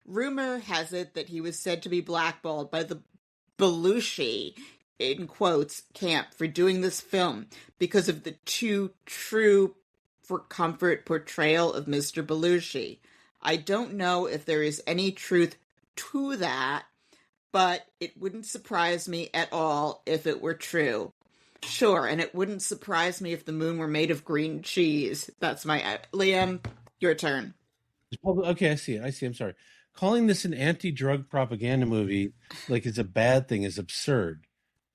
Rumor has it that he was said to be blackballed by the Belushi, in quotes, camp for doing this film because of the too true for comfort portrayal of Mr. Belushi. I don't know if there is any truth to that, but it wouldn't surprise me at all if it were true. Sure, and it wouldn't surprise me if the moon were made of green cheese. That's my... Liam, your turn. Okay, I see. I'm sorry. Calling this an anti-drug propaganda movie like it's a bad thing is absurd.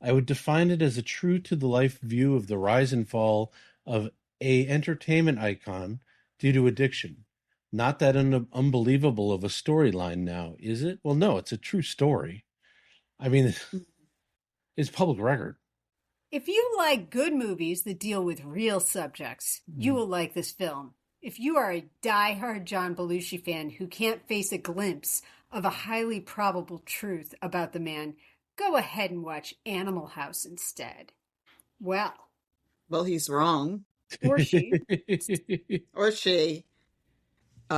I would define it as a true-to-the-life view of the rise and fall of a entertainment icon due to addiction. Not that unbelievable of a storyline now, is it? Well, no, it's a true story. I mean, it's public record. If you like good movies that deal with real subjects, you will like this film. If you are a diehard John Belushi fan who can't face a glimpse of a highly probable truth about the man, go ahead and watch Animal House instead. Well, he's wrong. Or she. Or she. We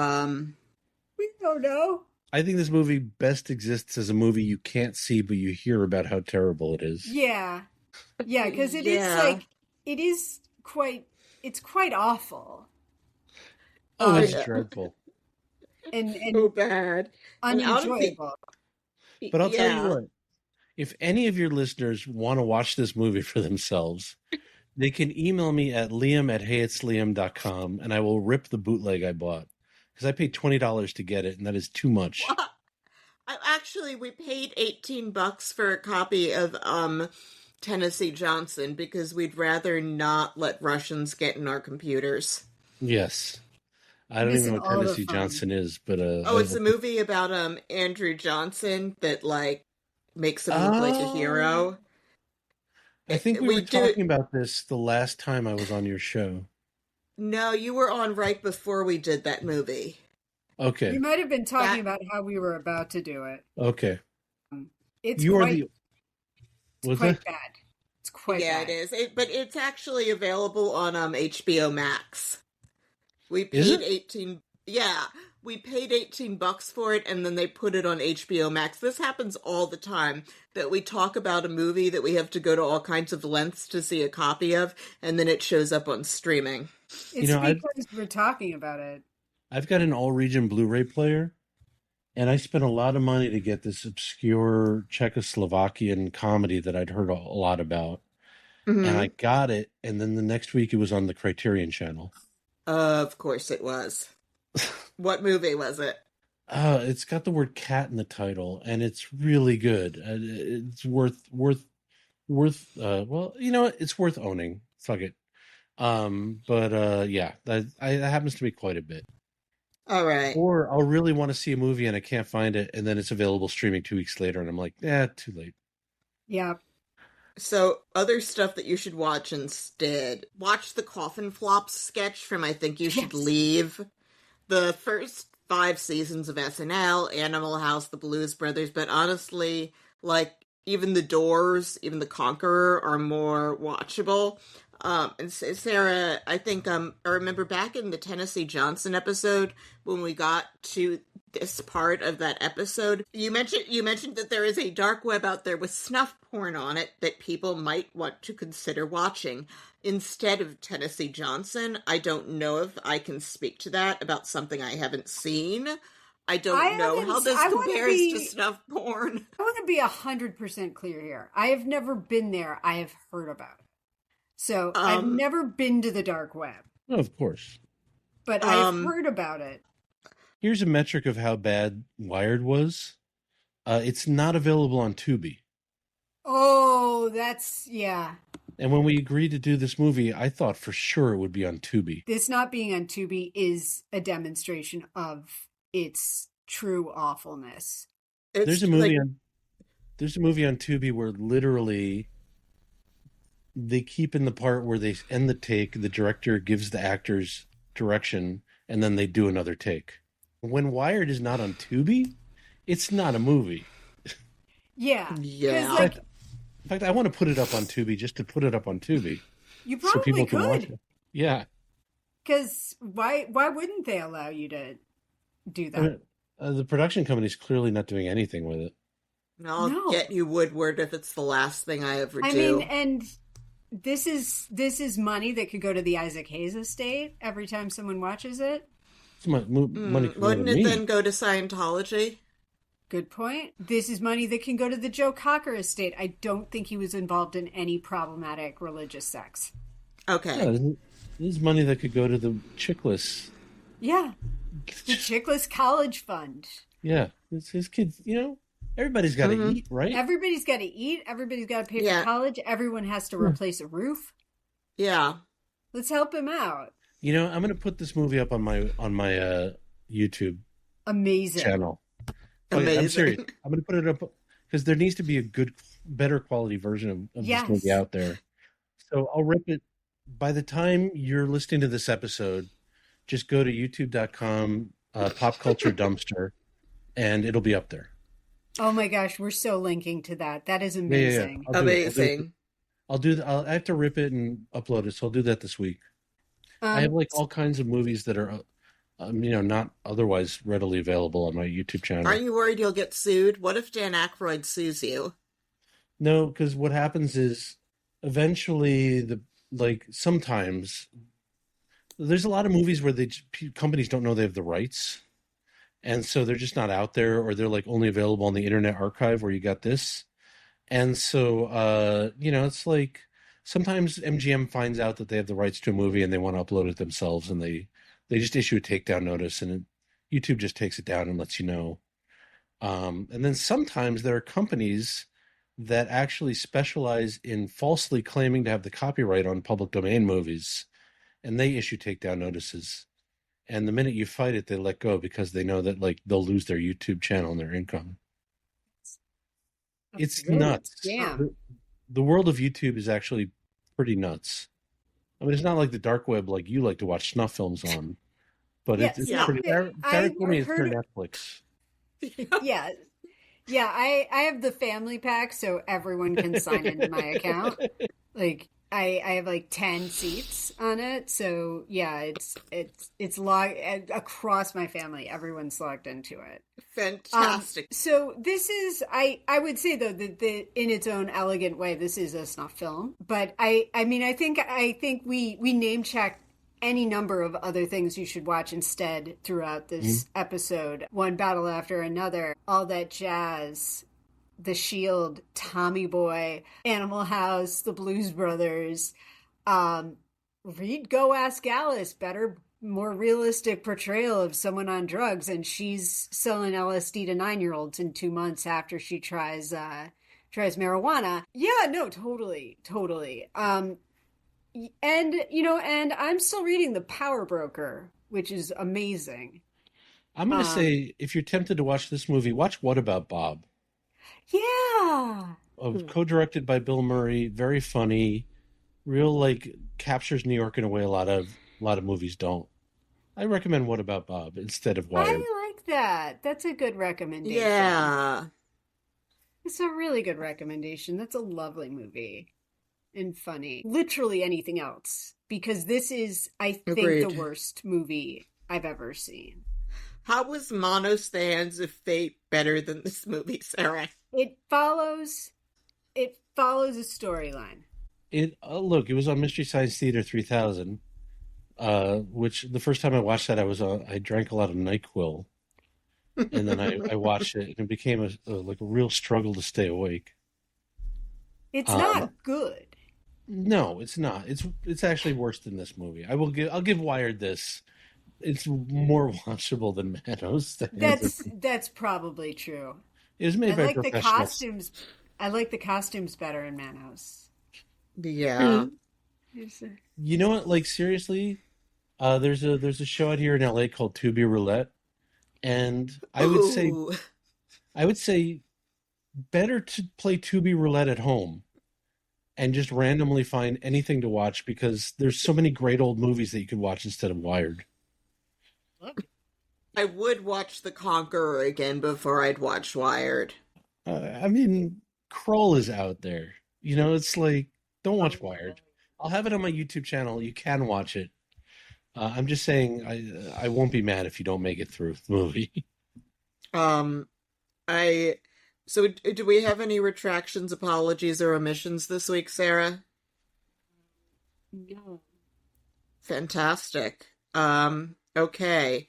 don't know. I think this movie best exists as a movie you can't see, but you hear about how terrible it is. Yeah. Yeah, because it's quite awful. It's dreadful. And so bad. Unenjoyable. But I'll tell you what, if any of your listeners want to watch this movie for themselves, they can email me at liam@heyitsliam.com and I will rip the bootleg I bought. Because I paid $20 to get it, and that is too much. What? We paid $18 for a copy of Tennessee Johnson because we'd rather not let Russians get in our computers. Yes. I don't even know what Tennessee Johnson is, but it's a movie about Andrew Johnson that makes him look like a hero. I think we were talking about this the last time I was on your show. No, you were on right before we did that movie. Okay. We might have been talking about how we were about to do it. Okay. It's quite bad. It's quite bad. Yeah, it is. But it's actually available on HBO Max. We paid 18. Yeah, we paid $18 for it and then they put it on HBO Max. This happens all the time, that we talk about a movie that we have to go to all kinds of lengths to see a copy of, and then it shows up on streaming. It's because we're talking about it. I've got an all-region Blu-ray player, and I spent a lot of money to get this obscure Czechoslovakian comedy that I'd heard a lot about. Mm-hmm. And I got it, and then the next week it was on the Criterion Channel. Of course it was. What movie was it? It's got the word cat in the title, and it's really good. It's worth. Well, you know what? It's worth owning. Fuck it. Yeah, that happens to me quite a bit. All right. Or I'll really want to see a movie and I can't find it, and then it's available streaming 2 weeks later, and I'm like, too late. Yeah. So, other stuff that you should watch instead. Watch the Coffin Flops sketch from I Think You Should Leave. The first 5 seasons of SNL, Animal House, The Blues Brothers, but honestly, like, even The Doors, even The Conqueror are more watchable. And Sarah, I think, I remember back in the Tennessee Johnson episode, when we got to this part of that episode, you mentioned that there is a dark web out there with snuff porn on it that people might want to consider watching. Instead of Tennessee Johnson, I don't know if I can speak to that about something I haven't seen. I don't know how this compares to snuff porn. I want to be 100% clear here. I have never been there. I have heard about it. So I've never been to the dark web. Oh, of course. But I've heard about it. Here's a metric of how bad Wired was. It's not available on Tubi. Oh, yeah. And when we agreed to do this movie, I thought for sure it would be on Tubi. This not being on Tubi is a demonstration of its true awfulness. There's a movie on Tubi where literally they keep in the part where they end the take, the director gives the actors direction, and then they do another take. When Wired is not on Tubi, it's not a movie. Yeah. Yeah. In fact, I want to put it up on Tubi just to put it up on Tubi. You probably so people could. Can watch it. Yeah. Because why wouldn't they allow you to do that? The production company's clearly not doing anything with it. I'll get you Woodward if it's the last thing I ever do. I mean, and this is money that could go to the Isaac Hayes estate every time someone watches it. It's money wouldn't it then go to Scientology? Good point. This is money that can go to the Joe Cocker estate. I don't think he was involved in any problematic religious sex. Okay. Yeah, this is money that could go to the Chickless. Yeah. The Chickless College Fund. Yeah. It's his kids, everybody's got to eat, right? Everybody's got to eat. Everybody's got to pay for college. Everyone has to replace a roof. Yeah. Let's help him out. I'm going to put this movie up on my YouTube channel. Amazing. I'm serious. I'm going to put it up because there needs to be a better quality version of this movie out there. So I'll rip it. By the time you're listening to this episode, just go to youtube.com, pop culture dumpster, and it'll be up there. Oh my gosh, we're so linking to that. That is amazing. Yeah. Amazing. I'll do that. I have to rip it and upload it, so I'll do that this week. I have all kinds of movies that are, not otherwise readily available on my YouTube channel. Aren't you worried you'll get sued? What if Dan Aykroyd sues you? No, because what happens is eventually sometimes there's a lot of movies where companies don't know they have the rights. And so they're just not out there, or they're only available on the Internet Archive where you got this. And so, it's like sometimes MGM finds out that they have the rights to a movie and they want to upload it themselves, and they just issue a takedown notice, and YouTube just takes it down and lets you know. And then sometimes there are companies that actually specialize in falsely claiming to have the copyright on public domain movies, and they issue takedown notices. And the minute you fight it, they let go because they know that they'll lose their YouTube channel and their income. It's nuts. Yeah. The world of YouTube is actually pretty nuts. I mean, it's not like the dark web like you like to watch snuff films on, but it's pretty. Sarah told me it's for Netflix. Yeah. Yeah, I have the family pack, so everyone can sign into my account. I have like 10 seats on it. So yeah, it's logged across my family. Everyone's logged into it. Fantastic. So this is I would say though that in its own elegant way, this is a snuff film. But I mean I think we name checked any number of other things you should watch instead throughout this episode. One battle after another, all that jazz. The Shield, Tommy Boy, Animal House, The Blues Brothers. Read Go Ask Alice, better, more realistic portrayal of someone on drugs, and she's selling LSD to 9-year-olds in 2 months after she tries marijuana. Yeah, no, totally. And and I'm still reading The Power Broker, which is amazing. I'm going to say, if you're tempted to watch this movie, watch What About Bob? Yeah. Co-directed by Bill Murray, very funny, real captures New York in a way a lot of movies don't. I recommend What About Bob instead of Wired. I like that. That's a good recommendation. Yeah. It's a really good recommendation. That's a lovely movie and funny. Literally anything else, because this is, I think, Agreed. the worst movie I've ever seen. How was Manos the Hands of Fate better than this movie, Sarah? It follows a storyline. Look, it was on Mystery Science Theater 3000, which the first time I watched that, I drank a lot of NyQuil, and then I watched it, and it became a real struggle to stay awake. It's not good. No, it's not. It's actually worse than this movie. I'll give Wired this. It's more watchable than Manos. That's probably true. It was made by the professionals. costumes. I like the costumes better in Manos. Yeah. You know what? Like seriously, there's a show out here in LA called Tubi Roulette, and I would say better to play Tubi Roulette at home and just randomly find anything to watch, because there's so many great old movies that you could watch instead of Wired. I would watch The Conqueror again before I'd watch Wired. I mean, Kroll is out there. It's like, don't watch Wired. I'll have it on my YouTube channel. You can watch it. I'm just saying, I won't be mad if you don't make it through the movie. So do we have any retractions, apologies, or omissions this week, Sarah? No. Fantastic. Okay.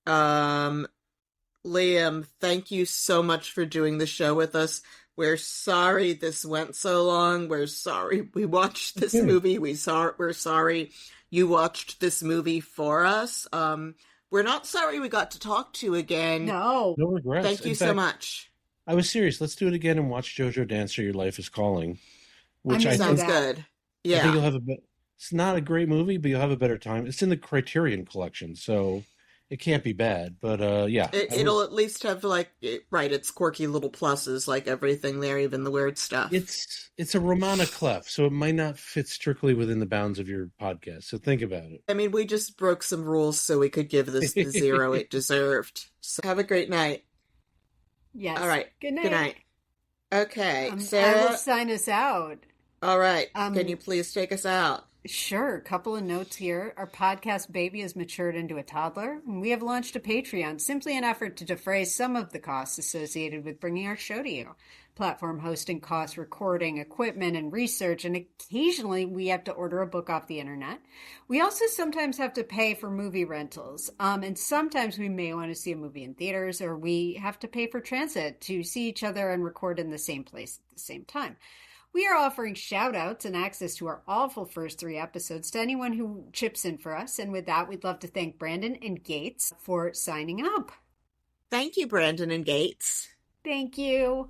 Liam, thank you so much for doing the show with us. We're sorry this went so long. We're sorry we watched this movie. We're sorry you watched this movie for us. We're not sorry we got to talk to you again. No regrets. Thank you so much. I was serious. Let's do it again and watch JoJo Dancer, Your Life is Calling. Which Sounds good. Yeah. I think you'll have it's not a great movie, but you'll have a better time. It's in the Criterion collection, so it can't be bad. But yeah. It'll at least have its quirky little pluses, like everything there, even the weird stuff. It's a Romana Clef, so it might not fit strictly within the bounds of your podcast. So think about it. I mean, we just broke some rules so we could give this the 0 it deserved. So have a great night. Yes. All right. Good night. Good night. Okay, Sarah. I will sign us out. All right. Can you please take us out? Sure. A couple of notes here. Our podcast baby has matured into a toddler, and we have launched a Patreon, simply an effort to defray some of the costs associated with bringing our show to you. Platform hosting costs, recording, equipment, and research, and occasionally we have to order a book off the internet. We also sometimes have to pay for movie rentals, and sometimes we may want to see a movie in theaters, or we have to pay for transit to see each other and record in the same place at the same time. We are offering shout-outs and access to our awful first 3 episodes to anyone who chips in for us. And with that, we'd love to thank Brandon and Gates for signing up. Thank you, Brandon and Gates. Thank you.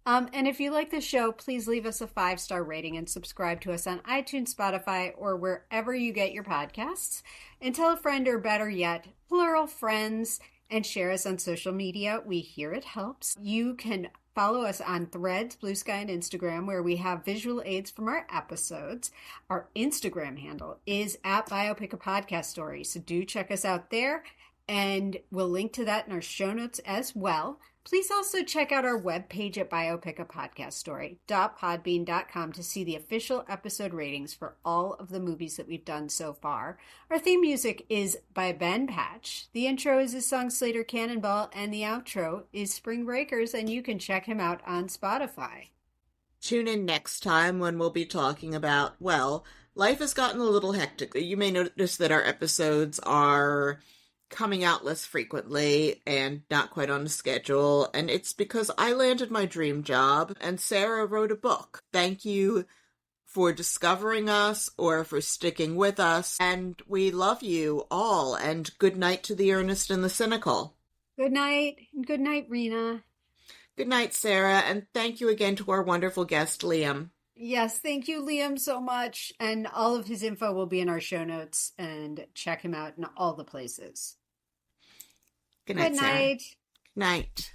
And if you like the show, please leave us a 5-star rating and subscribe to us on iTunes, Spotify, or wherever you get your podcasts. And tell a friend, or better yet, plural friends, and share us on social media. We hear it helps. You can follow us on Threads, Blue Sky, and Instagram, where we have visual aids from our episodes. Our Instagram handle is @Biopic a Podcast Story, so do check us out there. and we'll link to that in our show notes as well. Please also check out our webpage at Biopic, a podcast story.podbean.com to see the official episode ratings for all of the movies that we've done so far. Our theme music is by Ben Patch. The intro is his song Slater Cannonball, and the outro is Spring Breakers, and you can check him out on Spotify. Tune in next time when we'll be talking about, well, life has gotten a little hectic. You may notice that our episodes are coming out less frequently and not quite on a schedule, and it's because I landed my dream job and Sarah wrote a book. Thank you for discovering us or for sticking with us, and we love you all, and good night to the earnest and the cynical. Good night, and good night, Rena. Good night, Sarah, and thank you again to our wonderful guest, Liam. Yes, thank you, Liam, so much. And all of his info will be in our show notes, and check him out in all the places. Good night, Sarah. Good night. Good night.